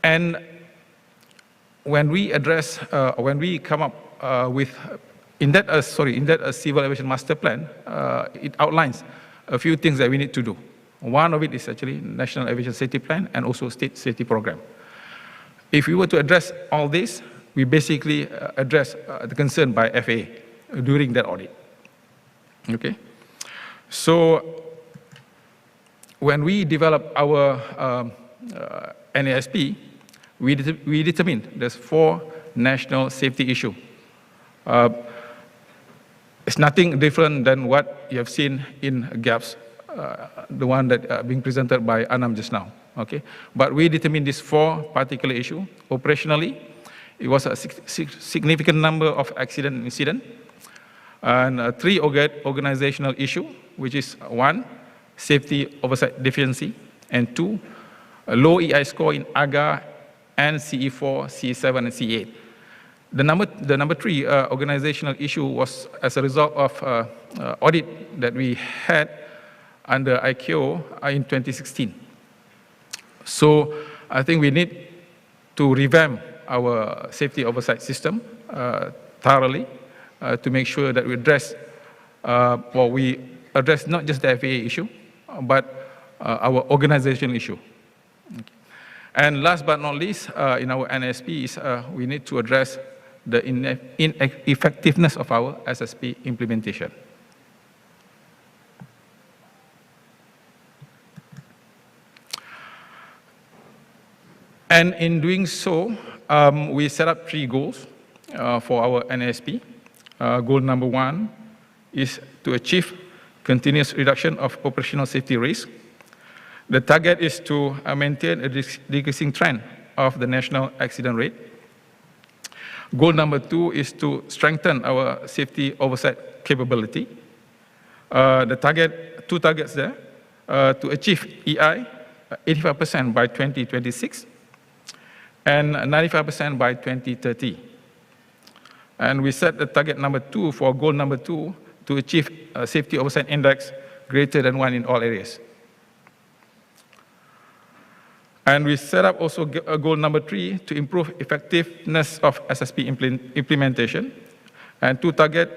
And when we address, when we come up with in that civil aviation master plan, it outlines a few things that we need to do. One of it is actually National Aviation Safety Plan and also State Safety Program. If we were to address all this, we basically address the concern by FAA during that audit. Okay. So when we develop our NASP, we determined there's 4 national safety issues. It's nothing different than what you have seen in GAPS, the one that being presented by Anam just now. Okay, but we determined these 4 particular issues. Operationally, it was a significant number of accident and incident, and 3 organizational issues, which is 1, safety oversight deficiency, and 2, a low EI score in AGA and CE4, CE7, and CE8. The number 3 organizational issue was as a result of audit that we had under ICAO in 2016. So I think we need to revamp our safety oversight system thoroughly to make sure that we address not just the FAA issue, but our organizational issue. Okay. And last but not least, in our NSP is we need to address the ineffectiveness of our SSP implementation. And in doing so, we set up 3 goals for our NASP. Goal number 1 is to achieve continuous reduction of operational safety risk. The target is to maintain a decreasing trend of the national accident rate. Goal number 2 is to strengthen our safety oversight capability. The target, 2 targets there, to achieve EI 85% by 2026 and 95% by 2030. And we set the target number 2 for goal number 2 to achieve a safety oversight index greater than 1 in all areas. And we set up also goal number 3 to improve effectiveness of SSP implementation. And 2 targets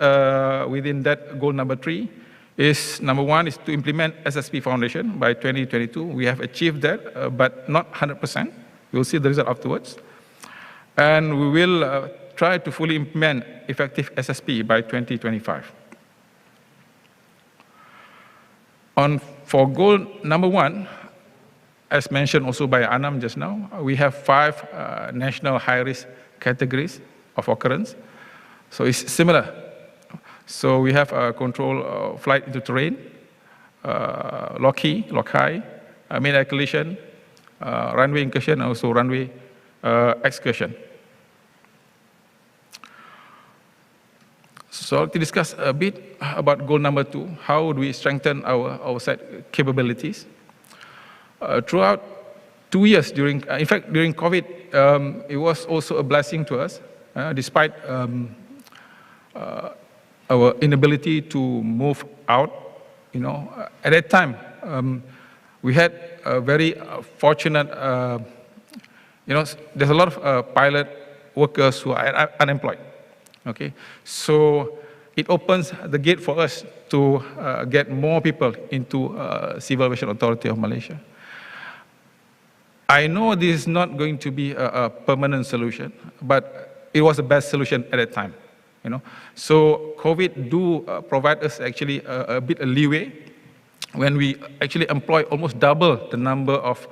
within that goal number 3 is, number 1 is to implement SSP Foundation by 2022. We have achieved that, but not 100%. We'll see the result afterwards. And we will try to fully implement effective SSP by 2025. For goal number 1, as mentioned also by Anam just now, we have 5 national high-risk categories of occurrence. So it's similar. So we have control flight into terrain, lock high, main acceleration, runway incursion, and also runway excursion. So to discuss a bit about goal number 2, how do we strengthen our site capabilities? Throughout 2 years, during COVID, it was also a blessing to us, despite our inability to move out. At that time, we had a very fortunate, there's a lot of pilot workers who are unemployed. Okay, so it opens the gate for us to get more people into Civil Aviation Authority of Malaysia. I know this is not going to be a permanent solution, but it was the best solution at that time. So COVID do provide us actually a bit of leeway when we actually employ almost double the number of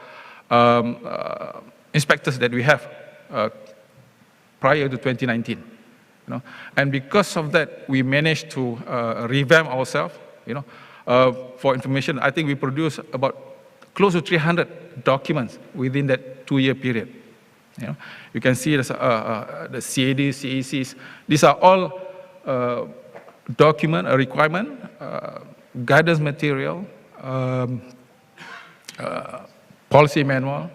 inspectors that we have prior to 2019. And because of that, we managed to revamp ourselves. For information, I think we produced about close to 300 documents within that 2-year period. You can see the CADs, CACs. These are all document, a requirement, guidance material, policy manual,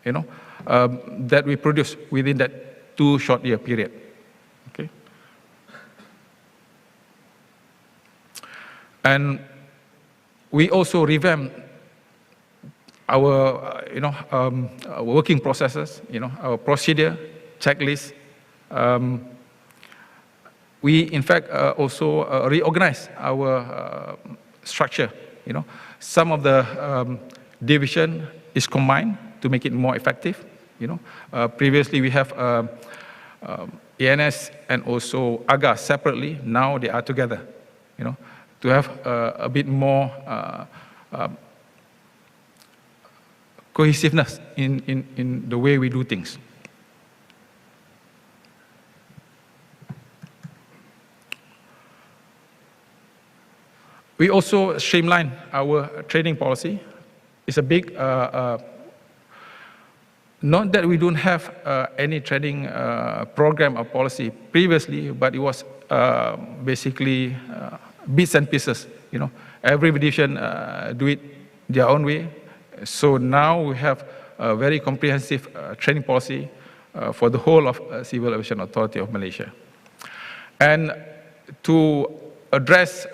that we produced within that 2 short-year period. Okay. And we also revamped our, our working processes, our procedure, checklist. We, in fact, also reorganized our structure. Some of the division is combined to make it more effective. Previously we have ANS and also AGA separately. Now they are together. To have a bit more cohesiveness in the way we do things. We also streamline our training policy. It's a big, not that we don't have any training program or policy previously, but it was basically bits and pieces. Every division do it their own way. So now we have a very comprehensive training policy for the whole of Civil Aviation Authority of Malaysia. And to address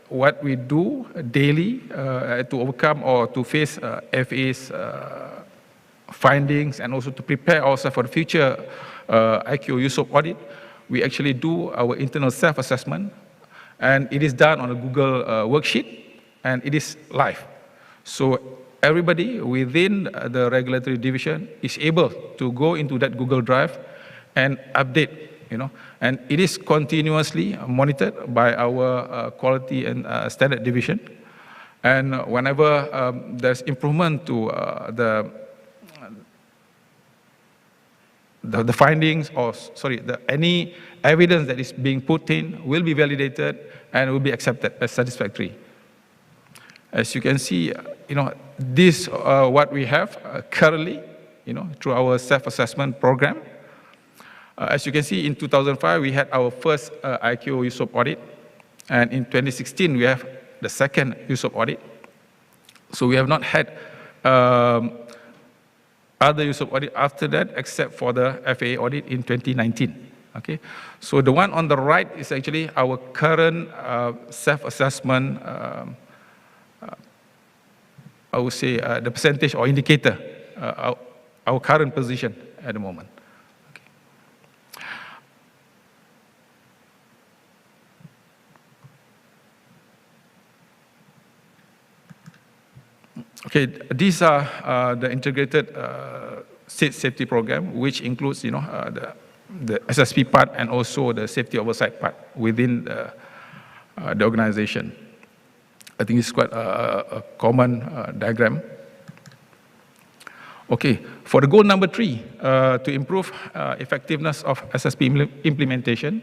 what we do daily to overcome or to face FAA's findings and also to prepare ourselves for the future ICAO USOP audit, we actually do our internal self-assessment, and it is done on a Google worksheet, and it is live. So everybody within the regulatory division is able to go into that Google Drive and update, and it is continuously monitored by our quality and standard division. And whenever there's improvement to the findings, or sorry, any evidence that is being put in will be validated and will be accepted as satisfactory. As you can see, this what we have currently, through our self-assessment program. As you can see, in 2005, we had our first ICAO USOP audit. And in 2016, we have the second USOP audit. So we have not had other USOP audit after that, except for the FAA audit in 2019. Okay, so the one on the right is actually our current self-assessment, I would say the percentage or indicator, our current position at the moment. Okay, these are the integrated state safety program, which includes, the SSP part and also the safety oversight part within the organization. I think it's quite a common diagram. Okay, for the goal number 3, to improve effectiveness of SSP implementation,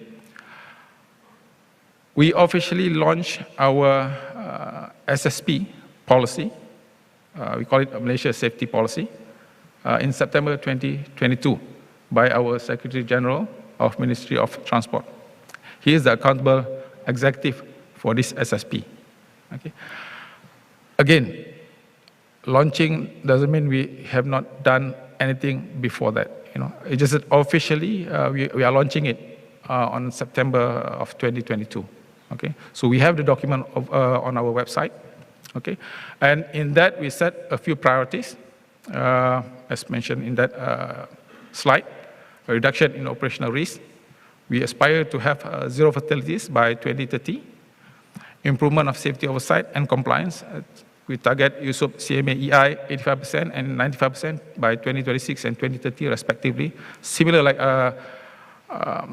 we officially launched our SSP policy. We call it Malaysia Safety Policy in September 2022 by our Secretary General of Ministry of Transport. He is the accountable executive for this SSP. Okay. Again, launching doesn't mean we have not done anything before that. It's just that officially we are launching it on September of 2022. Okay, so we have the document on our website. Okay, and in that we set a few priorities, as mentioned in that slide: a reduction in operational risk. We aspire to have 0 fatalities by 2030. Improvement of safety oversight and compliance. We target use of CMA-EI 85% and 95% by 2026 and 2030 respectively. Similar like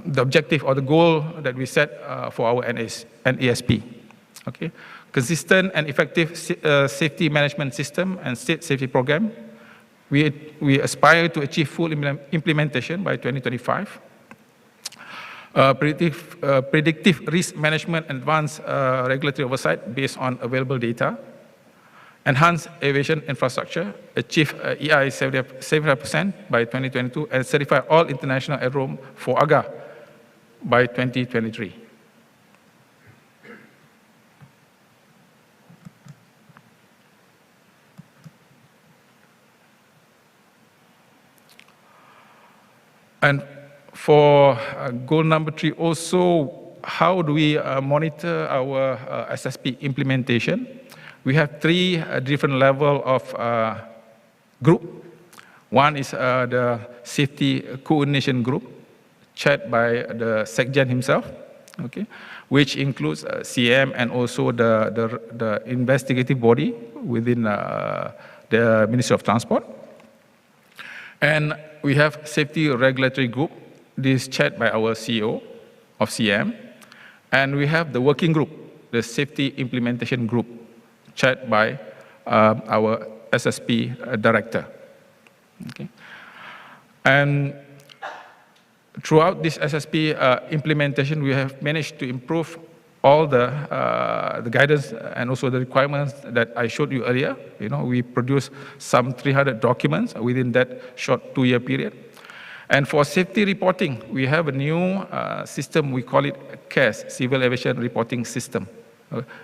the objective or the goal that we set for our NASP. Okay, consistent and effective safety management system and state safety program. We aspire to achieve full implementation by 2025. Predictive risk management, advanced regulatory oversight based on available data. Enhance aviation infrastructure, achieve EI 75% by 2022, and certify all international airroom for AGA by 2023. And for goal number 3 also, how do we monitor our SSP implementation? We have 3 different levels of group. One is the safety coordination group, chaired by the SecGen himself, okay, which includes CM and also the investigative body within the Ministry of Transport. And we have safety regulatory group. This is chaired by our CEO of CM. And we have the working group, the safety implementation group, chaired by our SSP director. Okay. And throughout this SSP implementation, we have managed to improve all the guidance and also the requirements that I showed you earlier. We produced some 300 documents within that short 2-year period. And for safety reporting, we have a new system, we call it CAAs, Civil Aviation Reporting System.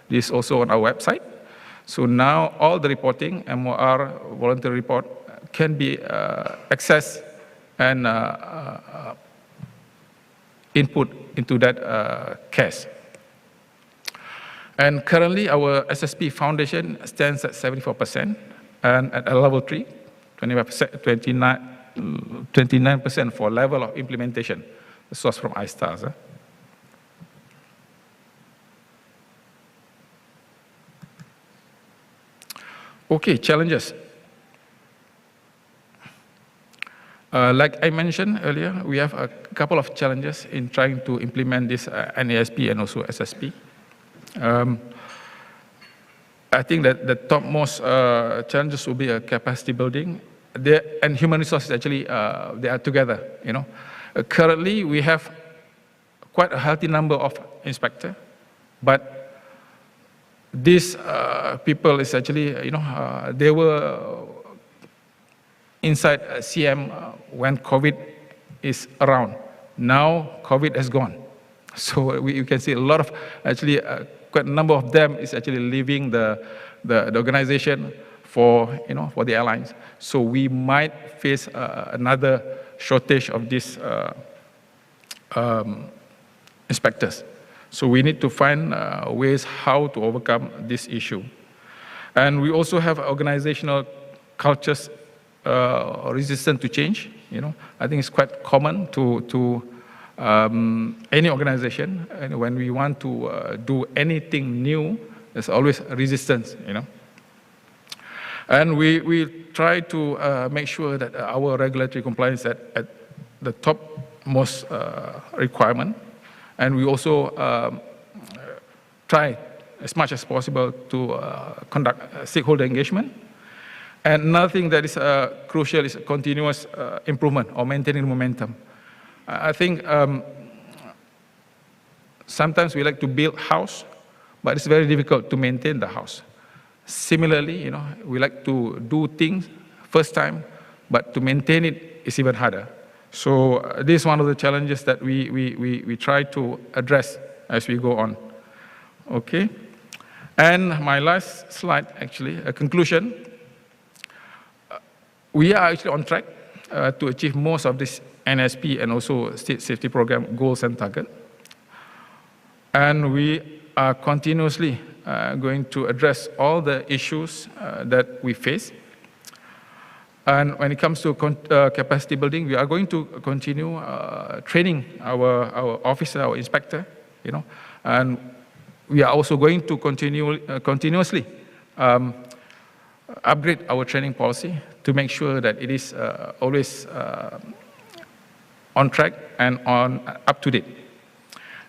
This is also on our website. So now all the reporting, MOR, voluntary report, can be accessed and input into that CAAs. And currently our SSP foundation stands at 74%, and at a level 3, 29% for level of implementation. The source from iStars. Okay, challenges. Like I mentioned earlier, we have a couple of challenges in trying to implement this NASP and also SSP. I think that the topmost challenges will be capacity building. And human resources actually, they are together. Currently, we have quite a healthy number of inspectors, but these people is actually, they were inside CM when COVID is around. Now COVID has gone. So you can see a lot of, actually, quite a number of them is actually leaving the organization for the airlines. So we might face another shortage of these inspectors. So we need to find ways how to overcome this issue. And we also have organizational cultures resistant to change. I think it's quite common to any organization, and when we want to do anything new, there's always resistance. And we try to make sure that our regulatory compliance is at the topmost requirement. And we also try as much as possible to conduct stakeholder engagement And another thing that is crucial is continuous improvement or maintaining momentum. I think sometimes we like to build house, but it's very difficult to maintain the house. Similarly, we like to do things first time, but to maintain it is even harder. So this is one of the challenges that we try to address as we go on. Okay, and my last slide, actually, a conclusion. We are actually on track to achieve most of this NSP and also state safety program goals and targets. And we are continuously going to address all the issues that we face. And when it comes to capacity building, we are going to continue training our officer, our inspector, and we are also going to continuously upgrade our training policy to make sure that it is always on track and up to date.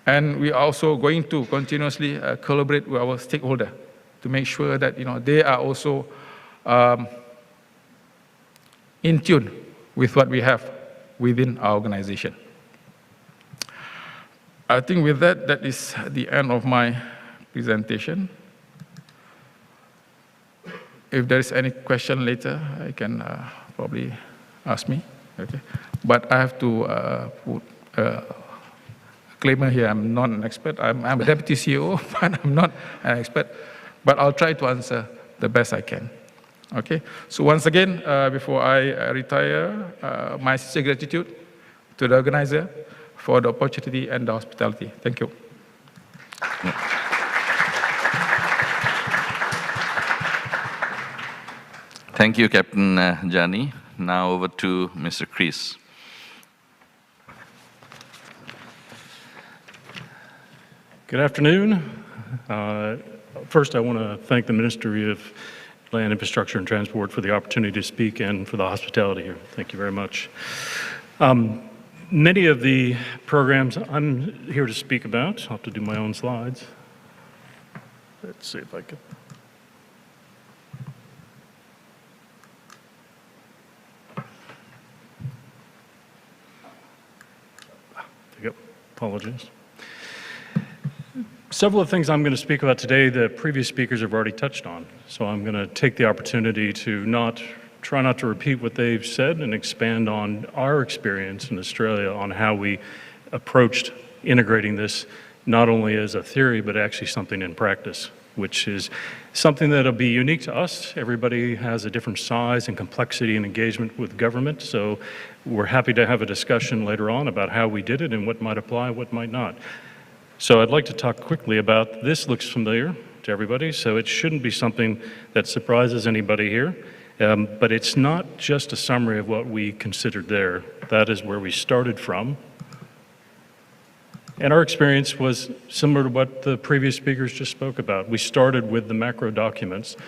And we are also going to continuously collaborate with our stakeholder to make sure that they are also in tune with what we have within our organization. I think with that, that is the end of my presentation. If there is any question later, I can probably ask me. Okay, but I have to put a disclaimer here. I'm not an expert. I'm a deputy CEO, but I'm not an expert. But I'll try to answer the best I can. Okay. So once again, before I retire, my sincere gratitude to the organizer for the opportunity and the hospitality. Thank you. Thank you, Captain Jani. Now over to Mr. Chris. Good afternoon. First, I want to thank the Ministry of Land, Infrastructure, and Transport for the opportunity to speak and for the hospitality here. Thank you very much. Many of the programs I'm here to speak about, I'll have to do my own slides. Let's see if I can. There you go. Apologies. Several of the things I'm going to speak about today, the previous speakers have already touched on. So I'm going to take the opportunity to try not to repeat what they've said and expand on our experience in Australia on how we approached integrating this not only as a theory, but actually something in practice, which is something that'll be unique to us. Everybody has a different size and complexity and engagement with government. So we're happy to have a discussion later on about how we did it and what might apply, what might not. So I'd like to talk quickly about, this looks familiar to everybody, so it shouldn't be something that surprises anybody here, but it's not just a summary of what we considered there. That is where we started from. And our experience was similar to what the previous speakers just spoke about. We started with the macro documents,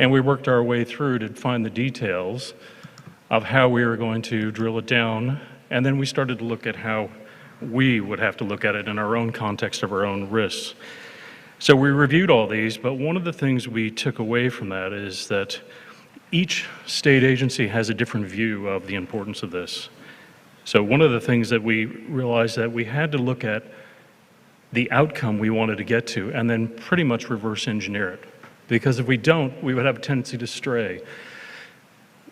and we worked our way through to find the details of how we were going to drill it down, and then we started to look at how we would have to look at it in our own context of our own risks. So we reviewed all these, but one of the things we took away from that is that each state agency has a different view of the importance of this. So one of the things that we realized that we had to look at the outcome we wanted to get to and then pretty much reverse engineer it. Because if we don't, we would have a tendency to stray.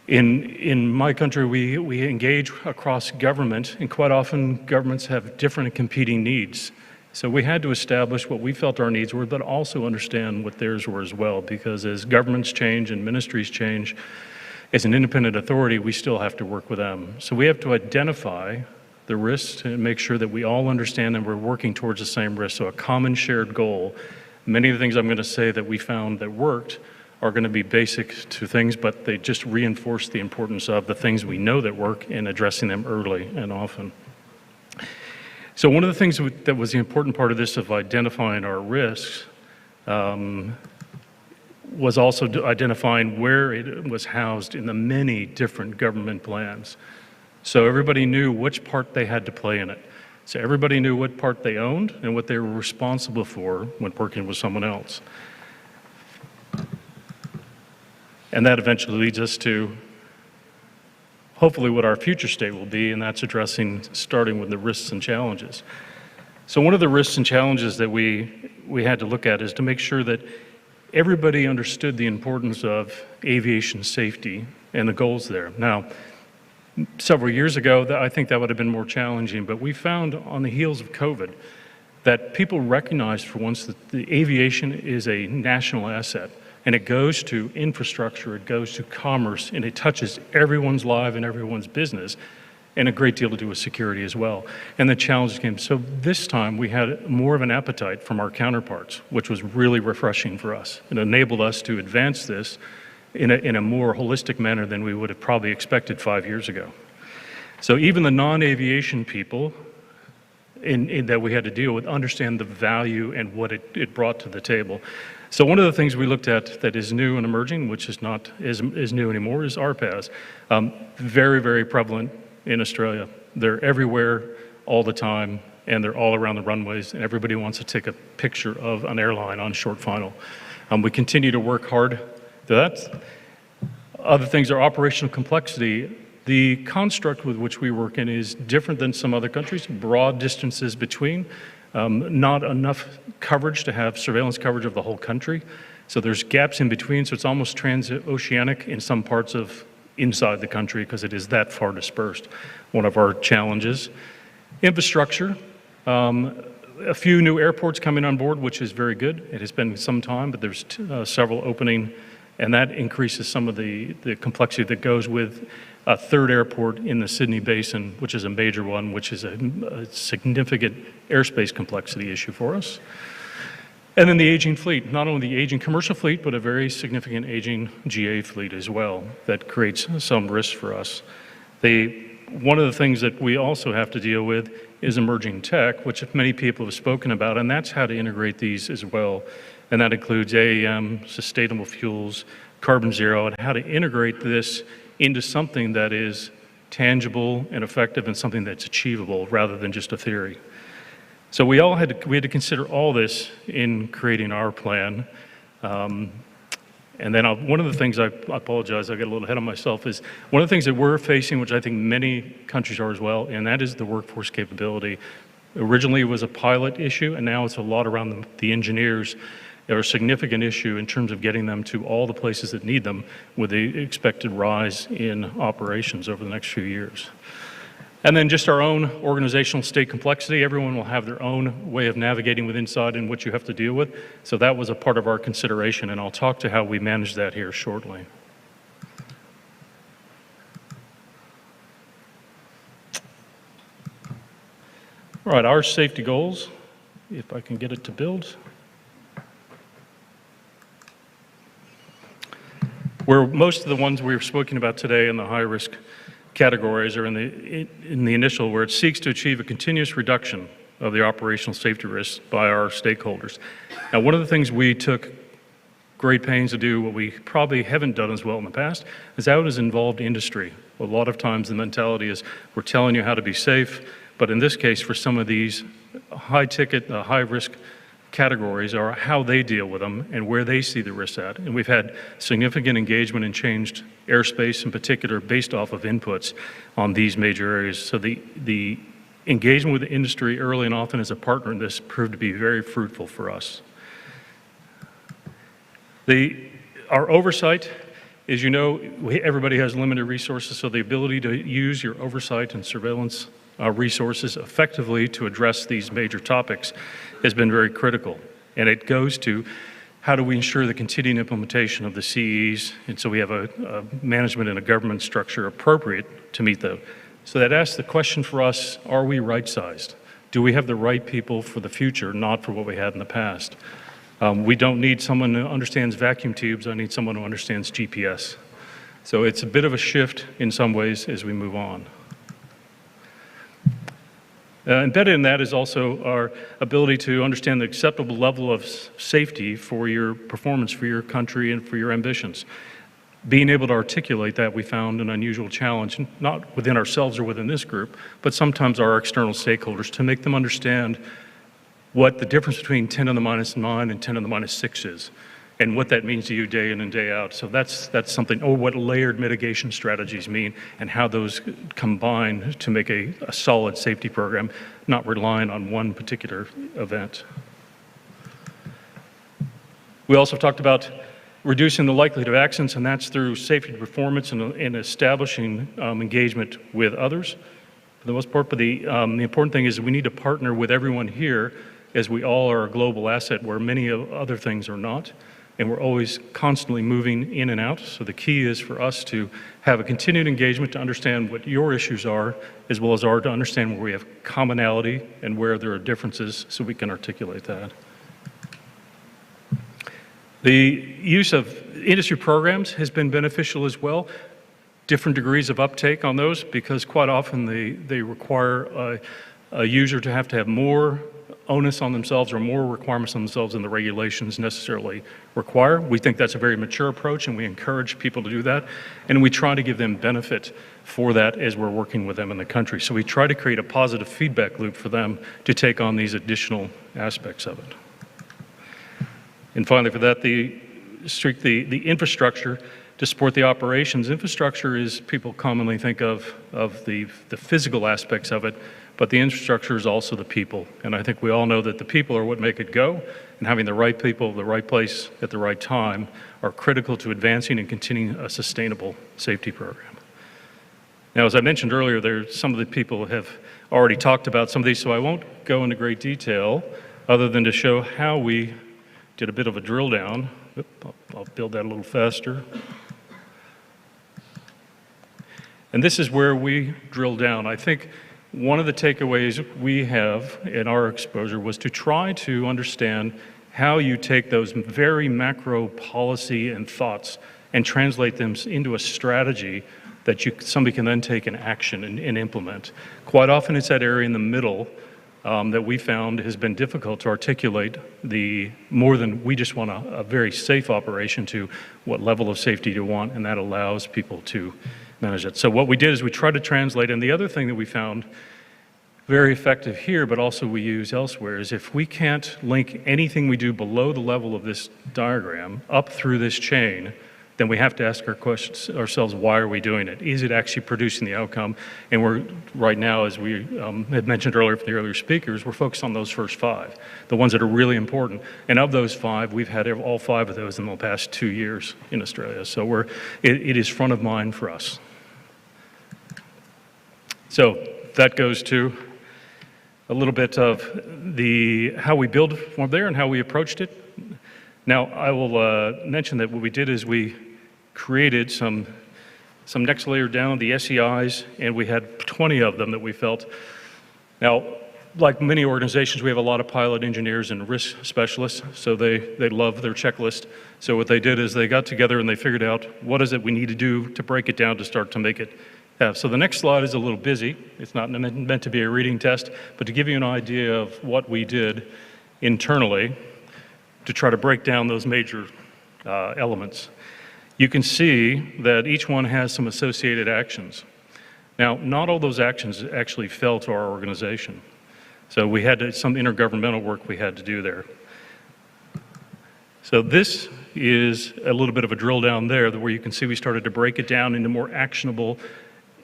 In my country, we engage across government, and quite often governments have different and competing needs. So we had to establish what we felt our needs were, but also understand what theirs were as well, because as governments change and ministries change, as an independent authority, we still have to work with them. So we have to identify the risks and make sure that we all understand and we're working towards the same risk, so a common shared goal. Many of the things I'm going to say that we found that worked are going to be basic to things, but they just reinforce the importance of the things we know that work in addressing them early and often. So one of the things that was the important part of this of identifying our risks was also identifying where it was housed in the many different government plans. So everybody knew which part they had to play in it. So everybody knew what part they owned and what they were responsible for when working with someone else. And that eventually leads us to hopefully what our future state will be, and that's starting with the risks and challenges. So one of the risks and challenges that we had to look at is to make sure that everybody understood the importance of aviation safety and the goals there. Now, several years ago, I think that would have been more challenging, but we found on the heels of COVID that people recognized for once that the aviation is a national asset, and it goes to infrastructure, it goes to commerce, and it touches everyone's life and everyone's business, and a great deal to do with security as well. And the challenge came. So this time we had more of an appetite from our counterparts, which was really refreshing for us. It enabled us to advance this in a more holistic manner than we would have probably expected 5 years ago. So even the non-aviation people that we had to deal with understand the value and what it brought to the table. So one of the things we looked at that is new and emerging, which is not is new anymore, is ARPAs. Very, very prevalent in Australia. They're everywhere all the time, and they're all around the runways, and everybody wants to take a picture of an airline on short final. We continue to work hard. Other things are operational complexity. The construct with which we work in is different than some other countries, broad distances between, not enough coverage to have surveillance coverage of the whole country. So there's gaps in between, so it's almost transoceanic in some parts of inside the country because it is that far dispersed. One of our challenges. Infrastructure. A few new airports coming on board, which is very good. It has been some time, but there's several opening, and that increases some of the complexity that goes with a third airport in the Sydney Basin, which is a major one, which is a significant airspace complexity issue for us. And then the aging fleet, not only the aging commercial fleet, but a very significant aging GA fleet as well that creates some risk for us. One of the things that we also have to deal with is emerging tech, which many people have spoken about, and that's how to integrate these as well. And that includes AAM, sustainable fuels, carbon zero, and how to integrate this into something that is tangible and effective and something that's achievable rather than just a theory. So we had to consider all this in creating our plan. And then one of the things, I apologize, I got a little ahead of myself, is one of the things that we're facing, which I think many countries are as well, and that is the workforce capability. Originally it was a pilot issue, and now it's a lot around the engineers. They're a significant issue in terms of getting them to all the places that need them with the expected rise in operations over the next few years. And then just our own organizational state complexity. Everyone will have their own way of navigating with inside and what you have to deal with. So that was a part of our consideration, and I'll talk to how we manage that here shortly. All right, our safety goals, if I can get it to build. Where most of the ones we've spoken about today in the high-risk categories are in the initial, where it seeks to achieve a continuous reduction of the operational safety risks by our stakeholders. Now, one of the things we took great pains to do, what we probably haven't done as well in the past, is how it has involved industry. A lot of times the mentality is we're telling you how to be safe, but in this case, for some of these high-ticket, high-risk categories are how they deal with them and where they see the risks at. And we've had significant engagement and changed airspace in particular based off of inputs on these major areas. So the engagement with the industry early and often as a partner in this proved to be very fruitful for us. Our oversight, as you know, everybody has limited resources, so the ability to use your oversight and surveillance resources effectively to address these major topics has been very critical. And it goes to how do we ensure the continuing implementation of the CAAs, and so we have a management and a government structure appropriate to meet those. So that asks the question for us, are we right-sized? Do we have the right people for the future, not for what we had in the past? We don't need someone who understands vacuum tubes, I need someone who understands GPS. So it's a bit of a shift in some ways as we move on. Embedded in that is also our ability to understand the acceptable level of safety for your performance, for your country, and for your ambitions. Being able to articulate that, we found an unusual challenge, not within ourselves or within this group, but sometimes our external stakeholders, to make them understand what the difference between 10 to the -9 and 10 to the -6 is. and what that means to you day in and day out. So that's something, or what layered mitigation strategies mean and how those combine to make a solid safety program, not relying on one particular event. We also talked about reducing the likelihood of accidents, and that's through safety performance and establishing engagement with others for the most part. But the important thing is we need to partner with everyone here, as we all are a global asset where many other things are not. And we're always constantly moving in and out. So the key is for us to have a continued engagement to understand what your issues are, as well as to understand where we have commonality and where there are differences, so we can articulate that. The use of industry programs has been beneficial as well. Different degrees of uptake on those, because quite often they require a user to have more onus on themselves or more requirements on themselves than the regulations necessarily require. We think that's a very mature approach, and we encourage people to do that. And we try to give them benefit for that as we're working with them in the country. So we try to create a positive feedback loop for them to take on these additional aspects of it. And finally, for that, the infrastructure to support the operations. Infrastructure is, people commonly think of the physical aspects of it, but the infrastructure is also the people. And I think we all know that the people are what make it go, and having the right people, the right place at the right time are critical to advancing and continuing a sustainable safety program. Now, as I mentioned earlier, some of the people have already talked about some of these, so I won't go into great detail other than to show how we did a bit of a drill down. I'll build that a little faster. And this is where we drill down. I think one of the takeaways we have in our exposure was to try to understand how you take those very macro policy and thoughts and translate them into a strategy that somebody can then take in action and implement. Quite often it's that area in the middle that we found has been difficult to articulate more than we just want a very safe operation to what level of safety you want, and that allows people to manage it. So what we did is we tried to translate, and the other thing that we found very effective here, but also we use elsewhere, is if we can't link anything we do below the level of this diagram up through this chain, then we have to ask ourselves, why are we doing it? Is it actually producing the outcome? And we're, right now, as we had mentioned earlier from the earlier speakers, we're focused on those first 5, the ones that are really important. And of those 5, we've had all 5 of those in the past 2 years in Australia. So it is front of mind for us. So that goes to a little bit of how we build from there and how we approached it. Now, I will mention that what we did is we created some next layer down, the SEIs, and we had 20 of them that we felt. Now, like many organizations, we have a lot of pilot engineers and risk specialists, so they love their checklist. So what they did is they got together and they figured out what is it we need to do to break it down to start to make it have. So the next slide is a little busy. It's not meant to be a reading test, but to give you an idea of what we did internally to try to break down those major elements. You can see that each one has some associated actions. Now, not all those actions actually fell to our organization. So we had some intergovernmental work we had to do there. So this is a little bit of a drill down there where you can see we started to break it down into more actionable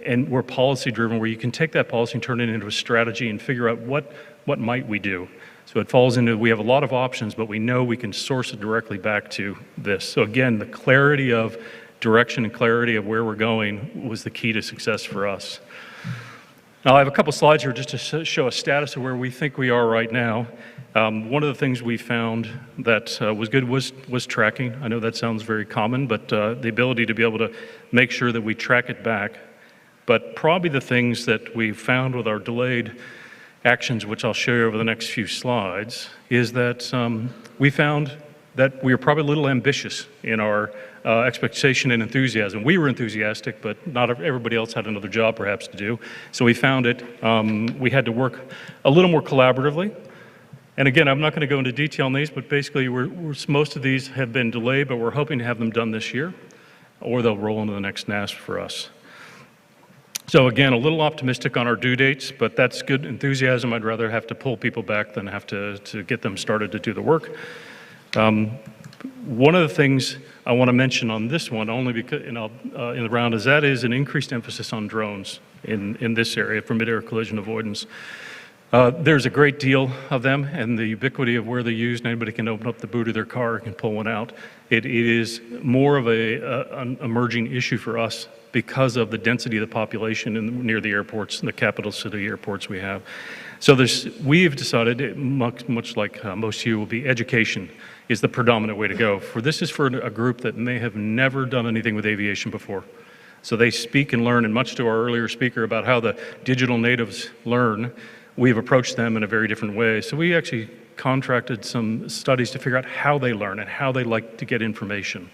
and more policy driven, where you can take that policy and turn it into a strategy and figure out what might we do. So it falls into, we have a lot of options, but we know we can source it directly back to this. So again, the clarity of direction and clarity of where we're going was the key to success for us. Now I have a couple slides here just to show a status of where we think we are right now. One of the things we found that was good was tracking. I know that sounds very common, but the ability to be able to make sure that we track it back. But probably the things that we found with our delayed actions, which I'll show you over the next few slides, is that we found that we were probably a little ambitious in our expectation and enthusiasm. We were enthusiastic, but not everybody else had another job perhaps to do. So we found it, we had to work a little more collaboratively. And again, I'm not going to go into detail on these, but basically most of these have been delayed, but we're hoping to have them done this year, or they'll roll into the next NASP for us. So again, a little optimistic on our due dates, but that's good enthusiasm. I'd rather have to pull people back than have to get them started to do the work. One of the things I want to mention on this one, only because in the round, is that is an increased emphasis on drones in this area for mid-air collision avoidance. There's a great deal of them, and the ubiquity of where they're used, anybody can open up the boot of their car and pull one out. It is more of an emerging issue for us because of the density of the population near the airports, the capital city airports we have. So we've decided, much like most of you will be, education is the predominant way to go. This is for a group that may have never done anything with aviation before. So they speak and learn, and much to our earlier speaker about how the digital natives learn, we've approached them in a very different way. So we actually contracted some studies to figure out how they learn and how they like to get information.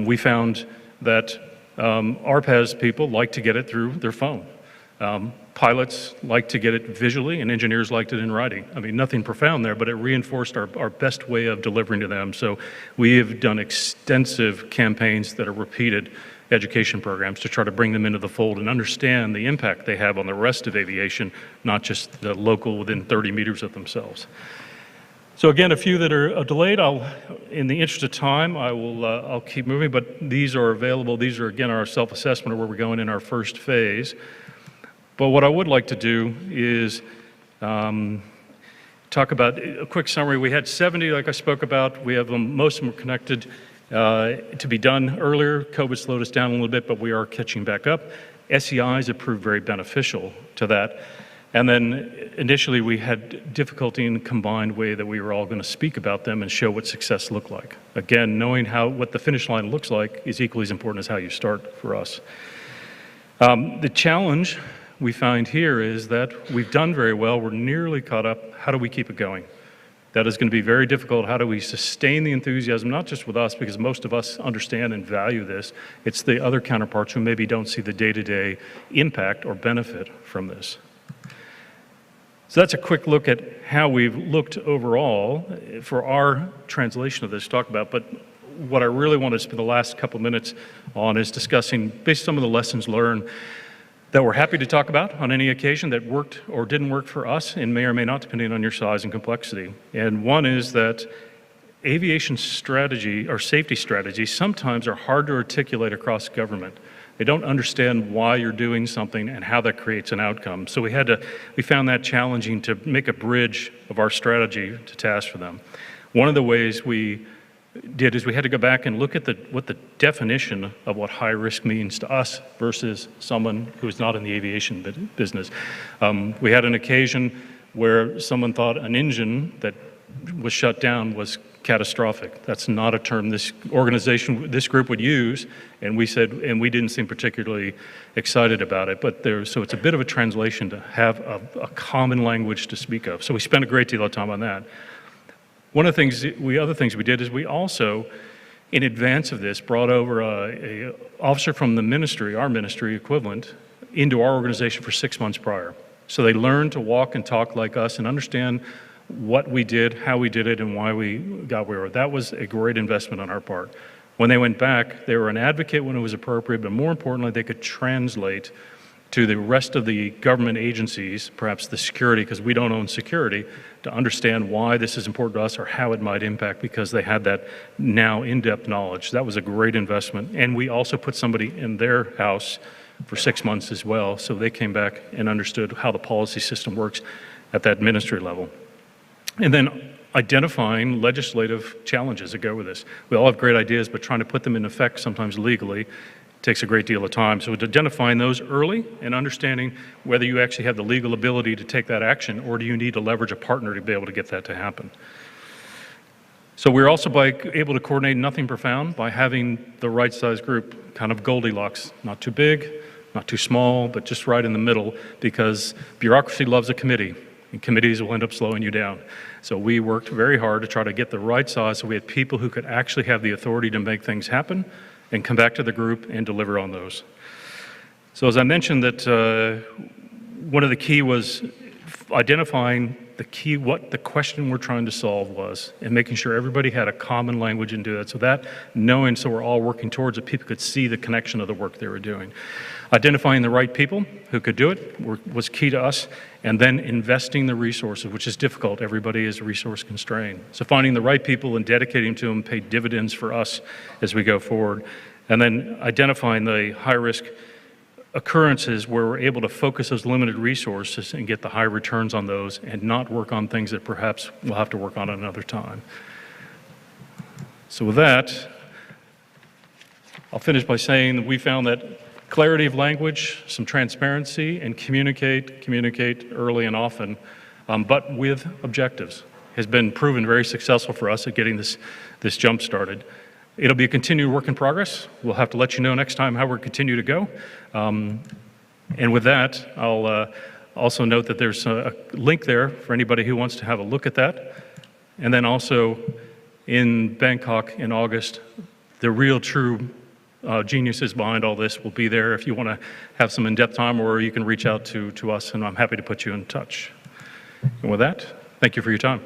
We found that ARPAS people like to get it through their phone. Pilots like to get it visually, and engineers liked it in writing. I mean, nothing profound there, but it reinforced our best way of delivering to them. So we have done extensive campaigns that are repeated education programs to try to bring them into the fold and understand the impact they have on the rest of aviation, not just the local within 30 meters of themselves. So again, a few that are delayed. In the interest of time, I'll keep moving, but these are available. These are, again, our self-assessment of where we're going in our first phase. But what I would like to do is talk about a quick summary. We had 70, like I spoke about. We have them, most of them are connected to be done earlier. COVID slowed us down a little bit, but we are catching back up. SEIs have proved very beneficial to that. And then initially we had difficulty in the combined way that we were all going to speak about them and show what success looked like. Again, knowing what the finish line looks like is equally as important as how you start for us. The challenge we find here is that we've done very well. We're nearly caught up. How do we keep it going? That is going to be very difficult. How do we sustain the enthusiasm, not just with us, because most of us understand and value this. It's the other counterparts who maybe don't see the day-to-day impact or benefit from this. So that's a quick look at how we've looked overall for our translation of this talk about, but what I really want to spend the last couple minutes on is discussing based some of the lessons learned that we're happy to talk about on any occasion that worked or didn't work for us and may or may not, depending on your size and complexity. And one is that aviation strategy or safety strategies sometimes are hard to articulate across government. They don't understand why you're doing something and how that creates an outcome. So we found that challenging to make a bridge of our strategy to task for them. One of the ways we did is we had to go back and look at what the definition of what high risk means to us versus someone who is not in the aviation business. We had an occasion where someone thought an engine that was shut down was catastrophic. That's not a term this organization, this group would use, and we said, and we didn't seem particularly excited about it, but so it's a bit of a translation to have a common language to speak of. So we spent a great deal of time on that. One of the things, other things we did is we also, in advance of this, brought over an officer from the ministry, our ministry equivalent, into our organization for 6 months prior. So they learned to walk and talk like us and understand what we did, how we did it, and why we got where we were. That was a great investment on our part. When they went back, they were an advocate when it was appropriate, but more importantly, they could translate to the rest of the government agencies, perhaps the security, because we don't own security, to understand why this is important to us or how it might impact, because they had that now in-depth knowledge. That was a great investment. And we also put somebody in their house for 6 months as well, so they came back and understood how the policy system works at that ministry level. And then identifying legislative challenges that go with this. We all have great ideas, but trying to put them in effect, sometimes legally, takes a great deal of time. So identifying those early and understanding whether you actually have the legal ability to take that action, or do you need to leverage a partner to be able to get that to happen. So we're also able to coordinate nothing profound by having the right size group, kind of Goldilocks, not too big, not too small, but just right in the middle, because bureaucracy loves a committee, and committees will end up slowing you down. So we worked very hard to try to get the right size so we had people who could actually have the authority to make things happen and come back to the group and deliver on those. So as I mentioned that one of the key was identifying the key, what the question we're trying to solve was, and making sure everybody had a common language and do that. So that knowing, so we're all working towards it, people could see the connection of the work they were doing. Identifying the right people who could do it was key to us, and then investing the resources, which is difficult. Everybody is resource constrained. So finding the right people and dedicating to them paid dividends for us as we go forward. And then identifying the high-risk occurrences where we're able to focus those limited resources and get the high returns on those and not work on things that perhaps we'll have to work on another time. So with that, I'll finish by saying that we found that clarity of language, some transparency, and communicate early and often, but with objectives, has been proven very successful for us at getting this jump started. It'll be a continued work in progress. We'll have to let you know next time how we're continue to go. And with that, I'll also note that there's a link there for anybody who wants to have a look at that. And then also in Bangkok in August, the real true geniuses behind all this will be there if you want to have some in-depth time, or you can reach out to us, and I'm happy to put you in touch. And with that, thank you for your time.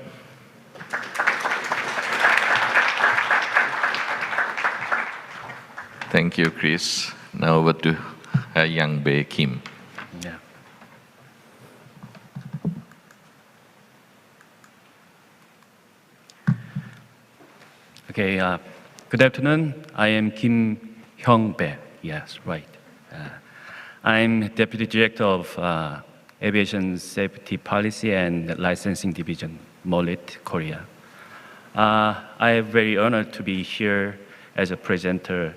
Thank you, Chris. Now over to Young Bae Kim. Yeah. Okay, good afternoon. I am Kim Hyung-bae. Yes, right. I'm Deputy Director of Aviation Safety Policy and Licensing Division, MOLIT, Korea. I am very honored to be here as a presenter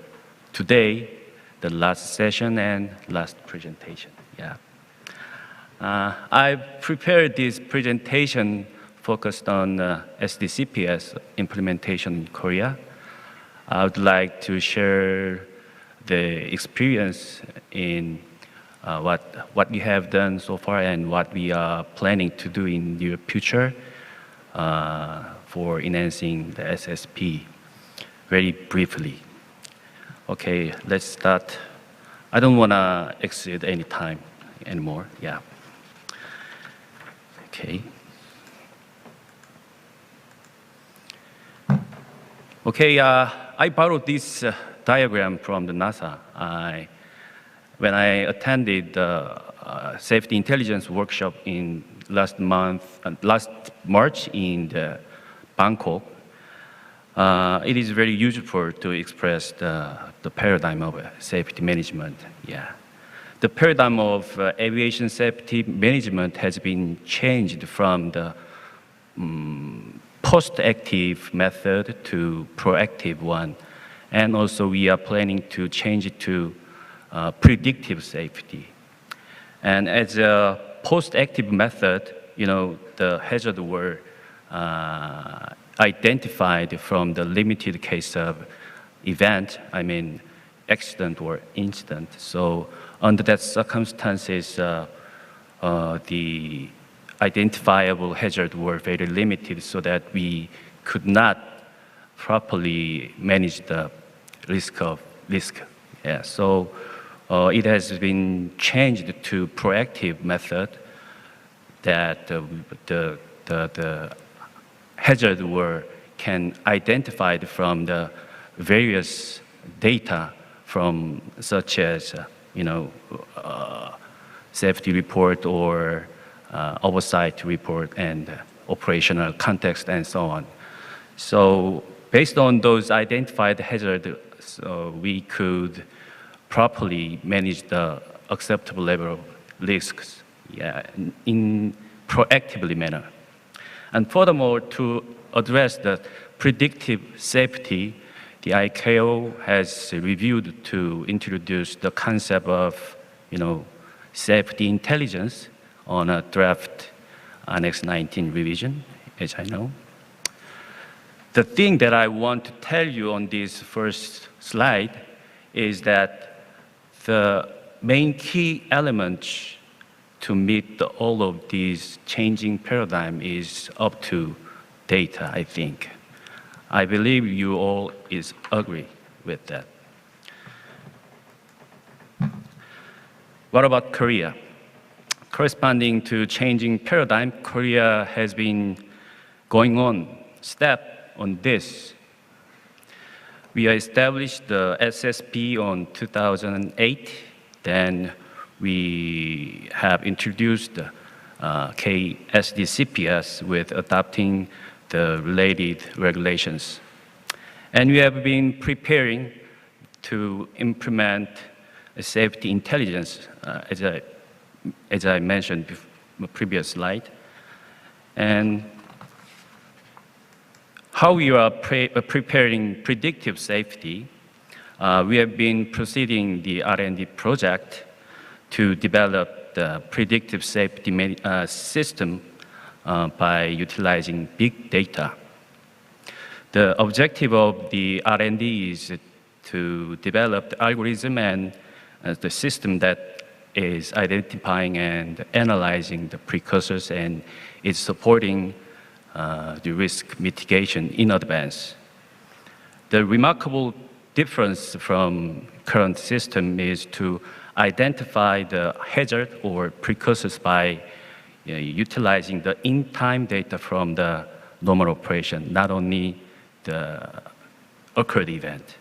today, the last session and last presentation. Yeah. I prepared this presentation focused on SDCPS implementation in Korea. I would like to share the experience in what we have done so far and what we are planning to do in the future for enhancing the SSP very briefly. Okay, let's start. I don't want to exceed any time anymore. Yeah. Okay. Okay, I borrowed this diagram from the NASA. When I attended the safety intelligence workshop in last March in Bangkok, it is very useful to express the paradigm of safety management. Yeah. The paradigm of aviation safety management has been changed from the post-active method to proactive one. And also we are planning to change it to predictive safety. And as a post-active method, the hazards were identified from the limited case of event, accident or incident. So under that circumstances, the identifiable hazards were very limited so that we could not properly manage the risk. Yeah, so it has been changed to proactive method that the hazards can identify from the various data from such as safety report or oversight report and operational context and so on. So based on those identified hazards, we could properly manage the acceptable level of risks in proactively manner. And furthermore, to address the predictive safety, the ICAO has reviewed to introduce the concept of, safety intelligence on a draft Annex 19 revision, as I know. The thing that I want to tell you on this first slide is that the main key element to meet all of these changing paradigm is up to data, I think. I believe you all agree with that. What about Korea? corresponding to changing paradigm, Korea has been going on step on this. We established the SSP on 2008, then we have introduced the KSDCPS with adopting the related regulations. And we have been preparing to implement a safety intelligence, as I mentioned in the previous slide. And how we are preparing predictive safety, we have been proceeding the R&D project to develop the predictive safety system by utilizing big data. The objective of the R&D is to develop the algorithm and the system that is identifying and analyzing the precursors and is supporting the risk mitigation in advance. The remarkable difference from current system is to identify the hazard or precursors by utilizing the in-time data from the normal operation, not only the occurred event.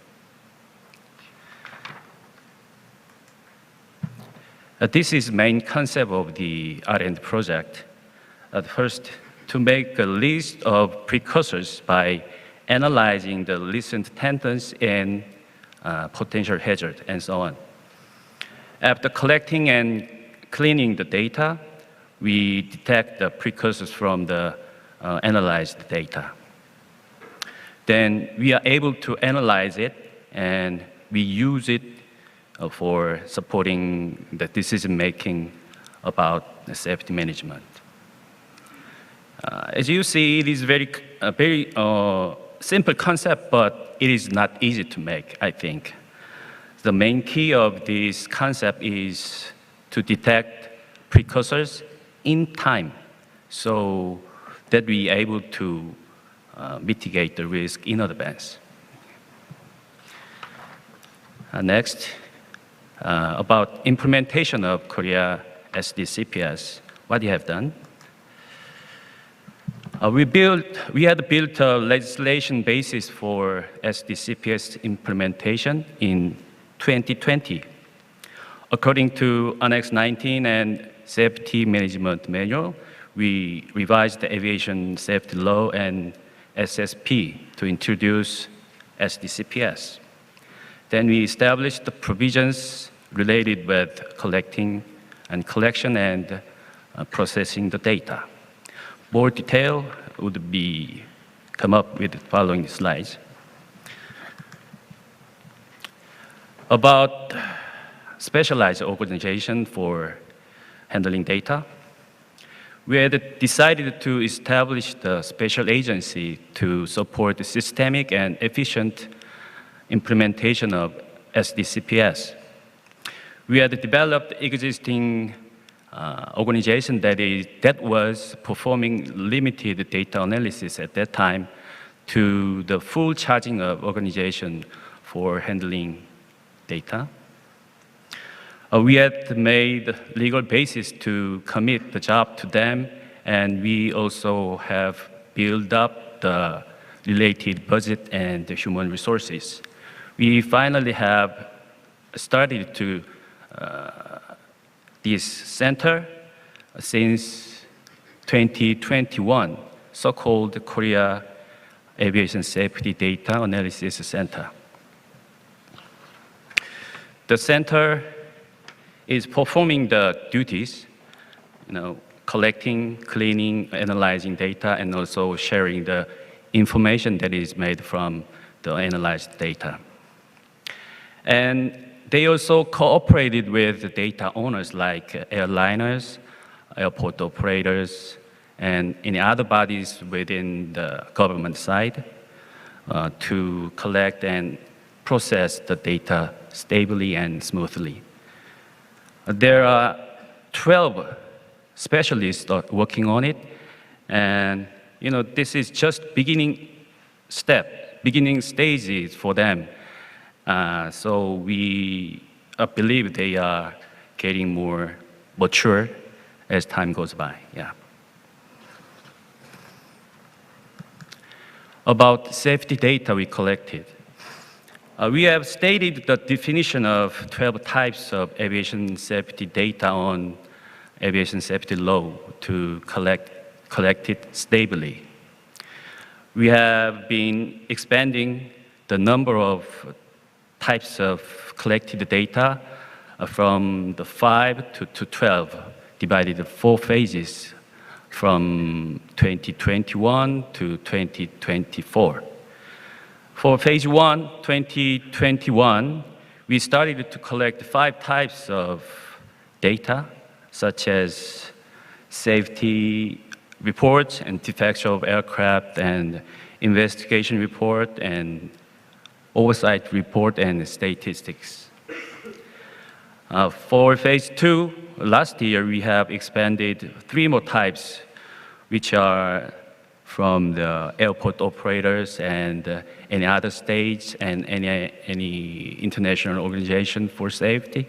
This is the main concept of the R&D project. First, to make a list of precursors by analyzing the recent tendency and potential hazard, and so on. After collecting and cleaning the data, we detect the precursors from the analyzed data. Then we are able to analyze it, and we use it for supporting the decision-making about the safety management. As you see, it is very simple concept, but it is not easy to make, I think. The main key of this concept is to detect precursors in time so that we are able to mitigate the risk in advance. Next, about implementation of Korea SDCPS, what we have done. We had built a legislation basis for SDCPS implementation in 2020. According to Annex 19 and Safety Management Manual, we revised the Aviation Safety Law and SSP to introduce SDCPS. Then we established the provisions related with collection and processing the data. More detail would be come up with the following slides. About specialized organization for handling data, we had decided to establish the special agency to support the systemic and efficient implementation of SDCPS. We had developed existing organization that was performing limited data analysis at that time to the full charging of organization for handling data. We had made legal basis to commit the job to them, and we also have built up the related budget and the human resources. We finally have started to this center since 2021, so-called Korea Aviation Safety Data Analysis Center. The center is performing the duties, collecting, cleaning, analyzing data, and also sharing the information that is made from the analyzed data. And they also cooperated with the data owners like airliners, airport operators, and any other bodies within the government side to collect and process the data stably and smoothly. There are 12 specialists working on it, and this is just beginning stages for them. So we believe they are getting more mature as time goes by. Yeah. About safety data we collected. We have stated the definition of 12 types of aviation safety data on aviation safety law to collect it stably. We have been expanding the number of types of collected data from the 5 to 12, divided in 4 phases from 2021 to 2024. For phase 1, 2021, we started to collect 5 types of data, such as safety reports and defects of aircraft and investigation report and oversight report and statistics. For phase 2, last year we have expanded 3 more types, which are from the airport operators and any other states and any international organization for safety,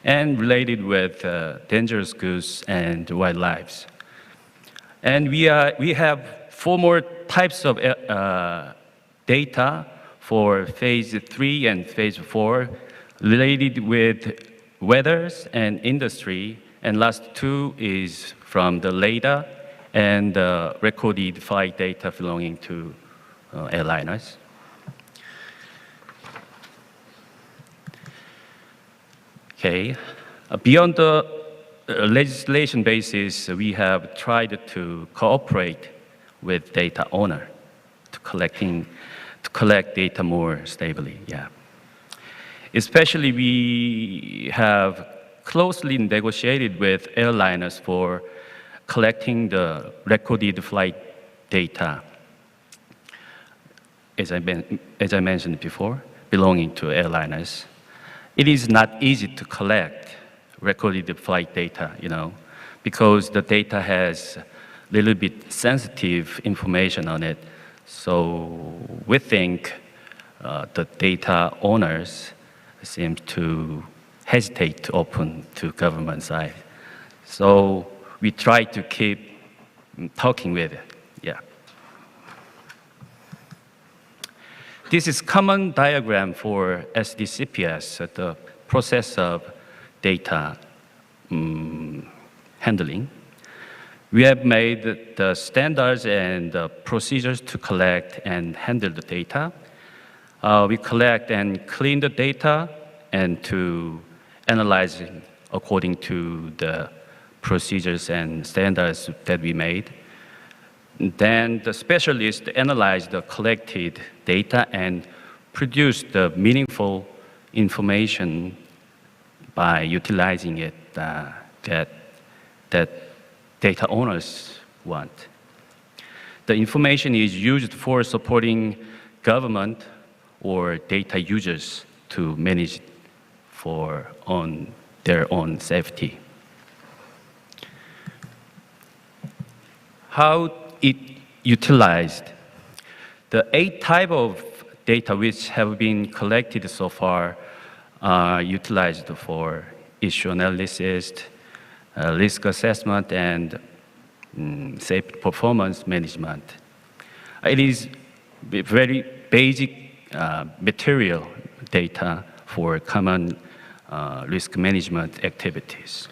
and related with dangerous goods and wildlife. And we have 4 more types of data for phase 3 and phase 4, related with weathers and industry, and last 2 is from the LADA and recorded flight data belonging to airliners. Okay, beyond the legislation basis, we have tried to cooperate with data owner to collect data more stably. Yeah. Especially, we have closely negotiated with airliners for collecting the recorded flight data, as I mentioned before, belonging to airliners. It is not easy to collect recorded flight data, because the data has a little bit sensitive information on it. So we think the data owners seem to hesitate to open to government side. So we try to keep talking with it. Yeah. This is common diagram for SDCPS, the process of data handling. We have made the standards and the procedures to collect and handle the data. We collect and clean the data and to analyze it according to the procedures and standards that we made. Then the specialists analyze the collected data and produce the meaningful information by utilizing it that data owners want. The information is used for supporting government or data users to manage on their own safety. How it utilized. The 8 types of data which have been collected so far are utilized for issue analysis, risk assessment, and safety performance management. It is very basic material data for common risk management activities.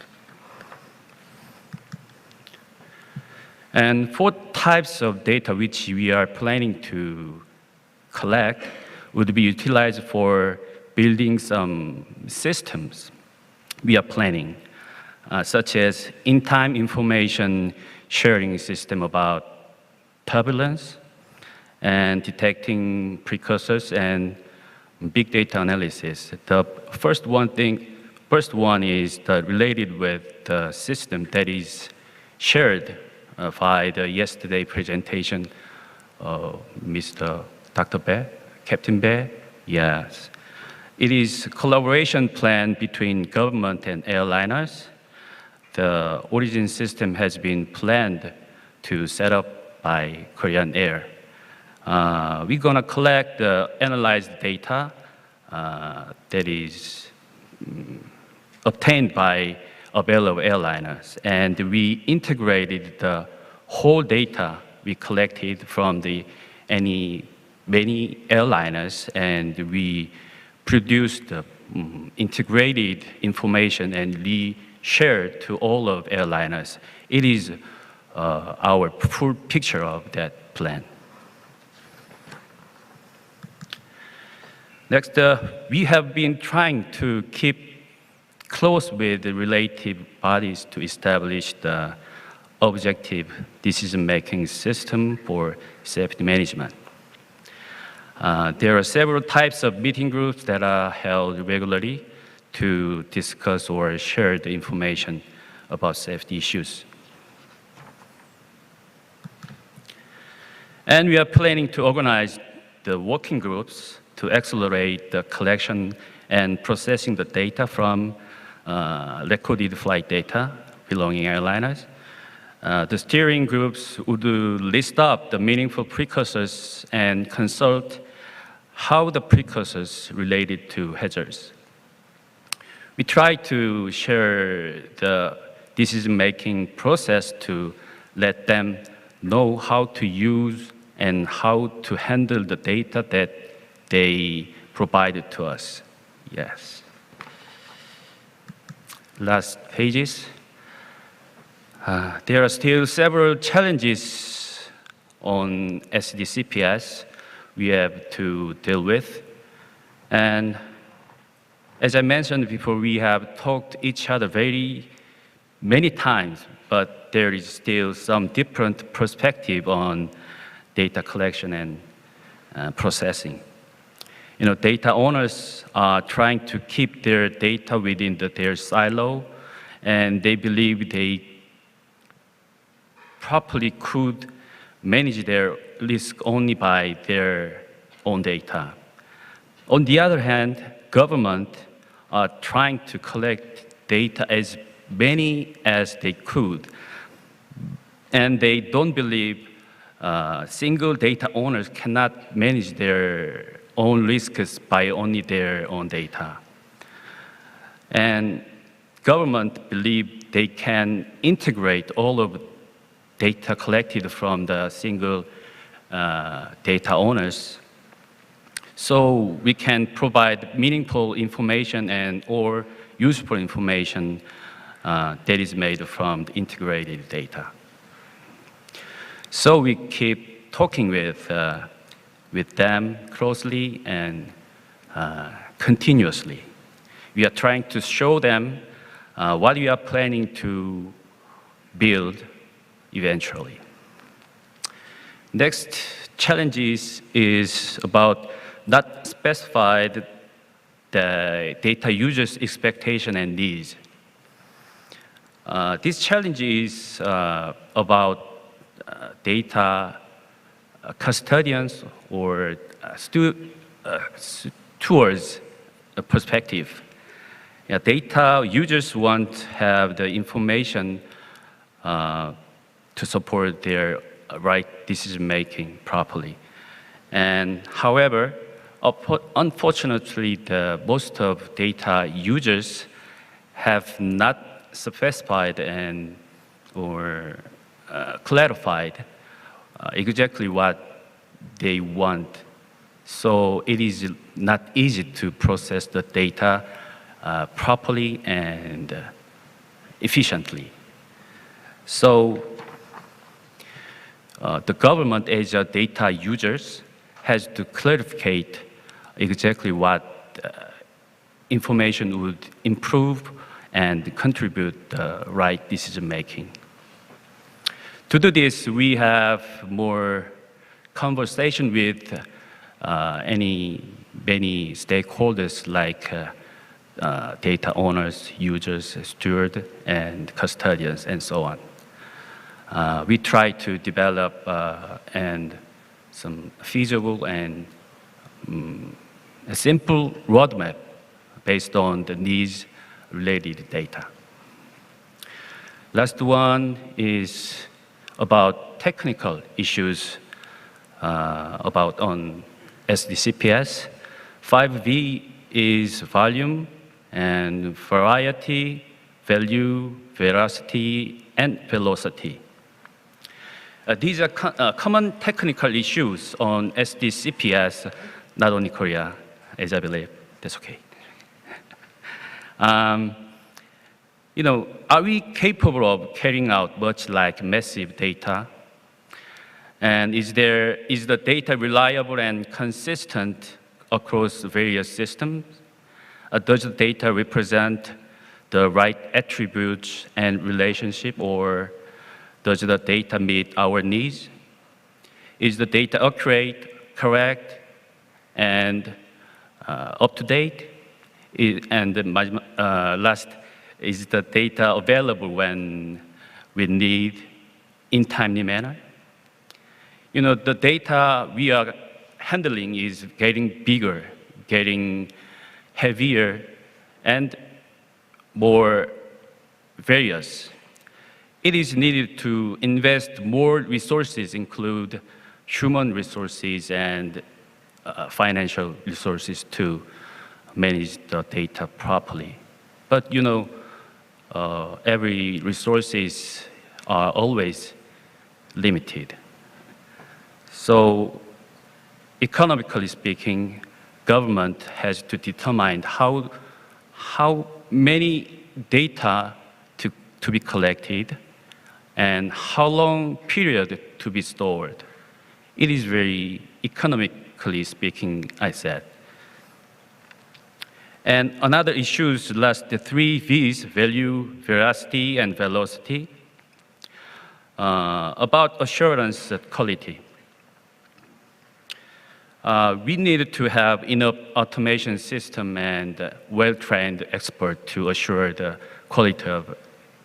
And 4 types of data which we are planning to collect would be utilized for building some systems we are planning, such as in-time information sharing system about turbulence and detecting precursors and big data analysis. The first one is related with the system that is shared by the yesterday presentation, Dr. Bae, Captain Bae. Yes. It is a collaboration plan between government and airliners. The origin system has been planned to set up by Korean Air. We're gonna collect the analyzed data that is obtained by available airliners. And we integrated the whole data we collected from many airliners, and we produced integrated information and we shared to all of airliners. It is our full picture of that plan. Next, we have been trying to keep close with the related bodies to establish the objective decision-making system for safety management. There are several types of meeting groups that are held regularly to discuss or share the information about safety issues. And we are planning to organize the working groups to accelerate the collection and processing the data from recorded flight data belonging airliners. The steering groups would list up the meaningful precursors and consult how the precursors related to hazards. We try to share the decision-making process to let them know how to use and how to handle the data that they provided to us. Yes. Last pages. There are still several challenges on SDCPS we have to deal with. And as I mentioned before, we have talked to each other very many times, but there is still some different perspective on data collection and processing. You know, data owners are trying to keep their data within their silo, and they believe they properly could manage their risk only by their own data. On the other hand, government are trying to collect data as many as they could, and they don't believe single data owners cannot manage their own risks by only their own data. And government believe they can integrate all of data collected from the single data owners, so we can provide meaningful information and or useful information that is made from the integrated data. So we keep talking with them closely and continuously. We are trying to show them what we are planning to build eventually. Next challenge is about not specified the data users' expectation and needs. This challenge is about data custodians or stewards' perspective. Yeah, data users want to have the information to support their right decision-making properly. And however, unfortunately, most of data users have not specified and or clarified exactly what they want. So it is not easy to process the data properly and efficiently. So the government as a data users has to clarify exactly what information would improve and contribute the right decision making. To do this, we have more conversation with many stakeholders like data owners, users, stewards, and custodians, and so on. We try to develop some feasible and a simple roadmap based on the needs related data. Last one is about technical issues on SDCPS. 5V is volume and variety, value, veracity, and velocity. These are common technical issues on SDCPS, not only Korea, as I believe. That's okay. You know, are we capable of carrying out much like massive data? And is the data reliable and consistent across various systems? Does the data represent the right attributes and relationship, or does the data meet our needs? Is the data accurate, correct, and up to date? Last, is the data available when we need in timely manner? You know, the data we are handling is getting bigger, getting heavier, and more various. It is needed to invest more resources, include human resources and financial resources to manage the data properly. But you know, every resources are always limited. So economically speaking, government has to determine how many data to be collected and how long period to be stored. It is very economically speaking, I said. And another issue is the 3 V's, value, veracity, and velocity, about assurance of quality. We need to have enough automation system and well-trained expert to assure the quality of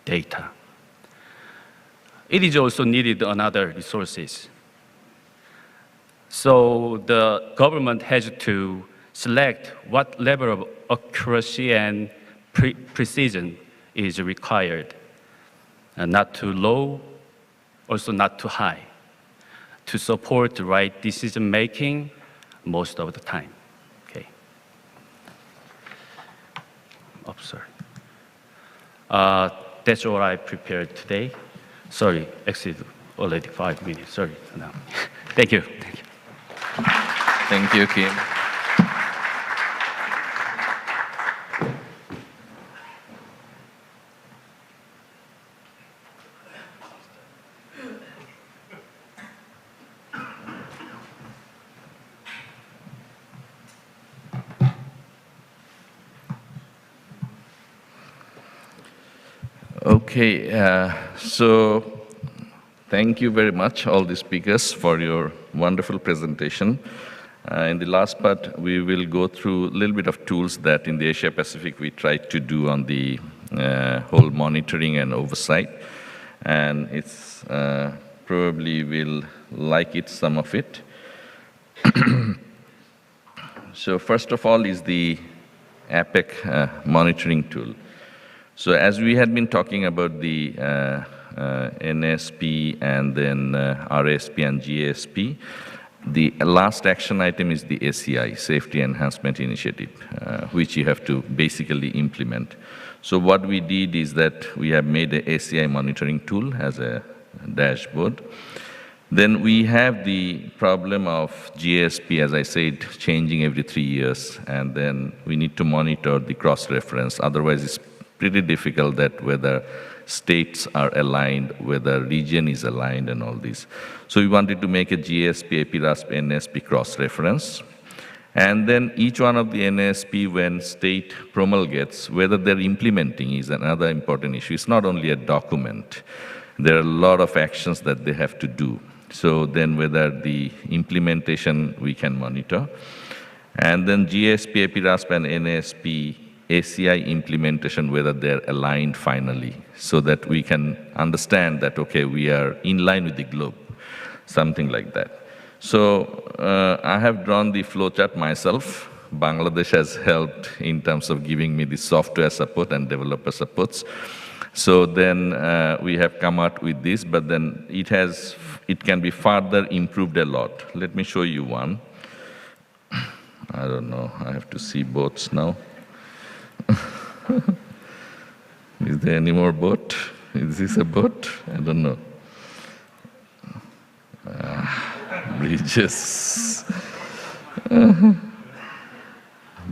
data. It is also needed another resources. So the government has to select what level of accuracy and precision is required, and not too low, also not too high, to support the right decision making most of the time. Okay. Oh, sorry. That's all I prepared today. Sorry, exceed already 5 minutes. Sorry for now. Thank you. Thank you. Thank you, Kim. Okay, so thank you very much, all the speakers, for your wonderful presentation. In the last part, we will go through a little bit of tools that in the Asia Pacific we try to do on the whole monitoring and oversight. And it's probably will like it, some of it. So first of all is the APAC monitoring tool. So as we had been talking about the NSP and then RSP and GASP, the last action item is the SEI, Safety Enhancement Initiative, which you have to basically implement. So what we did is that we have made a SEI monitoring tool as a dashboard. Then we have the problem of GASP, as I said, changing every 3 years, and then we need to monitor the cross-reference. Otherwise, it's pretty difficult that whether states are aligned, whether region is aligned and all this. So we wanted to make a GASP, APRASP, NSP cross-reference. And then each one of the NSP, when state promulgates, whether they're implementing is another important issue. It's not only a document. There are a lot of actions that they have to do. So then whether the implementation we can monitor. And then GASP, APRASP, and NSP, ACI implementation, whether they're aligned finally, so that we can understand that, okay, we are in line with the globe, something like that. So I have drawn the flowchart myself. Bangladesh has helped in terms of giving me the software support and developer supports. So then we have come out with this, but then it can be further improved a lot. Let me show you one. I don't know, I have to see both now. Is there any more boat? Is this a boat? I don't know. Bridges.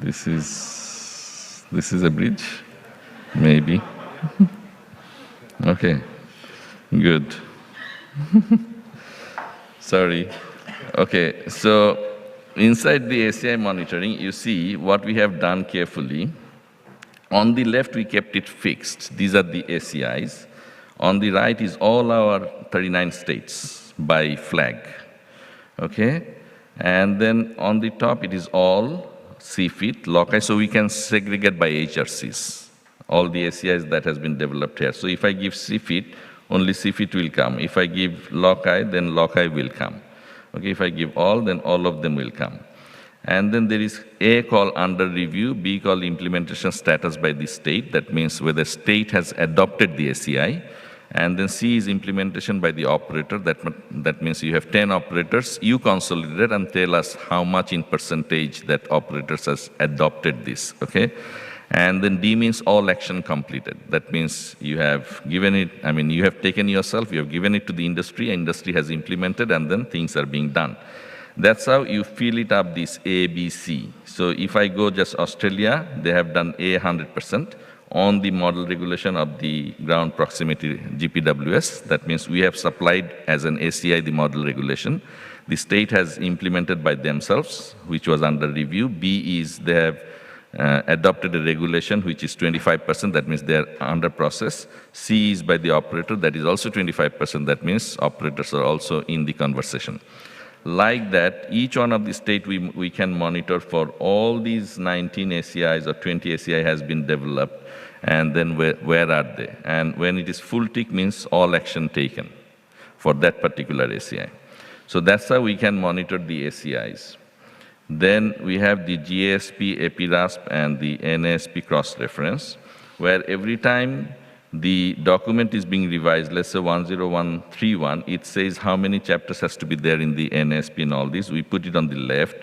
This is a bridge, maybe. Okay, good. Sorry. Okay, so inside the ACI monitoring, you see what we have done carefully. On the left, we kept it fixed. These are the ACIs. On the right is all our 39 states by flag. Okay? And then on the top, it is all CFIT, LOCI, so we can segregate by HRCs, all the ACIs that has been developed here. So if I give CFIT, only CFIT will come. If I give LOCI, then LOCI will come. Okay, if I give all, then all of them will come. And then there is A called under review, B called implementation status by the state. That means whether state has adopted the ACI. And then C is implementation by the operator. That means you have 10 operators. You consolidate and tell us how much in percentage that operators has adopted this, okay? And then D means all action completed. That means you have given it, you have taken yourself, you have given it to the industry has implemented, and then things are being done. That's how you fill it up, this A, B, C. So if I go just Australia, they have done A 100%. On the model regulation of the ground proximity GPWS. That means we have supplied as an ACI the model regulation. The state has implemented by themselves, which was under review. B is they have adopted a regulation, which is 25%. That means they're under process. C is by the operator. That is also 25%. That means operators are also in the conversation. Like that, each one of the state we can monitor for all these 19 ACIs or 20 ACI has been developed, and then where are they? And when it is full tick means all action taken for that particular ACI. So that's how we can monitor the ACIs. Then we have the GASP, APRASP, and the NASP cross-reference, where every time the document is being revised, let's say 10131, it says how many chapters has to be there in the NASP and all this. We put it on the left,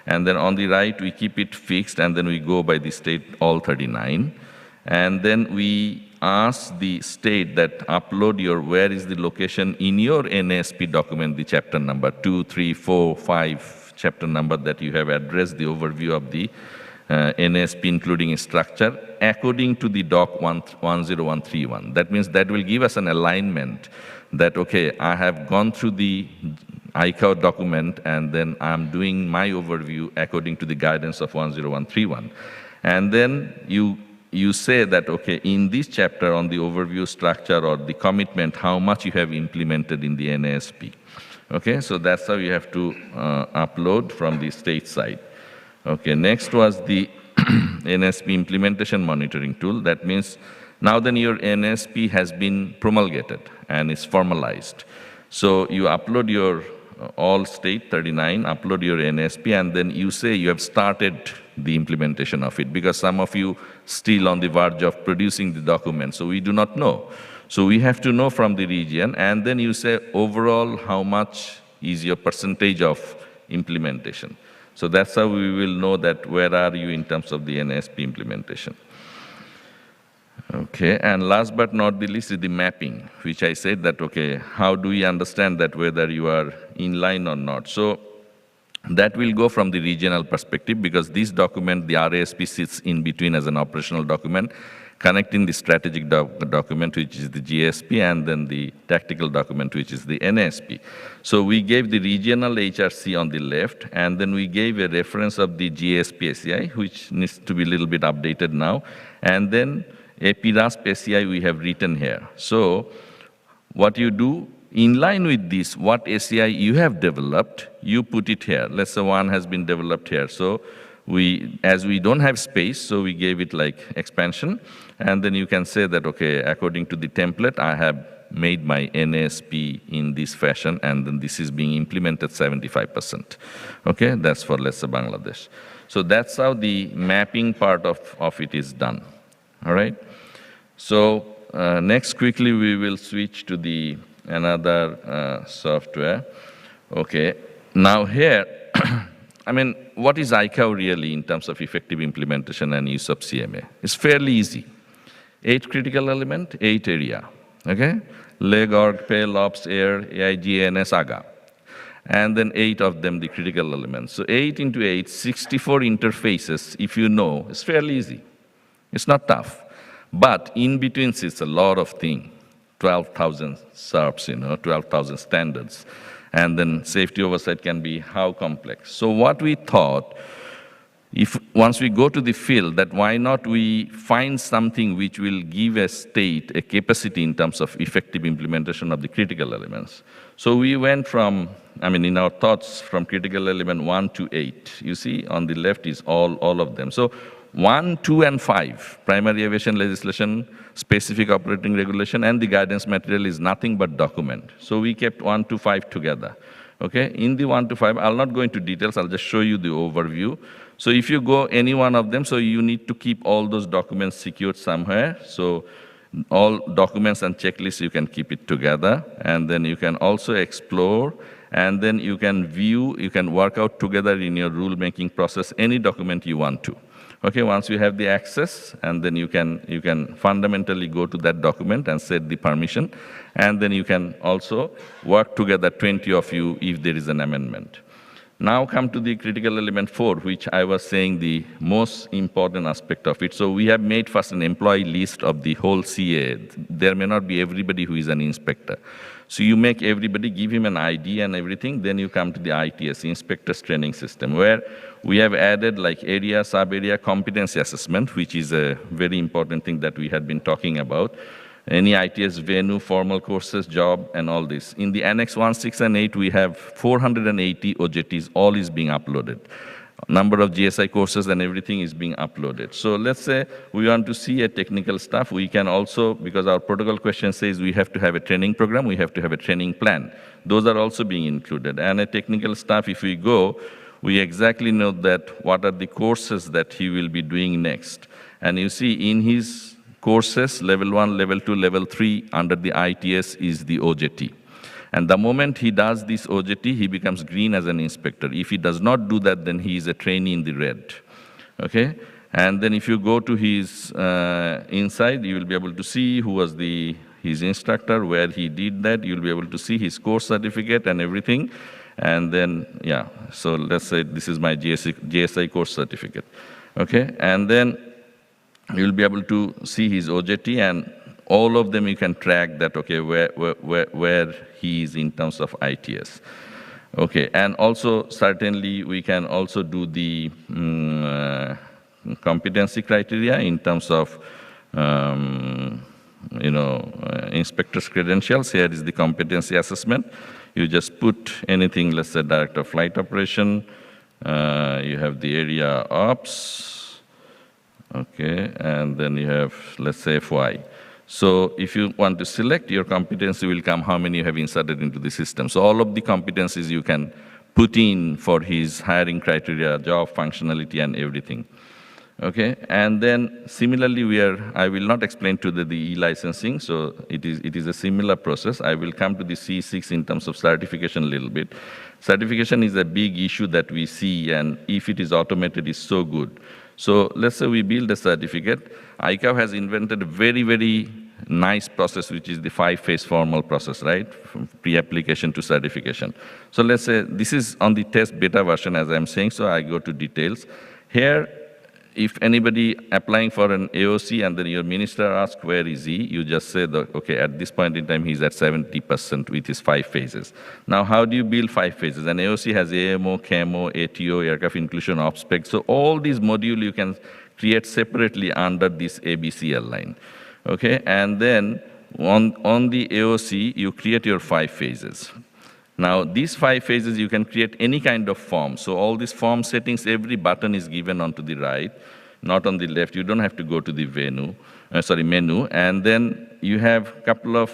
and then on the right, we keep it fixed, and then we go by the state, all 39. And then we ask the state that upload your, where is the location in your NASP document, the chapter number 2, 3, 4, 5 chapter number that you have addressed, the overview of the NASP, including structure, according to the doc 10131. That means that will give us an alignment that, okay, I have gone through the ICAO document, and then I'm doing my overview according to the guidance of 10131. And then you say that, okay, in this chapter on the overview structure or the commitment, how much you have implemented in the NASP. Okay, so that's how you have to upload from the state side. Okay, next was the NASP implementation monitoring tool. That means now then your NASP has been promulgated and is formalized. So you upload your all state 39, upload your NASP, and then you say you have started the implementation of it, because some of you still on the verge of producing the document, so we do not know. So we have to know from the region, and then you say overall how much is your percentage of implementation. So that's how we will know that where are you in terms of the NASP implementation. Okay, and last but not the least is the mapping, which I said that, okay, how do we understand that whether you are in line or not? So that will go from the regional perspective, because this document, the RASP, sits in between as an operational document, connecting the strategic document, which is the GSP, and then the tactical document, which is the NASP. So we gave the regional HRC on the left, and then we gave a reference of the GSP ACI, which needs to be a little bit updated now. And then APRASP ACI we have written here. So what you do, in line with this, what ACI you have developed, you put it here. Let's say one has been developed here. So as we don't have space, so we gave it like expansion. And then you can say that, okay, according to the template, I have made my NASP in this fashion, and then this is being implemented 75%. Okay, that's for, let's say, Bangladesh. So that's how the mapping part of it is done. All right. So next, quickly, we will switch to the another software. Okay. Now here, I mean, what is ICAO really in terms of effective implementation and use of CMA? It's fairly easy. 8 critical element, 8 area, okay? Leg, org, pale, ops, air, AIG, ANS, AGA. And then 8 of them, the critical elements. So 8 into 8, 64 interfaces, if you know, it's fairly easy. It's not tough. But in between sits a lot of things. 12,000 SARPs, 12,000 standards. And then safety oversight can be how complex. So what we thought, if once we go to the field, that why not we find something which will give a state a capacity in terms of effective implementation of the critical elements. So we went from, in our thoughts, from critical element 1 to 8. You see, on the left is all of them. So 1, 2, and 5, primary aviation legislation, specific operating regulation, and the guidance material is nothing but document. So we kept 1 to 5 together. Okay, in the 1 to 5, I'll not go into details, I'll just show you the overview. So if you go any one of them, so you need to keep all those documents secured somewhere. So all documents and checklists, you can keep it together. And then you can also explore, and then you can view, you can work out together in your rulemaking process any document you want to. Okay, once you have the access, and then you can fundamentally go to that document and set the permission, and then you can also work together, 20 of you, if there is an amendment. Now come to the critical element 4, which I was saying the most important aspect of it. So we have made first an employee list of the whole CAA. There may not be everybody who is an inspector. So you make everybody, give him an ID and everything, then you come to the ITS, Inspectors Training System, where we have added like area, sub-area competency assessment, which is a very important thing that we had been talking about. Any ITS venue, formal courses, job, and all this. In the Annex 1, 6, and 8, we have 480 OJTs, all is being uploaded. Number of GSI courses and everything is being uploaded. So let's say we want to see a technical stuff, we can also, because our protocol question says we have to have a training program, we have to have a training plan. Those are also being included. And a technical stuff, if we go, we exactly know that what are the courses that he will be doing next. And you see in his courses, level 1, level 2, level 3, under the ITS is the OJT. And the moment he does this OJT, he becomes green as an inspector. If he does not do that, then he is a trainee in the red. Okay? And then if you go to his inside, you will be able to see who was his instructor, where he did that. You'll be able to see his course certificate and everything. And then, yeah, so let's say this is my GSI course certificate. Okay? And then you'll be able to see his OJT, and all of them you can track that, okay, where he is in terms of ITS. Okay, and also certainly we can also do the competency criteria in terms of, inspector's credentials. Here is the competency assessment. You just put anything, let's say director of flight operation, you have the area ops, okay, and then you have, let's say, FY. So if you want to select, your competency will come how many you have inserted into the system. So all of the competencies you can put in for his hiring criteria, job functionality, and everything. Okay, and then similarly, I will not explain to the e-licensing, so it is a similar process. I will come to the C6 in terms of certification a little bit. Certification is a big issue that we see, and if it is automated, it's so good. So let's say we build a certificate. ICAO has invented a very, very nice process, which is the 5-phase formal process, right? From pre-application to certification. So let's say this is on the test beta version, as I'm saying, so I go to details. Here, if anybody applying for an AOC and then your minister asks where is he, you just say, okay, at this point in time, he's at 70% with his 5 phases. Now, how do you build 5 phases? An AOC has AMO, CAMO, ATO, aircraft inclusion, OPSPEC. So all these modules you can create separately under this ABCL line. Okay, and then on the AOC, you create your 5 phases. Now, these 5 phases, you can create any kind of form. So all these form settings, every button is given onto the right, not on the left. You don't have to go to the menu. And then you have a couple of,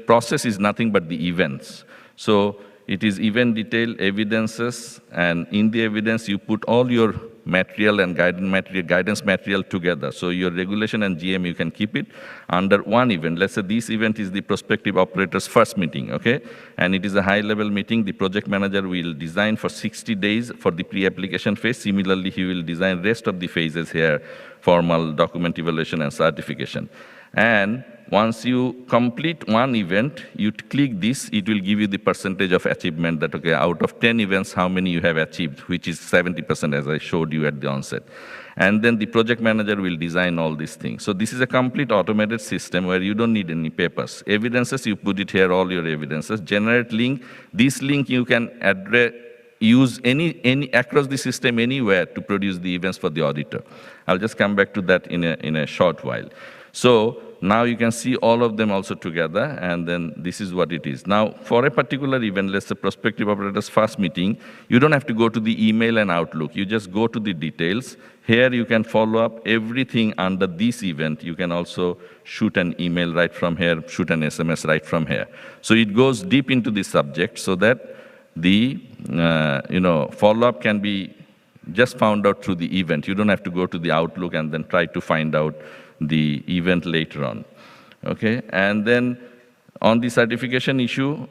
process is nothing but the events. So it is event detail, evidences, and in the evidence, you put all your material and guidance material together. So your regulation and GM, you can keep it under one event. Let's say this event is the prospective operator's first meeting, okay? And it is a high-level meeting. The project manager will design for 60 days for the pre-application phase. Similarly, he will design rest of the phases here formal document evaluation and certification. And once you complete one event, you click this, it will give you the percentage of achievement that, okay, out of 10 events, how many you have achieved, which is 70%, as I showed you at the onset. And then the project manager will design all these things. So this is a complete automated system where you don't need any papers. Evidences, you put it here, all your evidences. Generate link. This link you can use any across the system anywhere to produce the events for the auditor. I'll just come back to that in a short while. So now you can see all of them also together, and then this is what it is. Now, for a particular event, let's say prospective operators first meeting, you don't have to go to the email and Outlook. You just go to the details. Here you can follow up everything under this event. You can also shoot an email right from here, shoot an SMS right from here. So it goes deep into the subject so that the follow-up can be just found out through the event. You don't have to go to the Outlook and then try to find out the event later on. Okay, and then on the certification issue,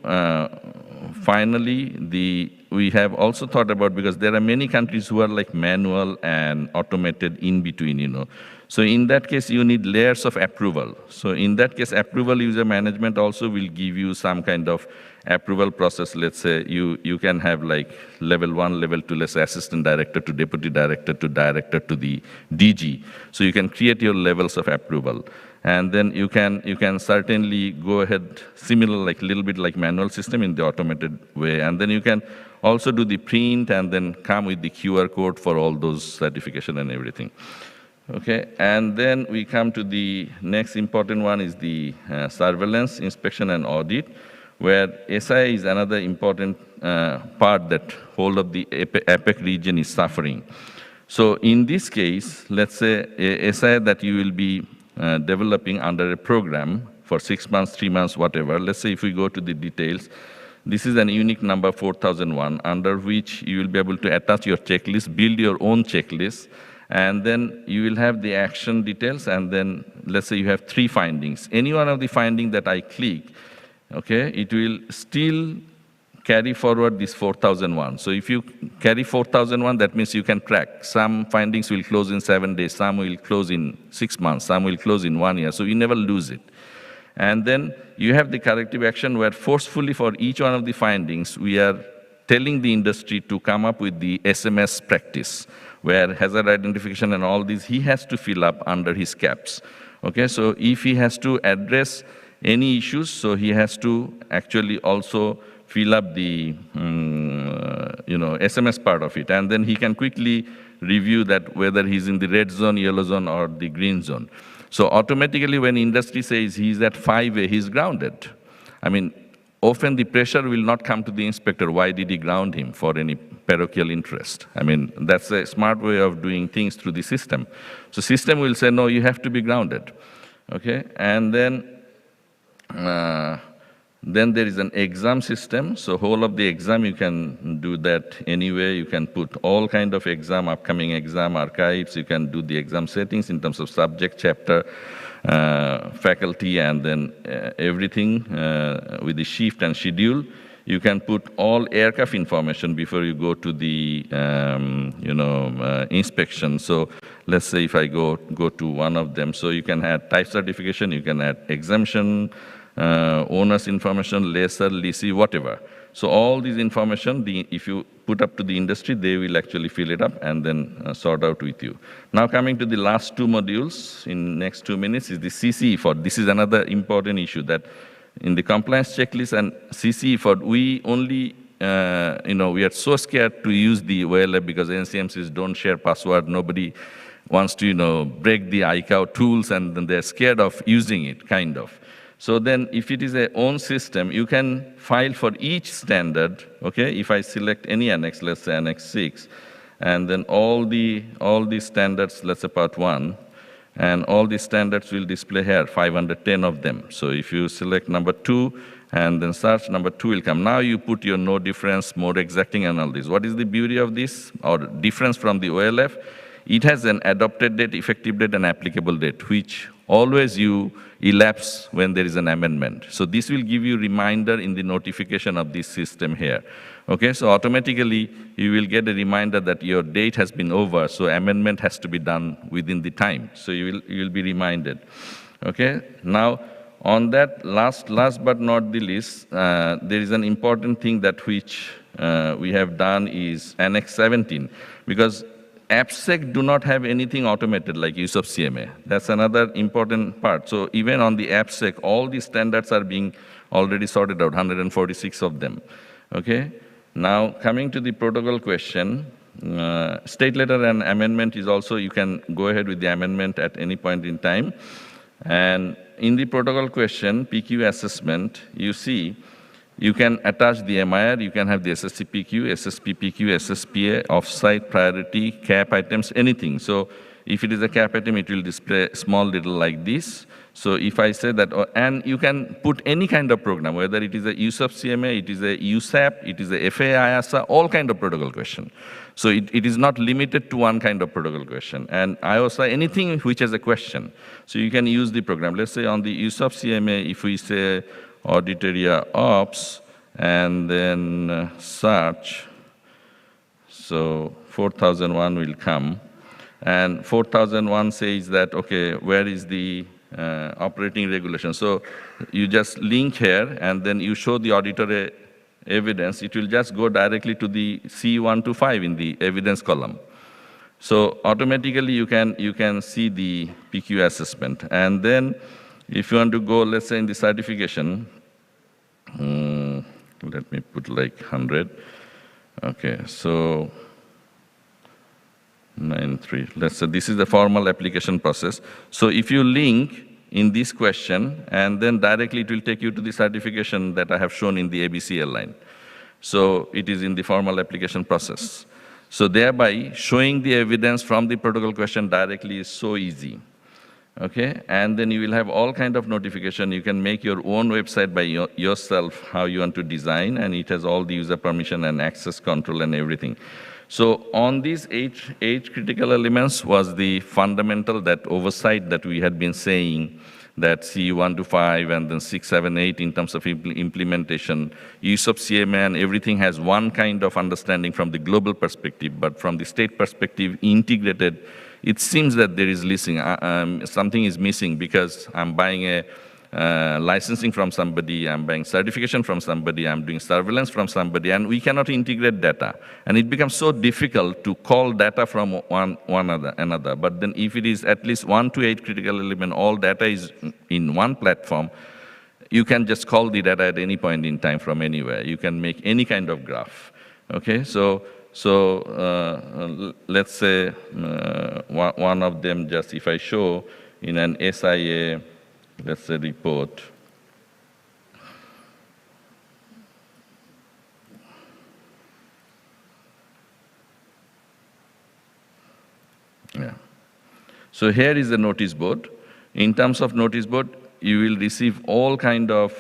finally, we have also thought about, because there are many countries who are like manual and automated in between, So in that case, you need layers of approval. So in that case, approval user management also will give you some kind of approval process. Let's say you can have like level 1, level 2, let's say assistant director to deputy director to director to the DG. So you can create your levels of approval. And then you can certainly go ahead, similar, like a little bit like manual system in the automated way. And then you can also do the print and then come with the QR code for all those certification and everything. Okay, and then we come to the next important one is the surveillance, inspection, and audit, where SI is another important part that whole of the APAC region is suffering. So in this case, let's say a SI that you will be developing under a program for 6 months, 3 months, whatever. Let's say if we go to the details, this is an unique number 4001, under which you will be able to attach your checklist, build your own checklist, and then you will have the action details, and then let's say you have 3 findings. Any one of the findings that I click, okay, it will still carry forward this 4001. So if you carry 4001, that means you can track. Some findings will close in 7 days, some will close in 6 months, some will close in 1 year, so you never lose it. And then you have the corrective action where forcefully for each one of the findings, we are telling the industry to come up with the SMS practice, where hazard identification and all these, he has to fill up under his caps. Okay, so if he has to address any issues, so he has to actually also fill up the SMS part of it, and then he can quickly review that whether he's in the red zone, yellow zone, or the green zone. So automatically when industry says he's at 5A, he's grounded. I mean, often the pressure will not come to the inspector, why did he ground him for any parochial interest? I mean, that's a smart way of doing things through the system. So system will say, no, you have to be grounded, okay? And then there is an exam system. So whole of the exam, you can do that anyway. You can put all kind of exam, upcoming exam archives. You can do the exam settings in terms of subject, chapter, faculty, and then everything with the shift and schedule. You can put all aircraft information before you go to the inspection. So let's say if I go to one of them, so you can add type certification, you can add exemption, owner's information, lessor, lessee, whatever. So all these information, if you put up to the industry, they will actually fill it up and then sort out with you. Now coming to the last 2 modules in next 2 minutes is the CCE for. This is another important issue that in the compliance checklist and CCE for, we only, we are so scared to use the OLF because NCMCs don't share password. Nobody wants to, break the ICAO tools, and then they're scared of using it, kind of. So then if it is a own system, you can file for each standard, okay? If I select any annex, let's say Annex 6, and then all the standards, let's say Part 1, and all the standards will display here, 510 of them. So if you select number 2, and then search, number 2 will come. Now you put your no difference, more exacting, and all this. What is the beauty of this, or difference from the OLF? It has an adopted date, effective date, and applicable date, which always you elapse when there is an amendment. So this will give you reminder in the notification of this system here. Okay, so automatically you will get a reminder that your date has been over, so amendment has to be done within the time. So you will be reminded. Okay, now on that last but not the least, there is an important thing that which we have done is Annex 17, because APSEC do not have anything automated like use of CMA. That's another important part. So even on the APSEC, all these standards are being already sorted out, 146 of them. Okay. Now coming to the protocol question, state letter and amendment is also, you can go ahead with the amendment at any point in time. And in the protocol question, PQ assessment, you see, you can attach the MIR, you can have the SSCPQ, SSPPQ, SSPA, offsite, priority, cap items, anything. So if it is a cap item, it will display small little like this. So if I say that, and you can put any kind of program, whether it is a use of CMA, it is a USAP, it is a FAA, IASA, all kind of protocol question. So it is not limited to one kind of protocol question. And IOSA, anything which has a question. So you can use the program. Let's say on the use of CMA, if we say audit area ops, and then search, so 4001 will come. And 4001 says that, okay, where is the operating regulation? So you just link here, and then you show the auditor evidence. It will just go directly to the C125 in the evidence column. So automatically you can see the PQ assessment. And then if you want to go, let's say in the certification, let me put like 100. Okay, so 93. Let's say this is the formal application process. So if you link in this question, and then directly it will take you to the certification that I have shown in the ABCL line. So it is in the formal application process. So thereby showing the evidence from the protocol question directly is so easy. Okay, and then you will have all kind of notification. You can make your own website by yourself, how you want to design, and it has all the user permission and access control and everything. So on these eight critical elements was the fundamental, that oversight that we had been saying, that C1 to 5 and then 6, 7, 8 in terms of implementation, use of CMA, and everything has one kind of understanding from the global perspective, but from the state perspective, integrated. It seems that there is something is missing, because I'm buying a licensing from somebody, I'm buying certification from somebody, I'm doing surveillance from somebody, and we cannot integrate data. And it becomes so difficult to call data from one another. But then if it is at least 1 to 8 critical element, all data is in one platform, you can just call the data at any point in time from anywhere. You can make any kind of graph. Okay, so let's say one of them, just if I show in an SIA, let's say report. Yeah. So here is the notice board. In terms of notice board, you will receive all kind of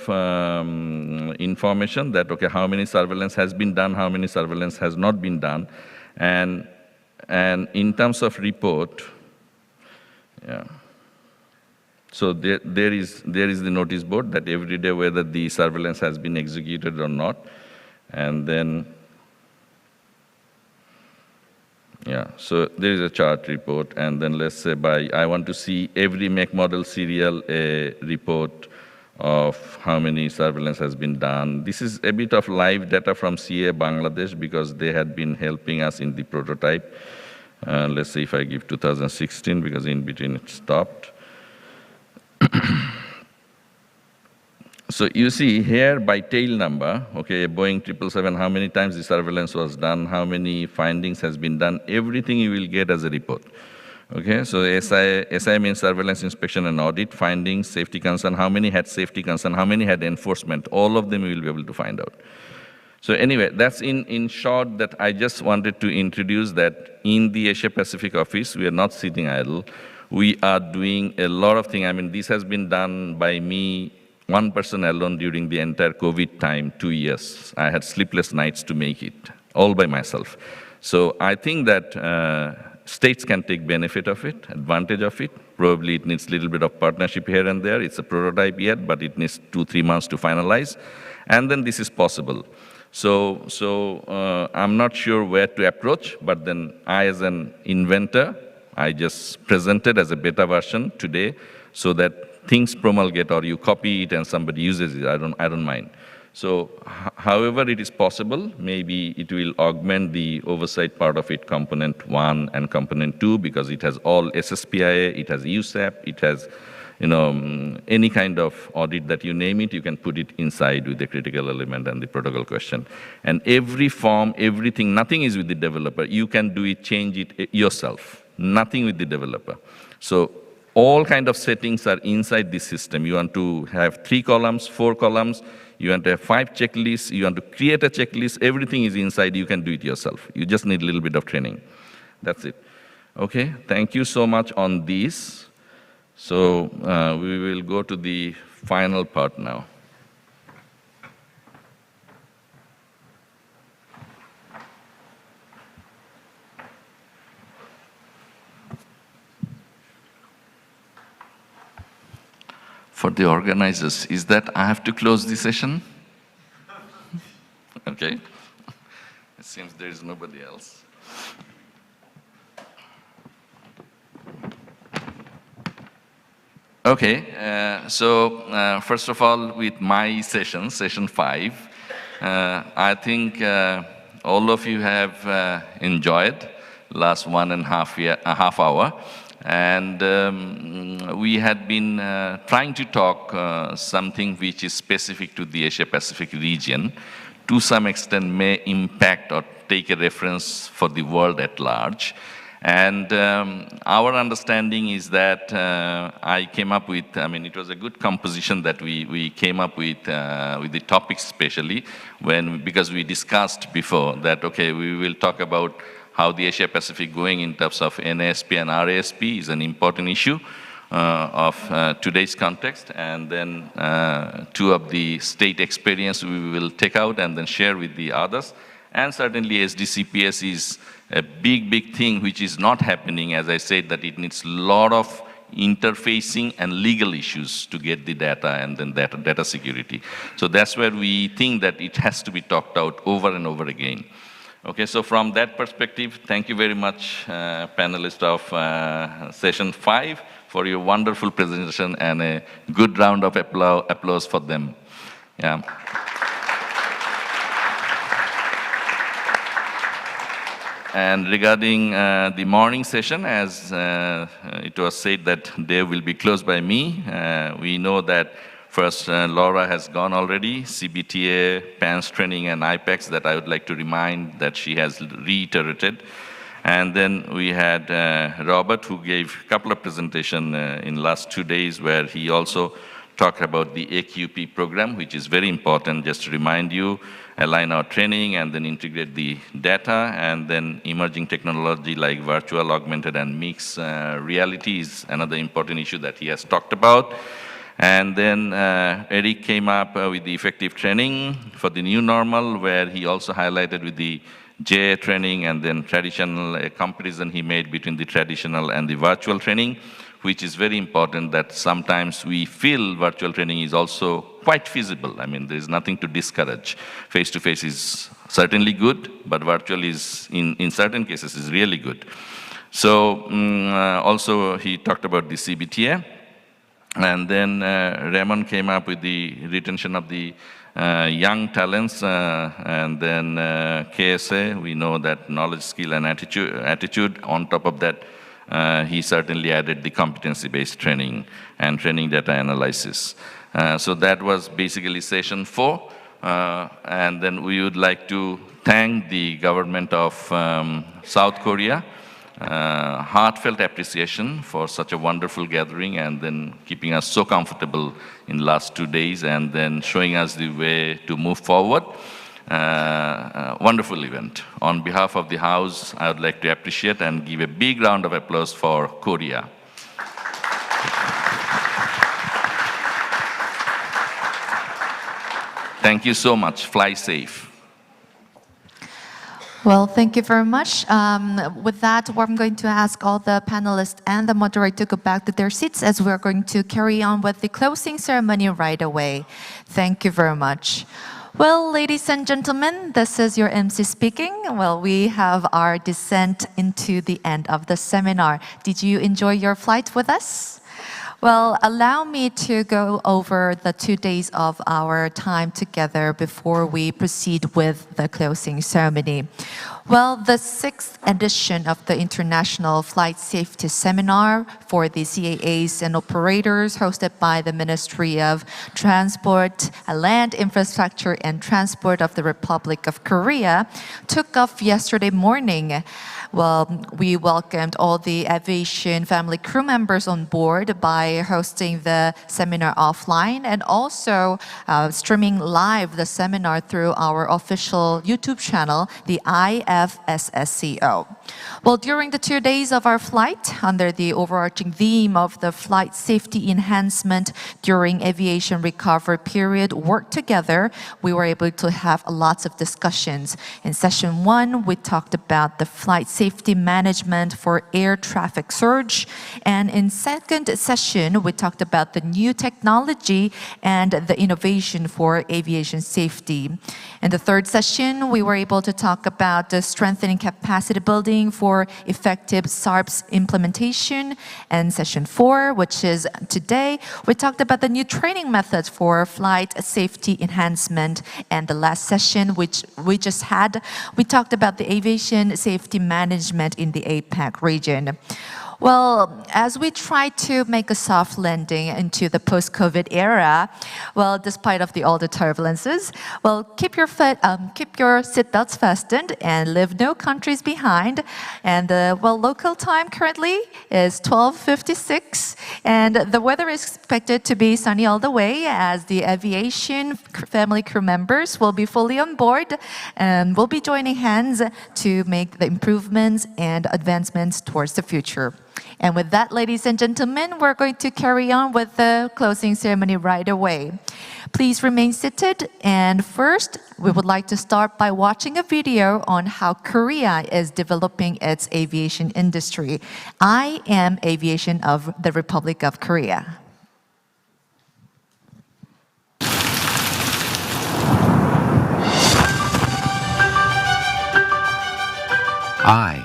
information that, okay, how many surveillance has been done, how many surveillance has not been done. And in terms of report, yeah. So there is the notice board that every day whether the surveillance has been executed or not. And then, yeah, so there is a chart report, and then let's say I want to see every make, model, serial report of how many surveillance has been done. This is a bit of live data from CA Bangladesh, because they had been helping us in the prototype. Let's say if I give 2016, because in between it stopped. So you see here by tail number, okay, Boeing 777, how many times the surveillance was done, how many findings has been done, everything you will get as a report. Okay, so SI means surveillance, inspection, and audit, findings, safety concern, how many had safety concern, how many had enforcement, all of them you will be able to find out. So anyway, that's in short that I just wanted to introduce that in the Asia Pacific office, we are not sitting idle. We are doing a lot of things. I mean, this has been done by me, one person alone during the entire COVID time, 2 years. I had sleepless nights to make it, all by myself. So I think that states can take benefit of it, advantage of it. Probably it needs a little bit of partnership here and there. It's a prototype yet, but it needs 2-3 months to finalize. And then this is possible. So I'm not sure where to approach, but then I, as an inventor, I just presented as a beta version today so that things promulgate or you copy it and somebody uses it. I don't mind. So however it is possible, maybe it will augment the oversight part of it, component 1 and component 2, because it has all SSPIA, it has USAP, it has any kind of audit that you name it, you can put it inside with the critical element and the protocol question. And every form, everything, nothing is with the developer. You can do it, change it yourself. Nothing with the developer. So all kind of settings are inside this system. You want to have 3 columns, 4 columns, you want to have 5 checklists, you want to create a checklist, everything is inside, you can do it yourself. You just need a little bit of training. That's it. Okay, thank you so much on this. So we will go to the final part now. For the organizers, is that I have to close the session? Okay. It seems there is nobody else. Okay, so first of all, with my session, session 5, I think all of you have enjoyed last 1.5 hour. And we had been trying to talk something which is specific to the Asia-Pacific region, to some extent may impact or take a reference for the world at large. And our understanding is that I came up with, it was a good composition that we came up with the topics especially, because we discussed before that, okay, we will talk about how the Asia-Pacific going in terms of NASP and RASP is an important issue of today's context. And then 2 of the state experience we will take out and then share with the others. And certainly SDCPS is a big thing which is not happening. As I said, that it needs a lot of interfacing and legal issues to get the data and then data security. So that's where we think that it has to be talked out over and over again. Okay, so from that perspective, thank you very much, panelists of session 5, for your wonderful presentation and a good round of applause for them. Yeah. And regarding the morning session, as it was said that they will be closed by me, we know that first, Laura has gone already, CBTA, PANS training, and IPACs that I would like to remind that she has reiterated. And then we had Robert, who gave a couple of presentations in the last 2 days, where he also talked about the AQP program, which is very important, just to remind you, align our training and then integrate the data, and then emerging technology like virtual, augmented, and mixed reality is another important issue that he has talked about. And then Eric came up with the effective training for the new normal, where he also highlighted with the JA training and then traditional, a comparison he made between the traditional and the virtual training, which is very important, that sometimes we feel virtual training is also quite feasible. There is nothing to discourage. Face-to-face is certainly good, but virtual is, in certain cases, is really good. So also he talked about the CBTA. And then Raymond came up with the retention of the young talents, and then KSA, we know that knowledge, skill, and attitude. On top of that, he certainly added the competency-based training and training data analysis. So that was basically session 4. And then we would like to thank the government of South Korea. Heartfelt appreciation for such a wonderful gathering and then keeping us so comfortable in the last 2 days and then showing us the way to move forward. Wonderful event. On behalf of the House, I would like to appreciate and give a big round of applause for Korea. Thank you so much. Fly safe. Well, thank you very much. With that, I'm going to ask all the panelists and the moderator to go back to their seats as we're going to carry on with the closing ceremony right away. Thank you very much. Well, ladies and gentlemen, this is your MC speaking. Well, we have our descent into the end of the seminar. Did you enjoy your flight with us? Well, allow me to go over the 2 days of our time together before we proceed with the closing ceremony. Well, the 6th edition of the International Flight Safety Seminar for the CAAs and operators hosted by the Ministry of Transport, Land Infrastructure and Transport of the Republic of Korea took off yesterday morning. Well, we welcomed all the aviation family crew members on board by hosting the seminar offline and also streaming live the seminar through our official YouTube channel, the IFSSCO. Well, during the 2 days of our flight, under the overarching theme of the flight safety enhancement during aviation recovery period work together, we were able to have lots of discussions. In session 1, we talked about the flight safety management for air traffic surge. And in second session, we talked about the new technology and the innovation for aviation safety. In the third session, we were able to talk about the strengthening capacity building for effective SARPs implementation. And session 4, which is today, we talked about the new training methods for flight safety enhancement. And the last session, which we just had, we talked about the aviation safety management in the APAC region. Well, as we try to make a soft landing into the post-COVID era, well, despite of all the turbulences, well, keep your seatbelts fastened and leave no countries behind. And well, local time currently is 12:56, and the weather is expected to be sunny all the way as the aviation family crew members will be fully on board and will be joining hands to make the improvements and advancements towards the future. And with that, ladies and gentlemen, we're going to carry on with the closing ceremony right away. Please remain seated. And first, we would like to start by watching a video on how Korea is developing its aviation industry. I am Aviation of the Republic of Korea. I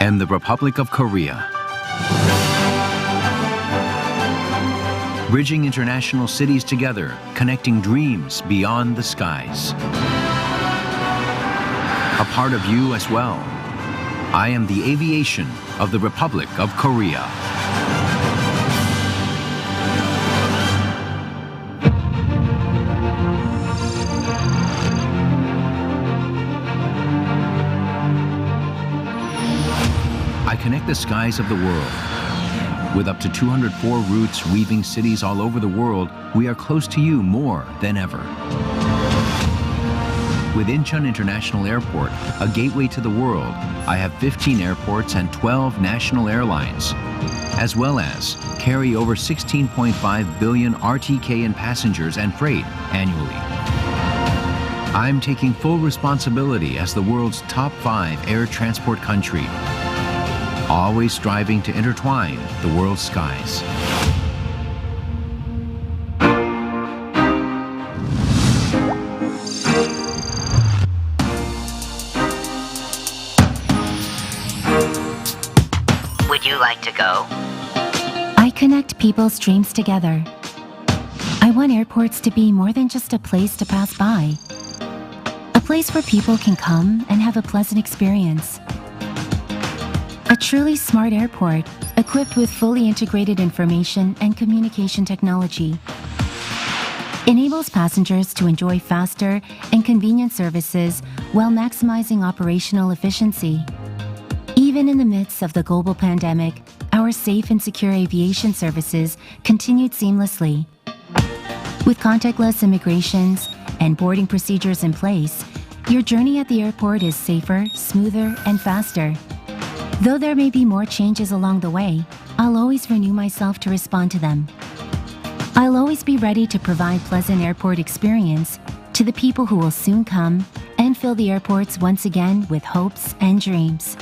am the Republic of Korea. Bridging international cities together, connecting dreams beyond the skies. A part of you as well. I am the Aviation of the Republic of Korea. I connect the skies of the world. With up to 204 routes weaving cities all over the world, we are close to you more than ever. With Incheon International Airport, a gateway to the world, I have 15 airports and 12 national airlines, as well as carry over 16.5 billion RTK in passengers and freight annually. I'm taking full responsibility as the world's top 5 air transport country, always striving to intertwine the world's skies. Would you like to go? I connect people's dreams together. I want airports to be more than just a place to pass by. A place where people can come and have a pleasant experience. A truly smart airport, equipped with fully integrated information and communication technology, enables passengers to enjoy faster and convenient services while maximizing operational efficiency. Even in the midst of the global pandemic, our safe and secure aviation services continued seamlessly. With contactless immigrations and boarding procedures in place, your journey at the airport is safer, smoother, and faster. Though there may be more changes along the way, I'll always renew myself to respond to them. I'll always be ready to provide pleasant airport experience to the people who will soon come and fill the airports once again with hopes and dreams.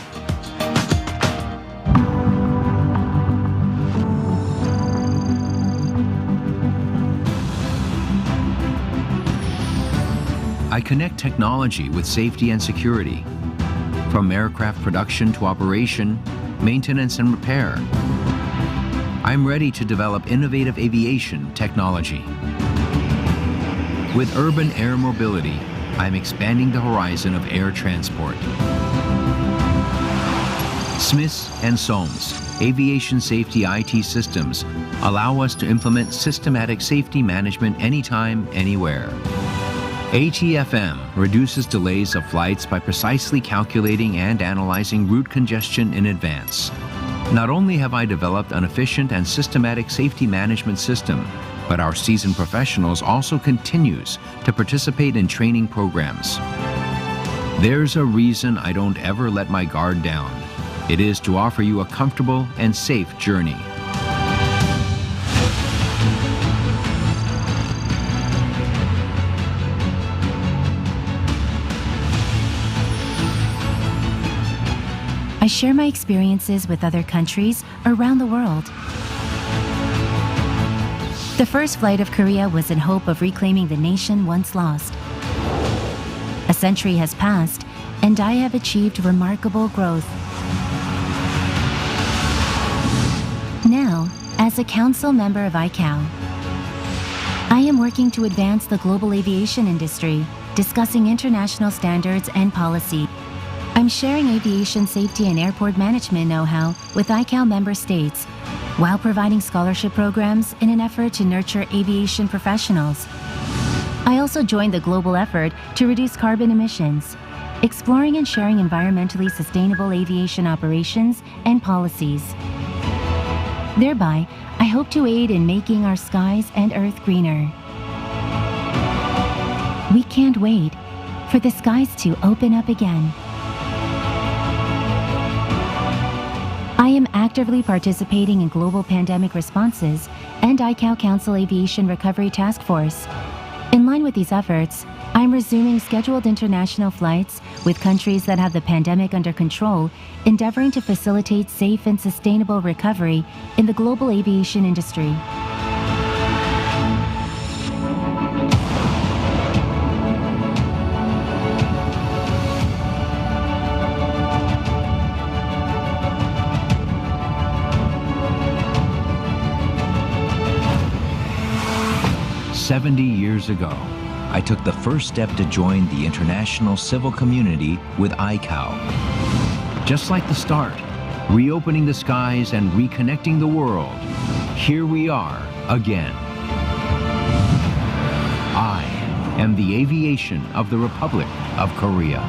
I connect technology with safety and security, from aircraft production to operation, maintenance and repair. I'm ready to develop innovative aviation technology. With urban air mobility, I'm expanding the horizon of air transport. Smiths and SOMS, aviation safety IT systems, allow us to implement systematic safety management anytime, anywhere. ATFM reduces delays of flights by precisely calculating and analyzing route congestion in advance. Not only have I developed an efficient and systematic safety management system, but our seasoned professionals also continues to participate in training programs. There's a reason I don't ever let my guard down. It is to offer you a comfortable and safe journey. I share my experiences with other countries around the world. The first flight of Korea was in hope of reclaiming the nation once lost. A century has passed, and I have achieved remarkable growth. Now, as a council member of ICAO, I am working to advance the global aviation industry, discussing international standards and policy. I'm sharing aviation safety and airport management know-how with ICAO member states, while providing scholarship programs in an effort to nurture aviation professionals. I also joined the global effort to reduce carbon emissions, exploring and sharing environmentally sustainable aviation operations and policies. Thereby, I hope to aid in making our skies and Earth greener. We can't wait for the skies to open up again. I am actively participating in global pandemic responses and ICAO Council Aviation Recovery Task Force. In line with these efforts, I'm resuming scheduled international flights with countries that have the pandemic under control, endeavoring to facilitate safe and sustainable recovery in the global aviation industry. "70 years ago, I took the first step to join the international civil community with ICAO. Just like the start, reopening the skies and reconnecting the world, here we are again. I am the aviation of the Republic of Korea."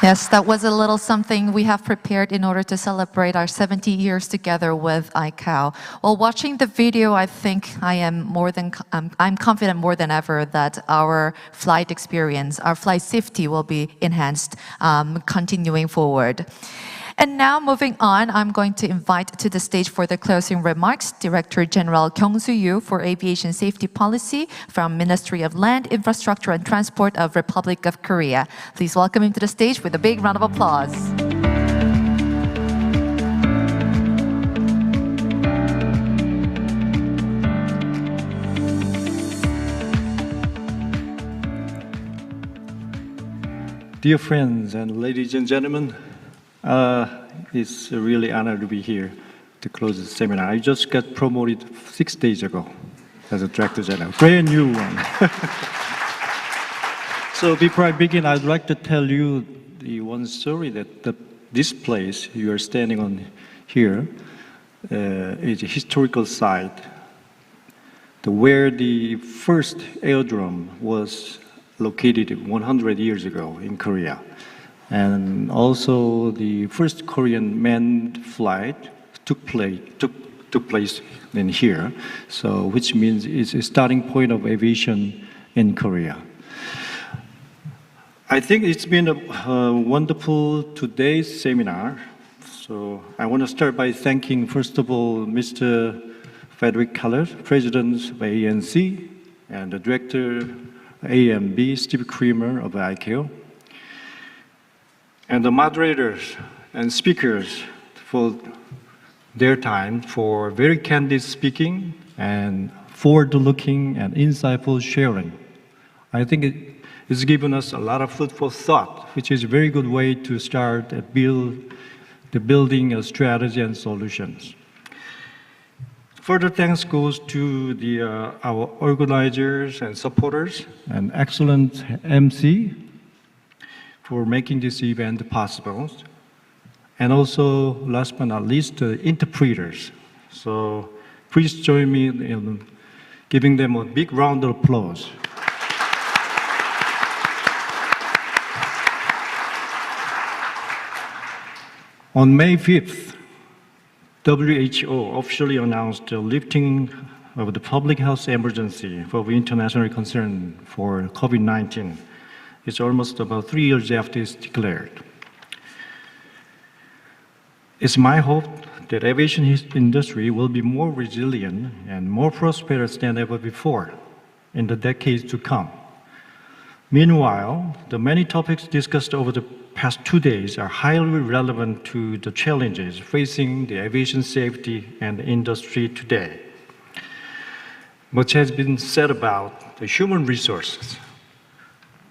Yes, that was a little something we have prepared in order to celebrate our 70 years together with ICAO. While watching the video, I think I'm confident more than ever that our flight experience, our flight safety will be enhanced continuing forward. And now moving on, I'm going to invite to the stage for the closing remarks Director General Kyung Soo-yu for Aviation Safety Policy from Ministry of Land, Infrastructure and Transport of Republic of Korea. Please welcome him to the stage with a big round of applause. Dear friends and ladies and gentlemen, it's a really honor to be here to close the seminar. I just got promoted 6 days ago as a Director General, brand new one. So before I begin, I'd like to tell you the one story that this place you are standing on here is a historical site where the first aerodrome was located 100 years ago in Korea. And also the first Korean manned flight took place in here. So which means it's a starting point of aviation in Korea. I think it's been a wonderful today's seminar. So I want to start by thanking, first of all, Mr. Frederick Keller, President of ANC, and the Director AMB, Steve Creamer of ICAO, and the moderators and speakers for their time for very candid speaking and forward-looking and insightful sharing. I think it's given us a lot of food for thought, which is a very good way to start building a strategy and solutions. Further thanks goes to our organizers and supporters, and excellent MC for making this event possible. And also, last but not least, the interpreters. So please join me in giving them a big round of applause. On May 5th, WHO officially announced the lifting of the public health emergency for international concern for COVID-19. It's almost about 3 years after it's declared. It's my hope that aviation industry will be more resilient and more prosperous than ever before in the decades to come. Meanwhile, the many topics discussed over the past 2 days are highly relevant to the challenges facing the aviation safety and industry today. Much has been said about the human resources,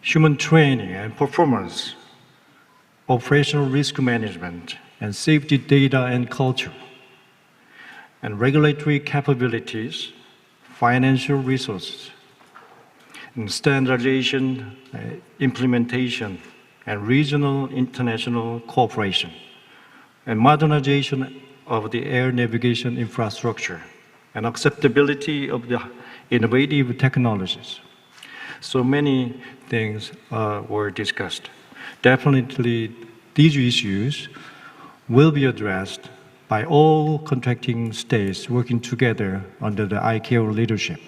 human training and performance, operational risk management, and safety data and culture, and regulatory capabilities, financial resources, and standardization, implementation, and regional international cooperation, and modernization of the air navigation infrastructure, and acceptability of the innovative technologies. So many things were discussed. Definitely, these issues will be addressed by all contracting states working together under the ICAO leadership.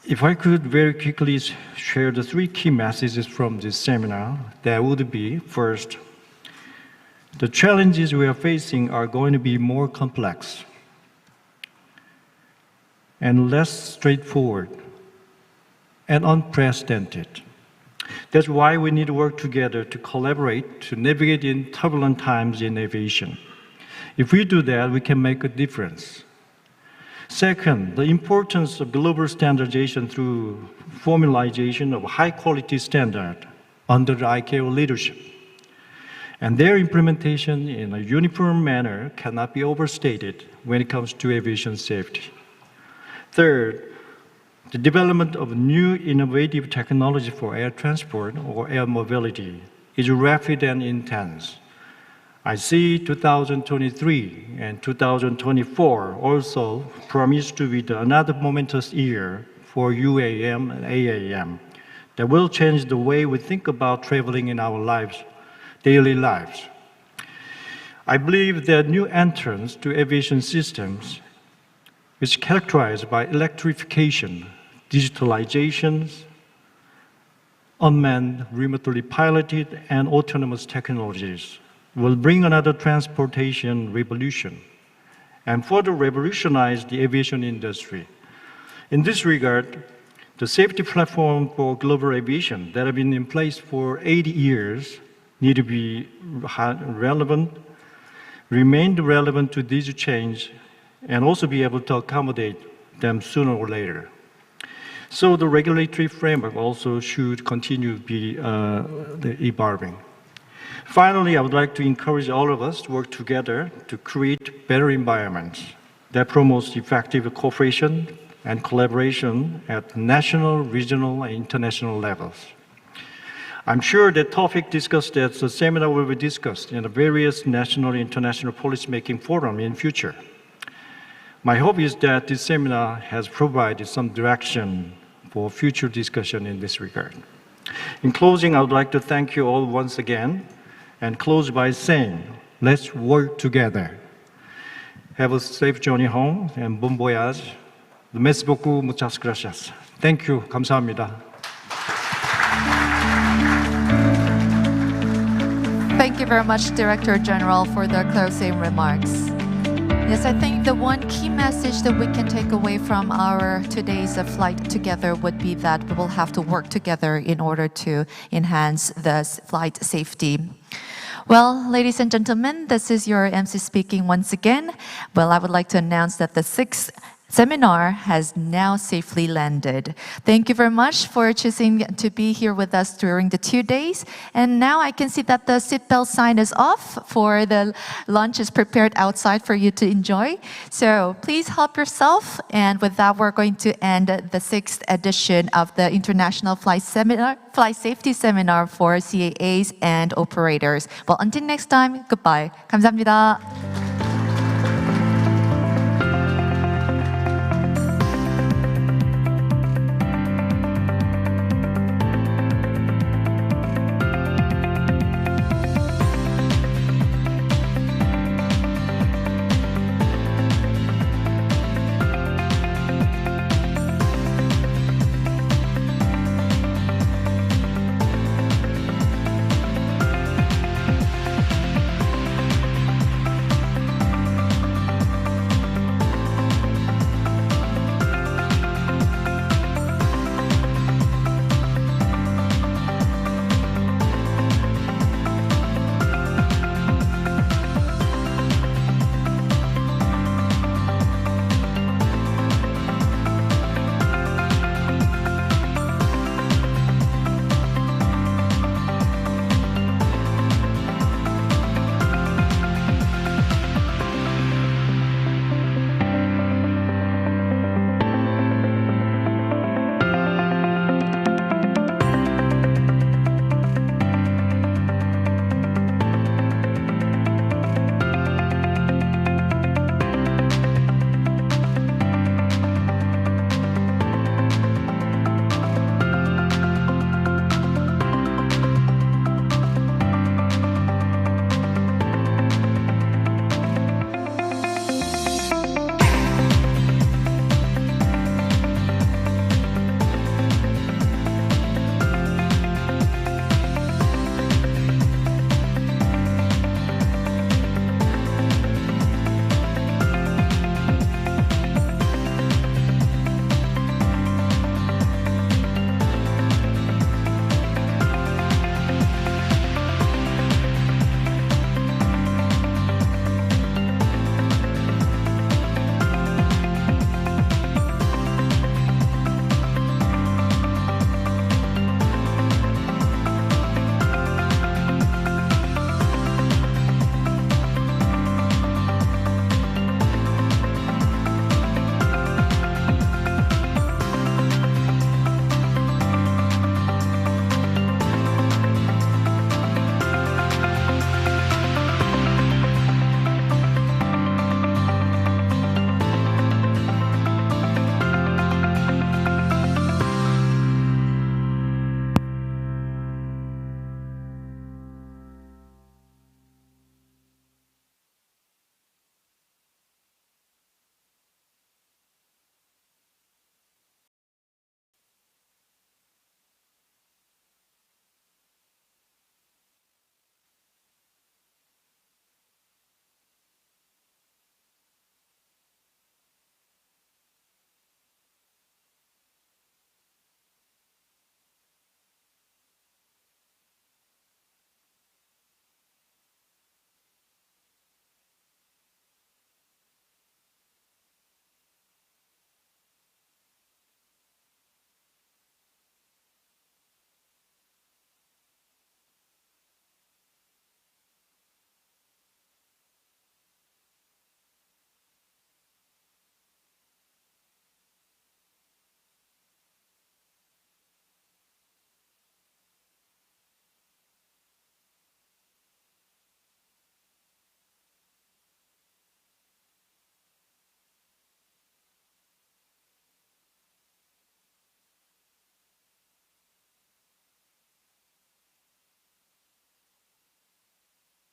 If I could very quickly share the 3 key messages from this seminar, that would be, first, the challenges we are facing are going to be more complex and less straightforward and unprecedented. That's why we need to work together to collaborate to navigate in turbulent times in aviation. If we do that, we can make a difference. Second, the importance of global standardization through formalization of high-quality standard under the ICAO leadership. And their implementation in a uniform manner cannot be overstated when it comes to aviation safety. Third, the development of new innovative technology for air transport or air mobility is rapid and intense. I see 2023 and 2024 also promise to be another momentous year for UAM and AAM that will change the way we think about traveling in our lives, daily lives. I believe that new entrants to aviation systems is characterized by electrification, digitalization, unmanned, remotely piloted, and autonomous technologies will bring another transportation revolution and further revolutionize the aviation industry. In this regard, the safety platform for global aviation that have been in place for 80 years need to be remain relevant to these change and also be able to accommodate them sooner or later. So the regulatory framework also should continue to be evolving. Finally, I would like to encourage all of us to work together to create better environments that promotes effective cooperation and collaboration at national, regional, and international levels. I'm sure the topic discussed at the seminar will be discussed in the various national and international policy-making forum in future. My hope is that this seminar has provided some direction for future discussion in this regard. In closing, I would like to thank you all once again and close by saying, let's work together. Have a safe journey home and bon voyage Merci beaucoup, muchas gracias. Thank you, 감사합니다. Thank you very much, Director General, for the closing remarks. Yes, I think the one key message that we can take away from our today's flight together would be that we will have to work together in order to enhance the flight safety. Well, ladies and gentlemen, this is your MC speaking once again. Well, I would like to announce that the 6th seminar has now safely landed. Thank you very much for choosing to be here with us during the 2 days. And now I can see that the seatbelt sign is off for the lunch is prepared outside for you to enjoy. So please help yourself. And with that, we're going to end the 6th edition of the International Flight Safety Seminar for CAAs and operators. Well, until next time, goodbye. 감사합니다.